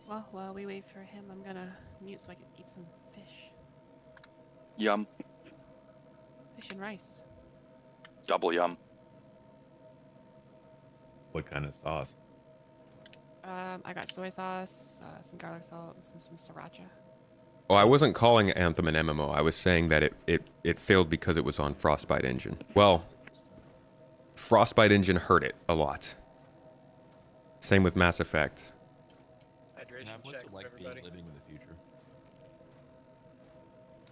Well, while we wait for him, I'm gonna mute so I can eat some fish. Yum. Fish and rice. Double yum. What kind of sauce? I got soy sauce, some garlic salt, and some sriracha. Oh, I wasn't calling Anthem an MMO. I was saying that it failed because it was on Frostbite Engine. Well, Frostbite Engine hurt it a lot. Same with Mass Effect. What's it like being living in the future?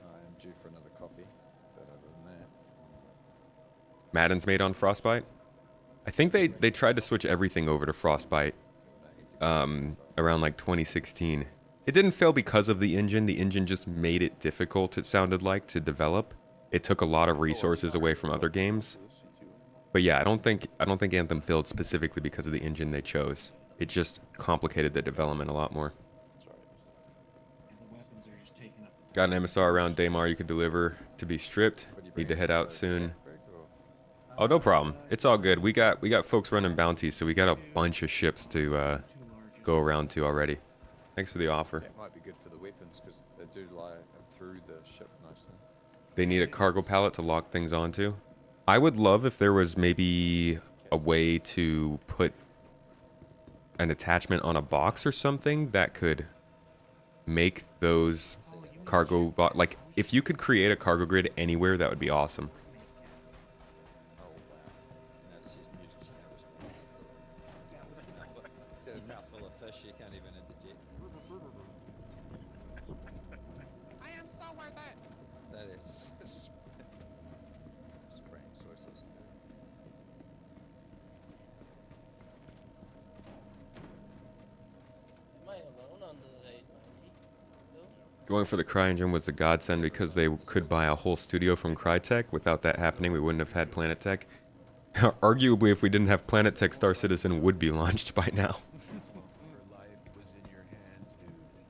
I'm due for another coffee, but other than that, Madden's made on Frostbite. I think they tried to switch everything over to Frostbite around like 2016. It didn't fail because of the engine. The engine just made it difficult, it sounded like, to develop. It took a lot of resources away from other games. But yeah, I don't think Anthem failed specifically because of the engine they chose. It just complicated the development a lot more. Got an MSR around Daymar you could deliver to be stripped. Need to head out soon. Oh, no problem. It's all good. We got folks running bounties, so we got a bunch of ships to go around to already. Thanks for the offer. it might be good for the weapons because they do lie through the ship nicely. They need a cargo pallet to lock things onto. I would love if there was maybe a way to put an attachment on a box or something that could make those cargo like if you could create a cargo grid anywhere, that would be awesome. She's a mouthful of fish, she can't even interject. I am so worth it. That is spraying soy sauce. Am I alone on the 890? Going for the CryEngine was a godsend because they could buy a whole studio from Crytek. Without that happening, we wouldn't have had Planet Tech. Arguably, if we didn't have Planet Tech, Star Citizen would be launched by now.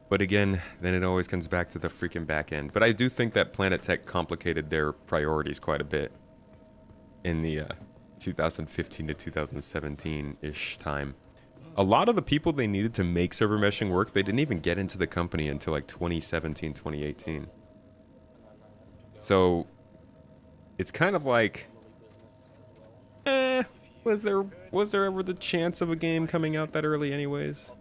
But again, then it always comes back to the freaking back end. But I do think that Planet Tech complicated their priorities quite a bit in the 2015 to 2017-ish time. A lot of the people they needed to make server meshing work, they didn't even get into the company until like 2017, 2018. So it's kind of like, was there ever the chance of a game coming out that early anyways?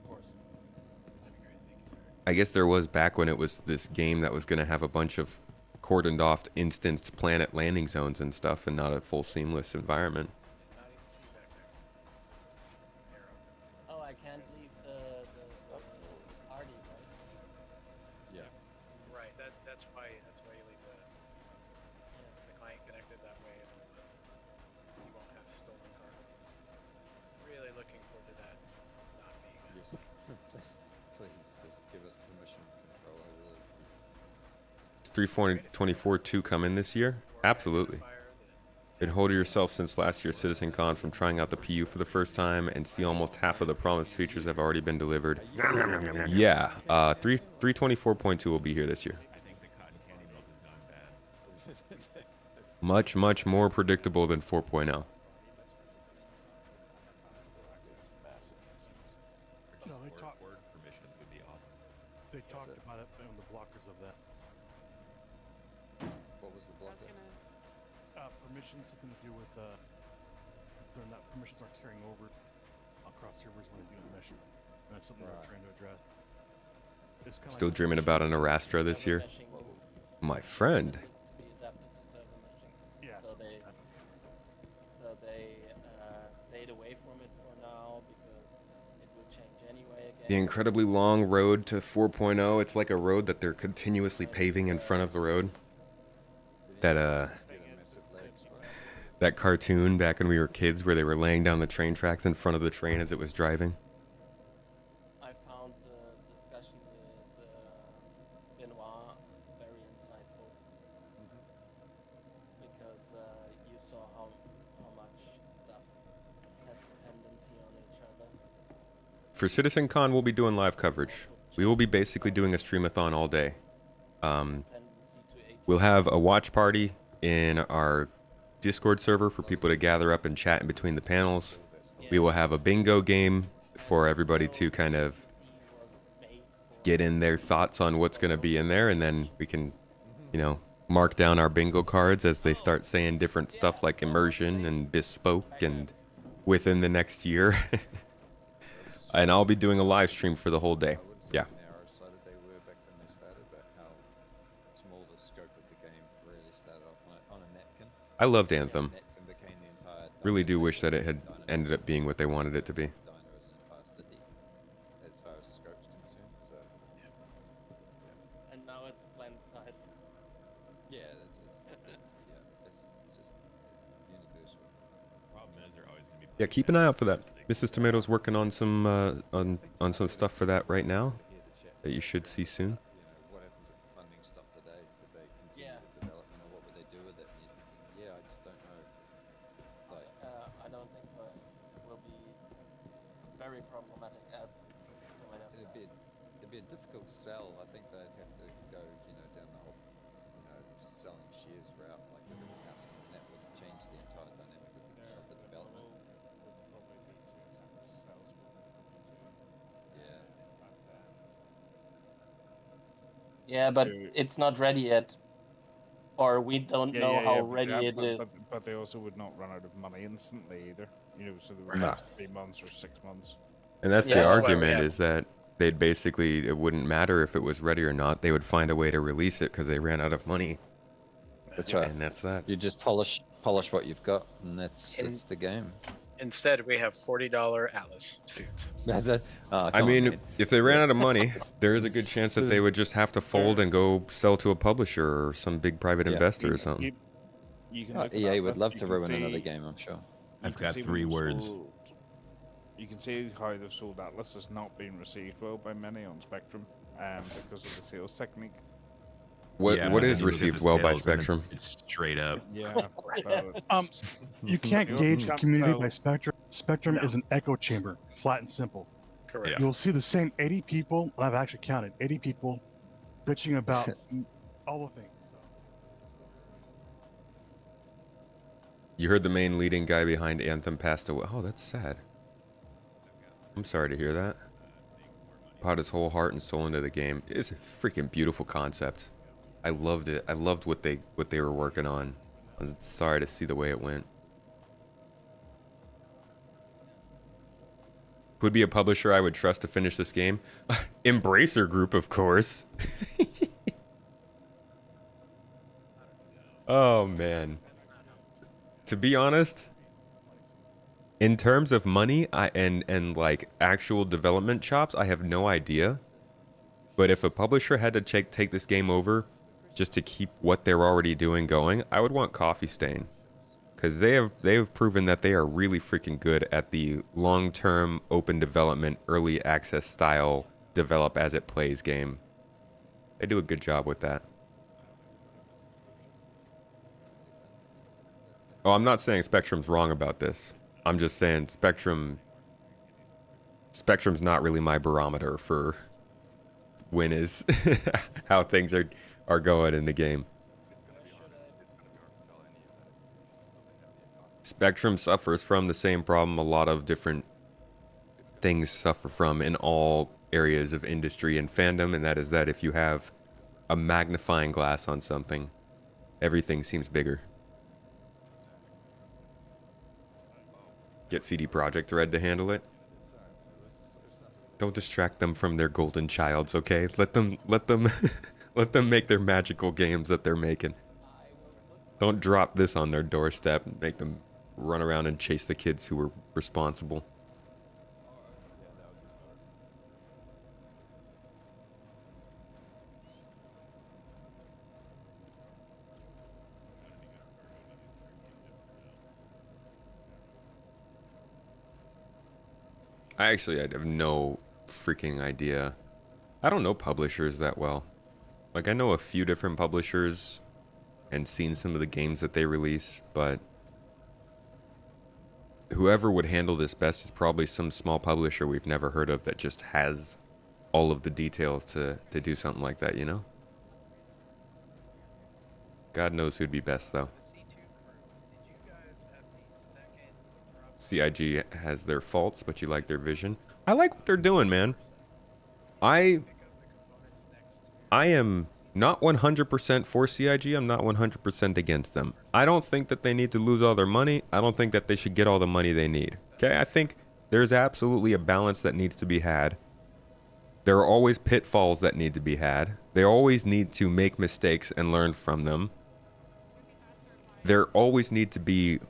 I guess there was back when it was this game that was going to have a bunch of cordoned off instanced planet landing zones and stuff and not a full seamless environment. Oh, I can't leave the party, right? Yeah. Right. That's why you leave the client connected that way. You won't have stolen cargo. Really looking forward to that not being. Yes. Please, just give us permission control. I really. Is 3.24.2 coming this year? Absolutely. Been holding yourself since last year's CitizenCon from trying out the PU for the first time and see almost half of the promised features have already been delivered. Yeah, 3.24.2 will be here this year. I think the cotton candy milk has gone bad. Much, much more predictable than 4.0. No, they talked. Word permissions would be awesome. They talked about it on the blockers of that. What was the blocker? Permissions something to do with they're not permissions aren't carrying over across servers when they do the mission. And that's something we're trying to address. It's kinda Still like dreaming about an Arastra this year? My friend. To be adapted to server meshing. Yeah. So they stayed away from it for now because it will change anyway again. The incredibly long road to 4.0, it's like a road that they're continuously paving in front of the road. That cartoon back when we were kids where they were laying down the train tracks in front of the train as it was driving. I found the discussion how much stuff has dependency on each other. For CitizenCon, we'll be doing live coverage. We will be basically doing a streamathon all day. We'll have a watch party in our Discord server for people to gather up and chat in between the panels. We will have a bingo game for everybody to kind of get in their thoughts on what's going to be in there, and then we can, you know, mark down our bingo cards as they start saying different stuff like immersion and bespoke and within the next year. And I'll be doing a live stream for the whole day. Yeah. Narrow-sided they were back when they started, but how small the scope of the game really started off on a napkin. I loved Anthem. Napkin became the entire Really do wish that it had ended up being what they wanted it to be. diner as an entire city, as far as scope's concerned. So And now it's planet size. yeah, it's just universal. Problem is, they're always gonna be. Yeah, keep an eye out for that. Mrs. Tomato's working on some on some stuff for that right now that you should see soon. You know, what happens if the funding stopped today? Could they continue the development, or what would they do with it? And you're thinking, yeah, I just don't know. Like, I don't think so. It will be very problematic as Tomato said. it'd be a difficult sell. I think they'd have to go, you know, down the whole, you know, selling shares route like everything else, and that would change the entire dynamic of the development. Yeah, but it's not ready yet. Or we don't know how ready it is. But they also would not run out of money instantly either. You know, so they would Nah. have 3 months or 6 months. And that's the argument, is that they'd basically, it wouldn't matter if it was ready or not. They would find a way to release it because they ran out of money. That's right. And that's that. You just polish what you've got, and that's the game. Instead, we have $40 Atlas suits. I mean, if they ran out of money, there is a good chance that they would just have to fold and go sell to a publisher or some big private investor or something. You can EA would love to ruin another game, I'm sure. I've got 3 words. You can see how they've sold Atlas has not been received well by many on Spectrum, because of the sales technique. What is received well by Spectrum? It's straight up. Yeah. You can't gauge the community by Spectrum. Spectrum is an echo chamber, flat and simple. Correct. Yeah. You'll see the same 80 people, and I've actually counted 80 people bitching about all the things. You heard the main leading guy behind Anthem passed away. Oh, that's sad. I'm sorry to hear that. Put his whole heart and soul into the game. It's a freaking beautiful concept. I loved it. I loved what they were working on. I'm sorry to see the way it went. Who'd be a publisher I would trust to finish this game? Embracer Group, of course. Oh man. To be honest, in terms of money, and like actual development chops, I have no idea. But if a publisher had to take this game over just to keep what they're already doing going, I would want Coffee Stain, because they have proven that they are really freaking good at the long-term open development, early access style, develop as it plays game. They do a good job with that. Oh, I'm not saying Spectrum's wrong about this. I'm just saying Spectrum's not really my barometer for when is how things are going in the game. Spectrum suffers from the same problem a lot of different things suffer from in all areas of industry and fandom, and that is that if you have a magnifying glass on something, everything seems bigger. Get CD Projekt Red to handle it. Don't distract them from their golden childs, okay? Let them let them make their magical games that they're making. Don't drop this on their doorstep and make them run around and chase the kids who were responsible. I have no freaking idea. I don't know publishers that well. Like, I know a few different publishers and seen some of the games that they release, but whoever would handle this best is probably some small publisher we've never heard of that just has all of the details to do something like that, you know? God knows who'd be best, though. CIG has their faults, but you like their vision. I like what they're doing, man. I am not 100% for CIG. I'm not 100% against them. I don't think that they need to lose all their money. I don't think that they should get all the money they need. Okay, I think there's absolutely a balance that needs to be had. There are always pitfalls that need to be had. They always need to make mistakes and learn from them. There always need to be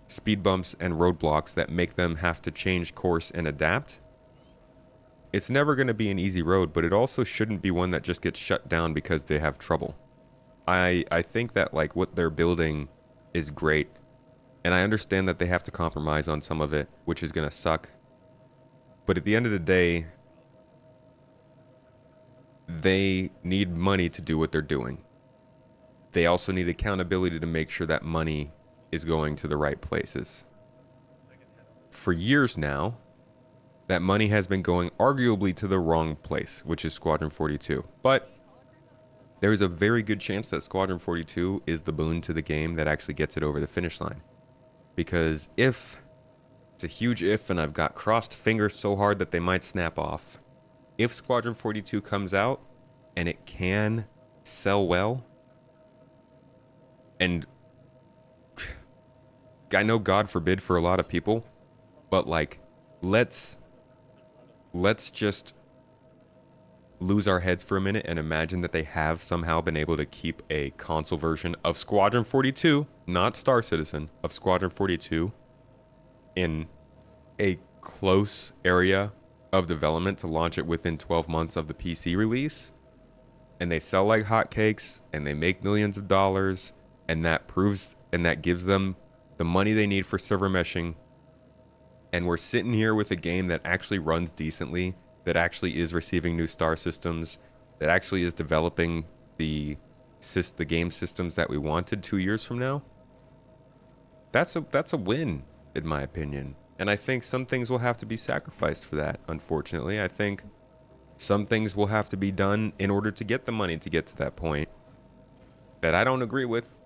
speed bumps and roadblocks that make them have to change course and adapt. It's never going to be an easy road, but it also shouldn't be one that just gets shut down because they have trouble. I think that like what they're building is great, and I understand that they have to compromise on some of it, which is going to suck. But at the end of the day, they need money to do what they're doing. They also need accountability to make sure that money is going to the right places. For years now, that money has been going arguably to the wrong place, which is Squadron 42. But there is a very good chance that Squadron 42 is the boon to the game that actually gets it over the finish line. Because if, it's a huge if, and I've got crossed fingers so hard that they might snap off. If Squadron 42 comes out and it can sell well, and I know God forbid for a lot of people, but like, let's just lose our heads for a minute and imagine that they have somehow been able to keep a console version of Squadron 42, not Star Citizen, of Squadron 42 in a close area of development to launch it within 12 months of the PC release. And they sell like hotcakes and they make millions of dollars, and that proves and that gives them the money they need for server meshing. And we're sitting here with a game that actually runs decently, that actually is receiving new star systems, that actually is developing the game systems that we wanted 2 years from now. That's a win, in my opinion. And I think some things will have to be sacrificed for that, unfortunately. I think some things will have to be done in order to get the money to get to that point that I don't agree with.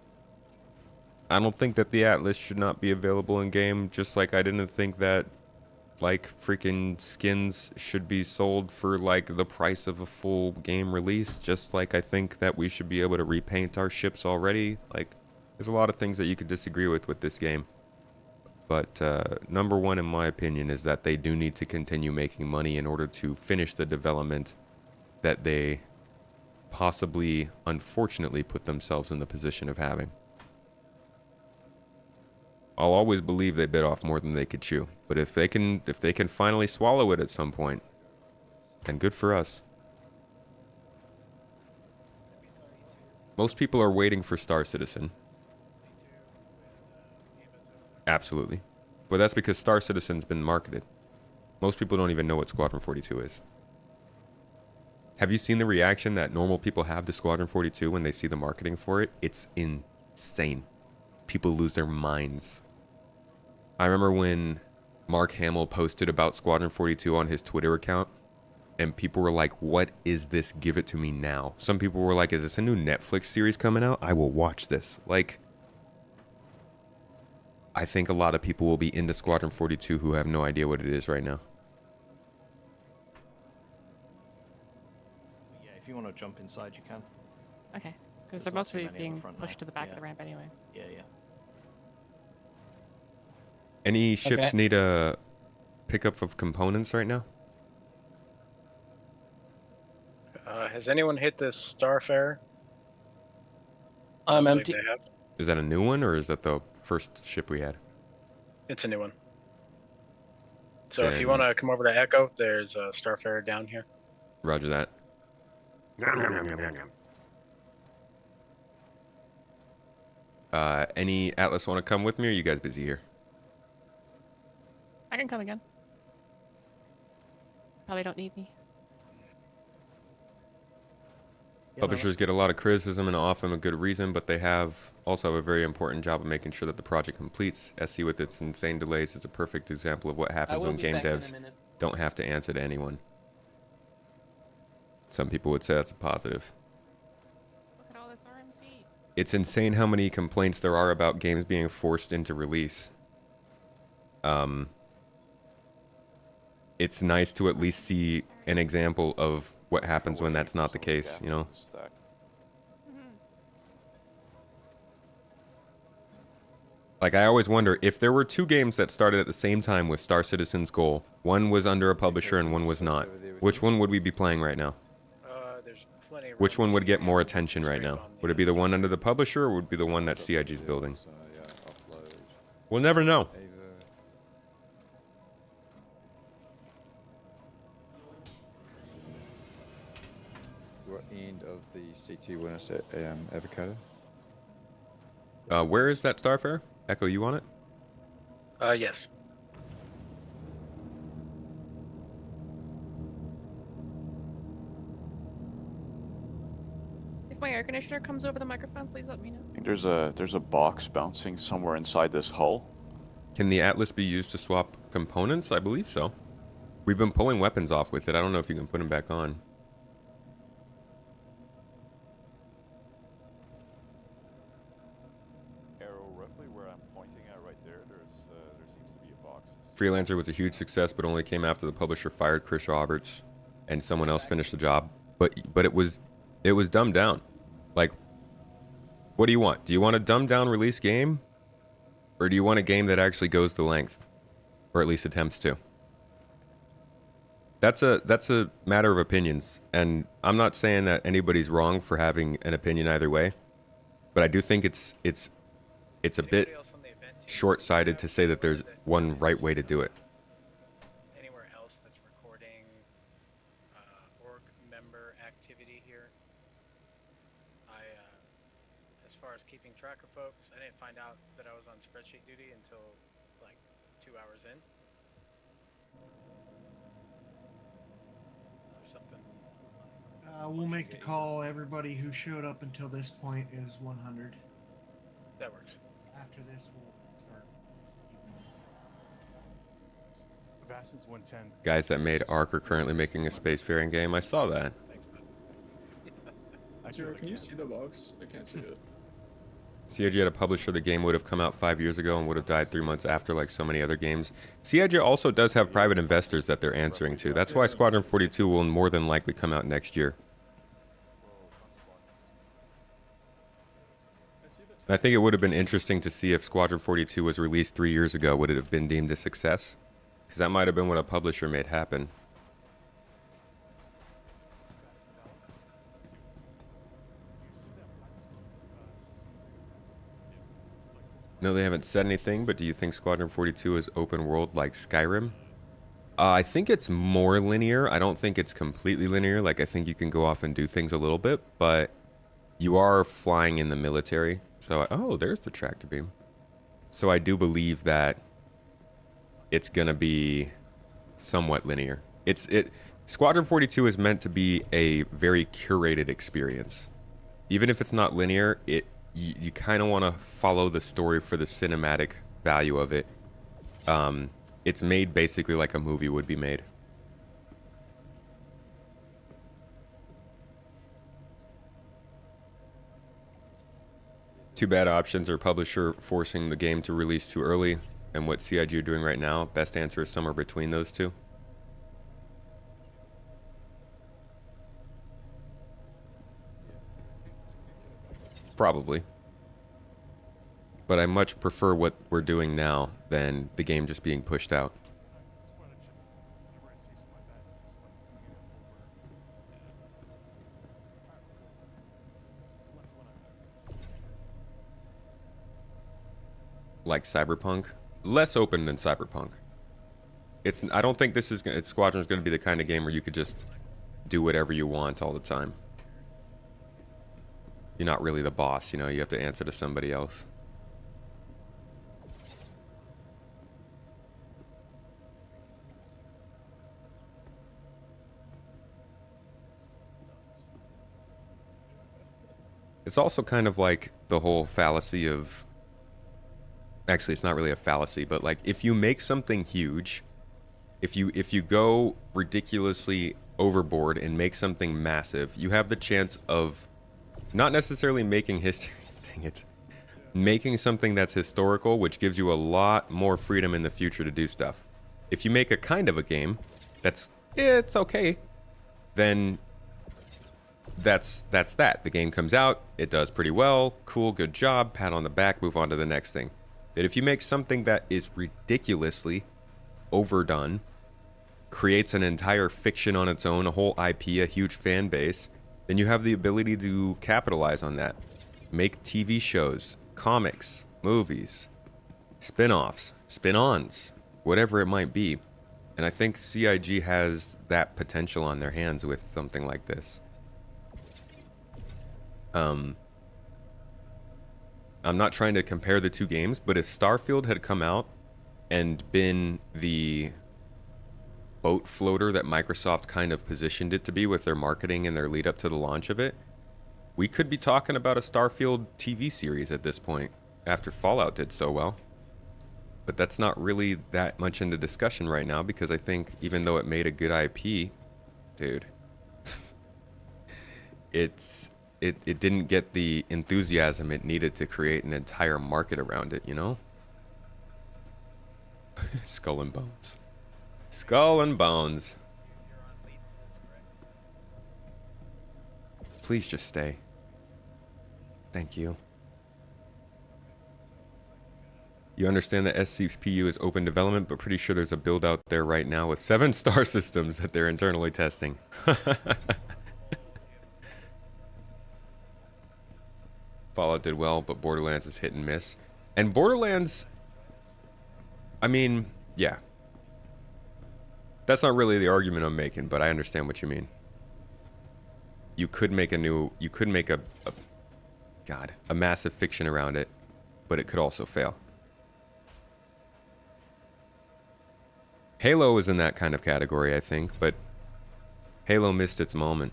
I don't think that the Atlas should not be available in game, just like I didn't think that like freaking skins should be sold for like the price of a full game release, just like I think that we should be able to repaint our ships already. Like, there's a lot of things that you could disagree with this game. But number one, in my opinion, is that they do need to continue making money in order to finish the development that they possibly, unfortunately, put themselves in the position of having. I'll always believe they bit off more than they could chew. But if they can finally swallow it at some point, then good for us. Most people are waiting for Star Citizen. Absolutely. But that's because Star Citizen's been marketed. Most people don't even know what Squadron 42 is. Have you seen the reaction that normal people have to Squadron 42 when they see the marketing for it? It's insane. People lose their minds. I remember when Mark Hamill posted about Squadron 42 on his Twitter account, and people were like, what is this? Give it to me now. Some people were like, is this a new Netflix series coming out? I will watch this. Like, I think a lot of people will be into Squadron 42 who have no idea what it is right now. Yeah, if you want to jump inside, you can. Okay, because There's they're not too mostly many on the being front pushed now. to the back Yeah. of the ramp anyway. Yeah, yeah. Any ships Okay. need a pickup of components right now? Has anyone hit this Starfarer? I'm I believe empty. they have. Is that a new one, or is that the first ship we had? It's a new one. So if you Then- want to come over to Echo, there's a Starfarer down here. Roger that. Any Atlas want to come with me, or are you guys busy here? I can come again. Probably don't need me. Publishers get a lot of criticism and often a good reason, but they also have a very important job of making sure that the project completes. SC with its insane delays is a perfect example of what happens when game devs don't have to answer to anyone. Some people would say that's a positive. Look at all this RMC. It's insane how many complaints there are about games being forced into release. It's nice to at least see an example of what happens when that's not the case, you know? Like, I always wonder, if there were two games that started at the same time with Star Citizen's goal, one was under a publisher and one was not, which one would we be playing right now? There's plenty of Which one would get more attention right now? Would it be the one under the publisher, or would it be the one that CIG's building? We'll never know. What end of the CT when it's at Avocado? Where is that Starfare? Echo, you want it? Yes. If my air conditioner comes over the microphone, please let me know. I think there's a box bouncing somewhere inside this hull. Can the Atlas be used to swap components? I believe so. We've been pulling weapons off with it. I don't know if you can put them back on. Arrow roughly where I'm pointing at right there. There seems to be a box. Freelancer was a huge success, but only came after the publisher fired Chris Roberts and someone else finished the job. But it was dumbed down. Like, what do you want? Do you want a dumbed down release game? Or do you want a game that actually goes the length? Or at least attempts to? That's a matter of opinions. And I'm not saying that anybody's wrong for having an opinion either way. But I do think it's a bit short-sighted to say that there's one right way to do it. Anywhere else that's recording org member activity here? As far as keeping track of folks, I didn't find out that I was on spreadsheet duty until like 2 hours in. Or something. We'll make the call. Everybody who showed up until this point is 100. That works. After this, we'll start. Vastin's 110. Guys that made Ark are currently making a spacefaring game. I saw that. Zero, can you see the box? I can't see it. CIG had a publisher. The game would have come out 5 years ago and would have died 3 months after, like so many other games. CIG also does have private investors that they're answering to. That's why Squadron 42 will more than likely come out next year. I think it would have been interesting to see if Squadron 42 was released 3 years ago. Would it have been deemed a success? Because that might have been what a publisher made happen. No, they haven't said anything, but do you think Squadron 42 is open world like Skyrim? I think it's more linear. I don't think it's completely linear. Like, I think you can go off and do things a little bit, but you are flying in the military. So, oh, there's the tractor beam. So I do believe that it's going to be somewhat linear. Squadron 42 is meant to be a very curated experience. Even if it's not linear, you kind of want to follow the story for the cinematic value of it. It's made basically like a movie would be made. Two bad options are publisher forcing the game to release too early, and what CIG are doing right now. Best answer is somewhere between those two. Probably. But I much prefer what we're doing now than the game just being pushed out. Like Cyberpunk, less open than Cyberpunk. I don't think Squadron's going to be the kind of game where you could just do whatever you want all the time. You're not really the boss, you know, you have to answer to somebody else. It's also kind of like the whole fallacy of, actually it's not really a fallacy, but like if you make something huge, if you go ridiculously overboard and make something massive, you have the chance of not necessarily making history, dang it, making something that's historical, which gives you a lot more freedom in the future to do stuff. If you make a kind of a game that's, it's okay, then that's that. The game comes out, it does pretty well, cool, good job, pat on the back, move on to the next thing. But if you make something that is ridiculously overdone, creates an entire fiction on its own, a whole IP, a huge fan base, then you have the ability to capitalize on that. Make TV shows, comics, movies, spin-offs, spin-ons, whatever it might be. And I think CIG has that potential on their hands with something like this. I'm not trying to compare the two games, but if Starfield had come out and been the boat floater that Microsoft kind of positioned it to be with their marketing and their lead up to the launch of it, we could be talking about a Starfield TV series at this point, after Fallout did so well. But that's not really that much into discussion right now, because I think even though it made a good IP, dude, it didn't get the enthusiasm it needed to create an entire market around it, you know? Skull and Bones. Skull and Bones. Please just stay. Thank you. You understand that SCPU is open development, but pretty sure there's a build out there right now with 7 star systems that they're internally testing. Fallout did well, but Borderlands is hit and miss. And Borderlands, I mean, yeah. That's not really the argument I'm making, but I understand what you mean. You could make a massive fiction around it, but it could also fail. Halo is in that kind of category, I think, but Halo missed its moment.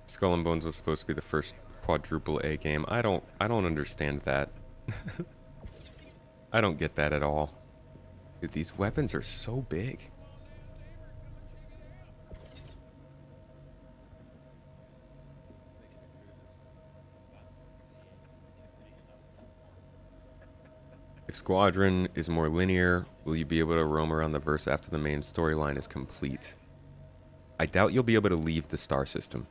Skull and Bones was supposed to be the first quadruple A game. I don't understand that. I don't get that at all. Dude, these weapons are so big. If Squadron is more linear, will you be able to roam around the verse after the main storyline is complete? I doubt you'll be able to leave the star system.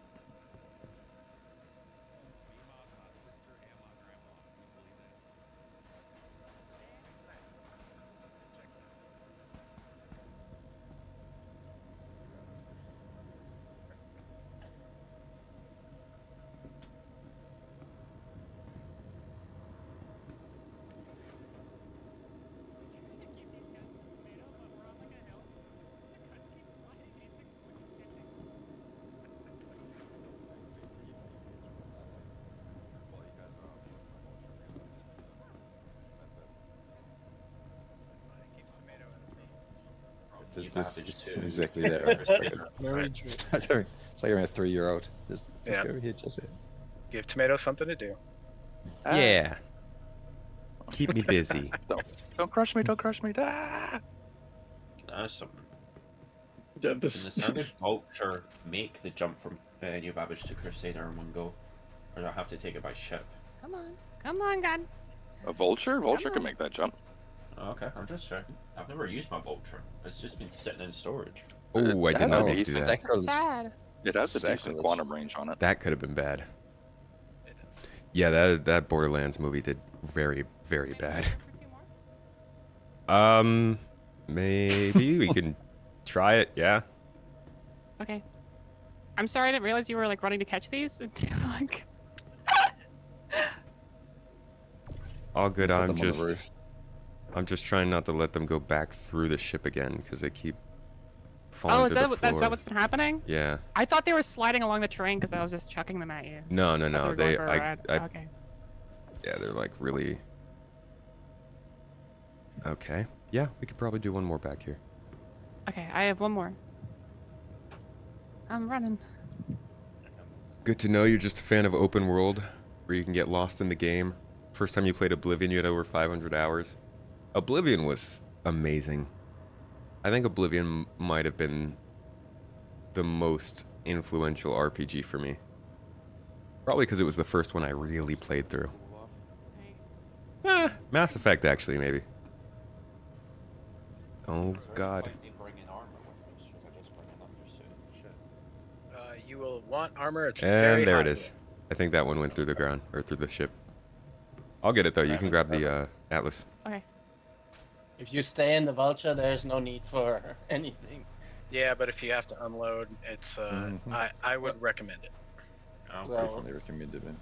Just exactly that. Right? It's like I'm a 3-year-old. Just Yeah. go over here, Jesse. Give Tomato something to do. Yeah. Keep me busy. Don't crush me, don't crush me. Ah! Awesome. Yeah, Can the Salvage Vulture make the jump from New Babbage to Crusader in one go? Or do I have to take it by ship? Come on. Come on, God. A vulture? Vulture Come can on. make that jump. Okay, I'm just checking. I've never used my Vulture. It's just been sitting in storage. Oh, I It did has not a mean to do decent- that. That's sad. It has a decent Sacrilege. quantum range on it. That could have been bad. Yeah, that Borderlands movie did very, very bad. Maybe we can try it, yeah. Okay. I'm sorry, I didn't realize you were like running to catch these. Like, All good. Put them I'm on the just roof. I'm just trying not to let them go back through the ship again because they keep falling Oh, is through that the what, floor. that's that what's been happening? Yeah. I thought they were sliding along the terrain because I was just chucking them at you. No, I thought no. were going They, for a ride. Okay. Yeah, they're like really. Okay. Yeah, we could probably do one more back here. Okay, I have one more. I'm running. Good to know you're just a fan of open world, where you can get lost in the game. First time you played Oblivion, you had over 500 hours. Oblivion was amazing. I think Oblivion might have been the most influential RPG for me. Probably because it was the first one I really played through. Mass Effect, actually, maybe. Oh, God. You will want armor. It's And very there hot it is. I think that one went through the ground, or through the ship. I'll get it, though. You can grab the Atlas. Okay. If you stay in the Vulture, there's no need for anything. Yeah, but if you have to unload, it's I would recommend it. Well, Definitely recommended, man.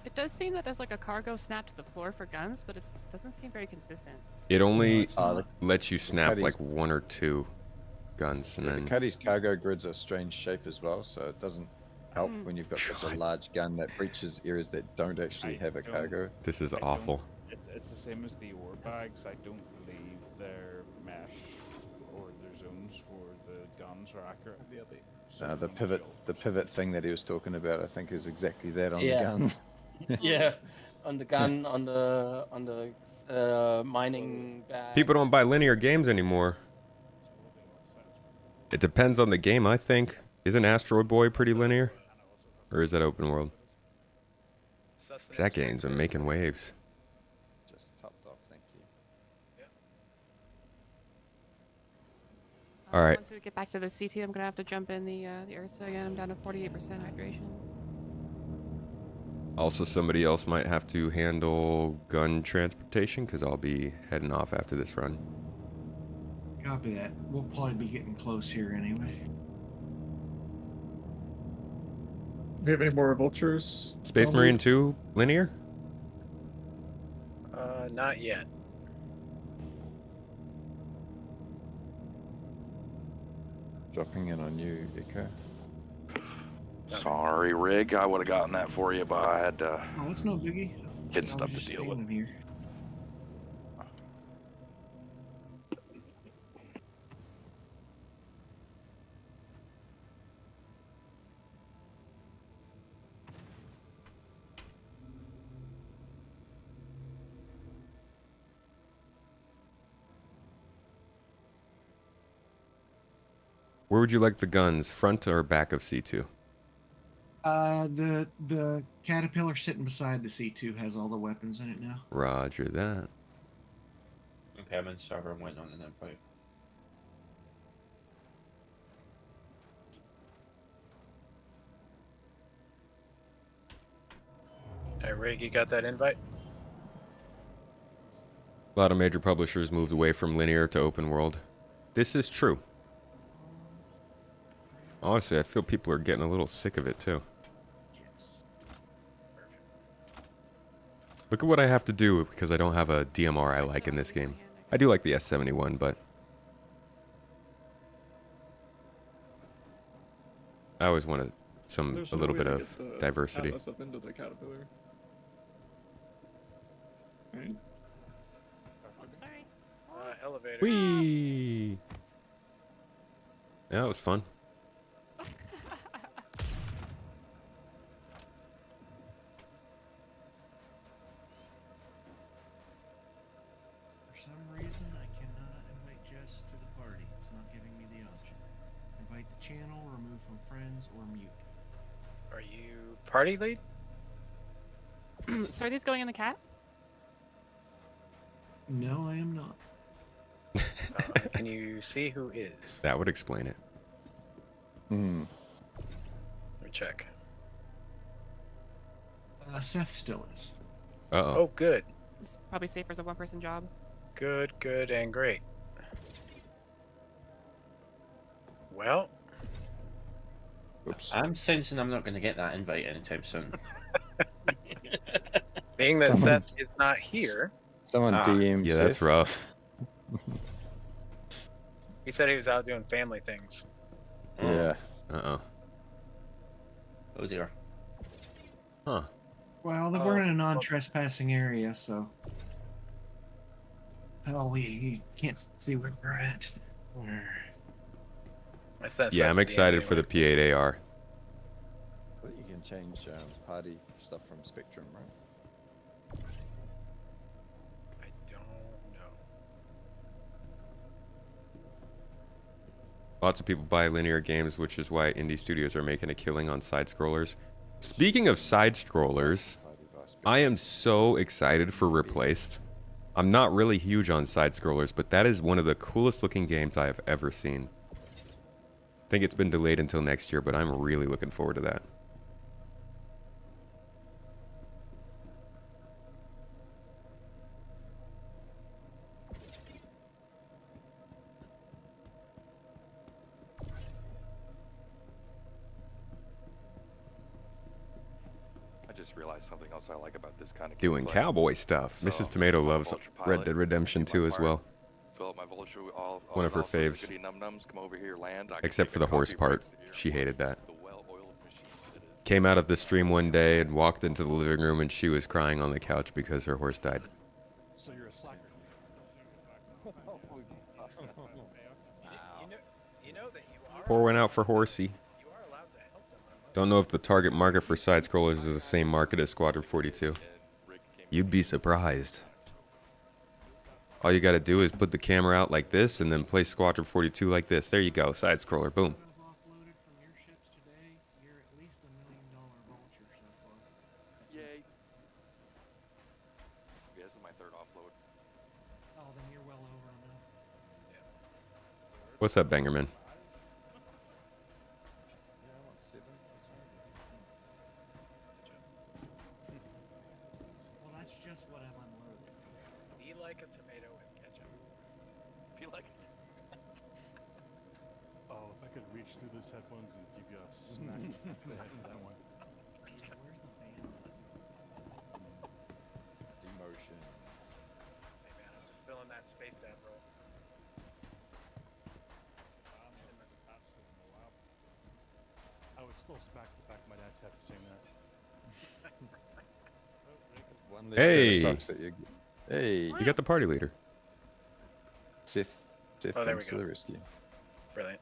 It does seem that there's like a cargo snap to the floor for guns, but it doesn't seem very consistent. It only it's not. lets you snap Caddy's- like 1 or 2 guns, and Yeah, then the Cuddy's cargo grid's a strange shape as well, so it doesn't help Mm. when you've got such a large gun that breaches areas that don't actually have a cargo. this is I don't- awful. It's the same as the ore bags. I don't believe their mesh or their zones for the guns are accurate. So The pivot thing that he was talking about, I think, is exactly that on Yeah. the gun. yeah, on the gun, on the mining bag. People don't buy linear games anymore. It depends on the game, I think. Isn't Asteroid Boy pretty linear? Or is that open world? 'Cause that game's been making waves. Just topped off, thank you. All right. Once we get back to the CT, I'm gonna have to jump in the Ursa again. I'm down to 48% hydration. Also, somebody else might have to handle gun transportation, because I'll be heading off after this run. Copy that. We'll probably be getting close here anyway. Do we have any more vultures? Space Marine 2, linear? Not yet. Dropping in on you, Echo. Sorry, Rig. I would have gotten that for you, but I had Oh, it's no biggie. kid I was stuff to just deal with. standing here. Where would you like the guns, front or back of C2? The caterpillar sitting beside the C2 has all the weapons in it now. Roger that. Okay, I'm in server. I'm waiting on an invite. Hey, Rig, you got that invite? A lot of major publishers moved away from linear to open world. This is true. Honestly, I feel people are getting a little sick of it too. Look at what I have to do because I don't have a DMR I like in this game. I do like the S71, but I always wanted a little bit of diversity. Atlas up into the caterpillar. Right. Elevator. Whee! Yeah, it was fun. For some reason, I cannot invite Jess to the party. It's not giving me the option. Invite to channel, remove from friends, or mute. Are you party lead? So are these going in the cat? No, I am not. Can you see who is? That would explain it. Hmm. Let me check. Seth still is. Uh-oh. Oh, good. It's probably safer as a one-person job. Good, good, and great. Well. Oops. I'm sensing I'm not going to get that invite anytime soon. Being that Someone- Seth is not here. Someone DM. Yeah, that's Seth. rough. He said he was out doing family things. Yeah. Uh-oh. Oh dear. Huh. Well, we're in a non-trespassing area, so. Oh, you can't see where we're at. Yeah, I'm excited for the P8AR. I think you can change party stuff from Spectrum, right? I don't know. Lots of people buy linear games, which is why indie studios are making a killing on side-scrollers. Speaking of side-scrollers, I am so excited for Replaced. I'm not really huge on side-scrollers, but that is one of the coolest looking games I have ever seen. I think it's been delayed until next year, but I'm really looking forward to that. I just realized something else I like about this kind of Doing gameplay. cowboy stuff. So, Mrs. Tomato follow loves Vulture Red Pilot, Dead Redemption do my 2 as part, well. Fill up my vulture with all One of her all sorts faves. goody num-nums, come over here, land. I can Except take for a the horse coffee part. break, She hated that. the well-oiled machine that is. Came out of the stream one day and walked into the living room and she was crying on the couch because her horse died. So you're a slacker. You know that you are. Pour one out for Horsey. Don't know if the target market for side scrollers is the same market as Squadron 42. You'd be surprised. All you gotta do is put the camera out like this and then play Squadron 42 like this. There you go, side scroller, boom. Yay. Yeah, this is my third offload. Oh, then you're well over on that. What's up, Bangerman? Yeah, I'm on 7. Well, that's just what I've unloaded. Be like a tomato with ketchup. Be like it. Oh, if I could reach through those headphones and give you a smack in the head for that one. Where's the band button? Demotion. Hey man, I'm just filling that space tab roll. I would still smack the back of my dad's head for saying that. One less Hey! pair of socks that you get. Hey! You got the party leader. Seth Oh, there we comes to go. the rescue. Brilliant.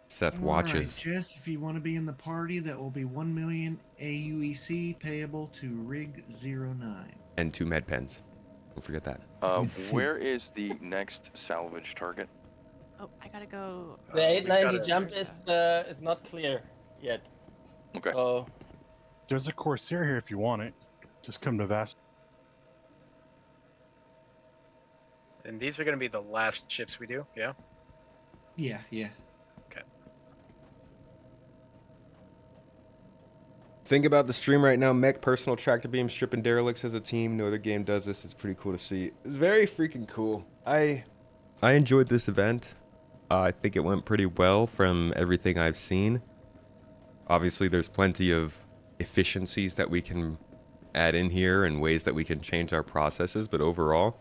Seth All watches. right, Jess, if you want to be in the party, that will be 1 million AUEC payable to Rig 09. And 2 med pens. Don't forget that. Where is the next salvage target? Oh, I gotta go. The we've got 890 it. jump is not clear yet. Okay. So There's a Corsair here if you want it. Just come to Vast. And these are going to be the last ships we do, yeah? Yeah, yeah. Okay. Think about the stream right now. Mech, personal tractor beam, stripping derelicts as a team. No other game does this. It's pretty cool to see. It's very freaking cool. I enjoyed this event. I think it went pretty well from everything I've seen. Obviously, there's plenty of efficiencies that we can add in here and ways that we can change our processes. But overall,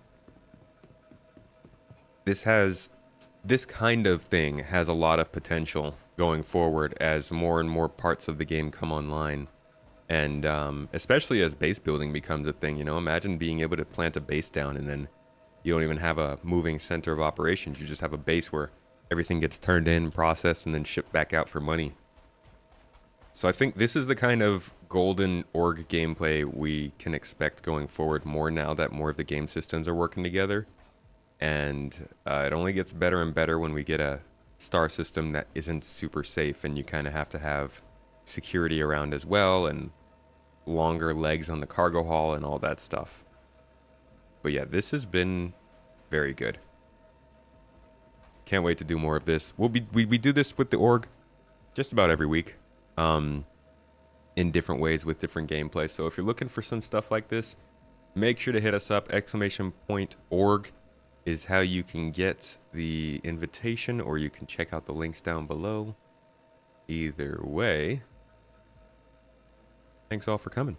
this kind of thing has a lot of potential going forward as more and more parts of the game come online. And especially as base building becomes a thing, you know, imagine being able to plant a base down and then you don't even have a moving center of operations. You just have a base where everything gets turned in, processed, and then shipped back out for money. So I think this is the kind of golden org gameplay we can expect going forward more now that more of the game systems are working together. And it only gets better and better when we get a star system that isn't super safe and you kind of have to have security around as well and longer legs on the cargo haul and all that stuff. But yeah, this has been very good. Can't wait to do more of this. We do this with the org just about every week, in different ways with different gameplay. So if you're looking for some stuff like this, make sure to hit us up. !org is how you can get the invitation, or you can check out the links down below. Either way, thanks all for coming.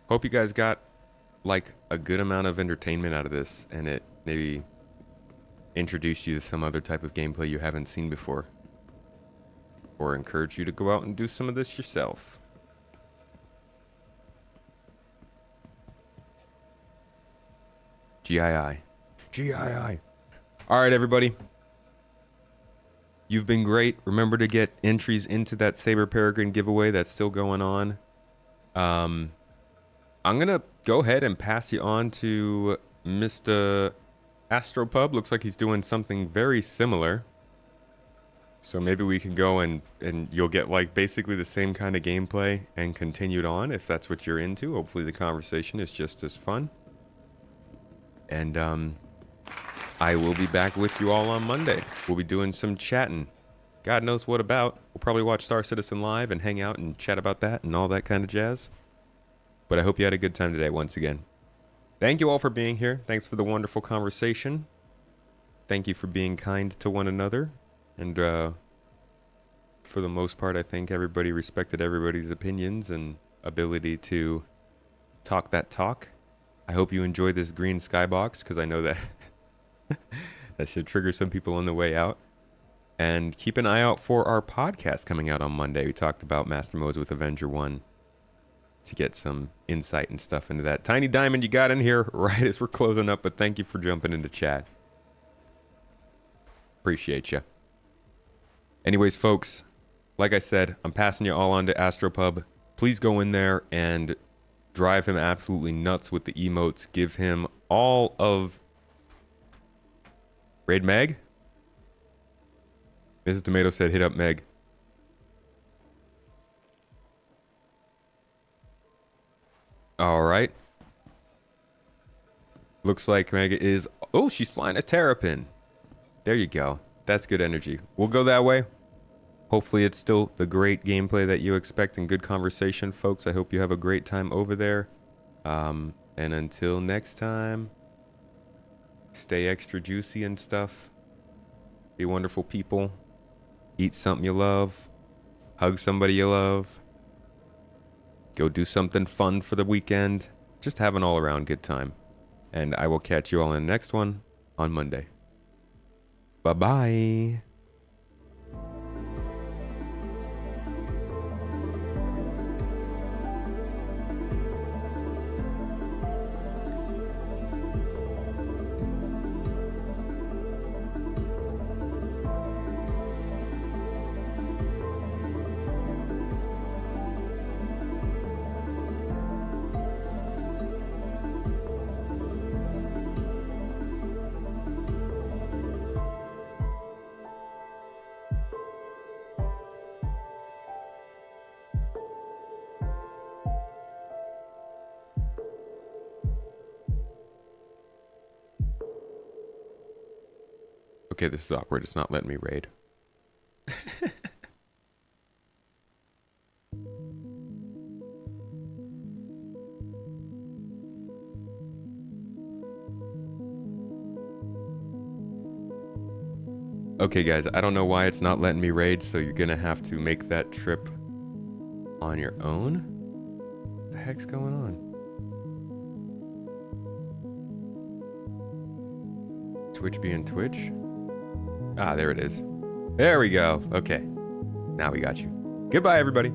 hope you guys got like a good amount of entertainment out of this, and it maybe introduced you to some other type of gameplay you haven't seen before, or encourage you to go out and do some of this yourself. GII. GII. All right, everybody. You've been great. Remember to get entries into that Saber Peregrine giveaway that's still going on. I'm going to go ahead and pass you on to Mr. Astropub. Looks like he's doing something very similar. So maybe we can go and you'll get like basically the same kind of gameplay and continued on if that's what you're into. Hopefully the conversation is just as fun. And I will be back with you all on Monday. We'll be doing some chatting. God knows what about. We'll probably watch Star Citizen live and hang out and chat about that and all that kind of jazz. But I hope you had a good time today once again. Thank you all for being here. Thanks for the wonderful conversation. Thank you for being kind to one another. And for the most part, I think everybody respected everybody's opinions and ability to talk that talk. I hope you enjoy this green skybox, because I know that that should trigger some people on the way out. And keep an eye out for our podcast coming out on Monday. We talked about Master Modes with Avenger 1 to get some insight and stuff into that. Tiny Diamond, you got in here right as we're closing up, but thank you for jumping into chat. Appreciate you. Anyways, folks, like I said, I'm passing you all on to Astropub. Please go in there and drive him absolutely nuts with the emotes. Give him all of... Raid Meg? Mrs. Tomato said hit up Meg. Alright. Looks like Meg is... Oh, she's flying a Terrapin. There you go. That's good energy. We'll go that way. Hopefully it's still the great gameplay that you expect and good conversation, folks. I hope you have a great time over there. And until next time, stay extra juicy and stuff. Be wonderful people. Eat something you love. Hug somebody you love. Go do something fun for the weekend. Just have an all-around good time. And I will catch you all in the next one on Monday. Bye-bye. Okay, this is awkward. It's not letting me raid. Okay, guys, I don't know why it's not letting me raid, so you're gonna have to make that trip on your own. What the heck's going on? Twitch being Twitch? Ah, there it is. There we go. Okay. Now we got you. Goodbye, everybody.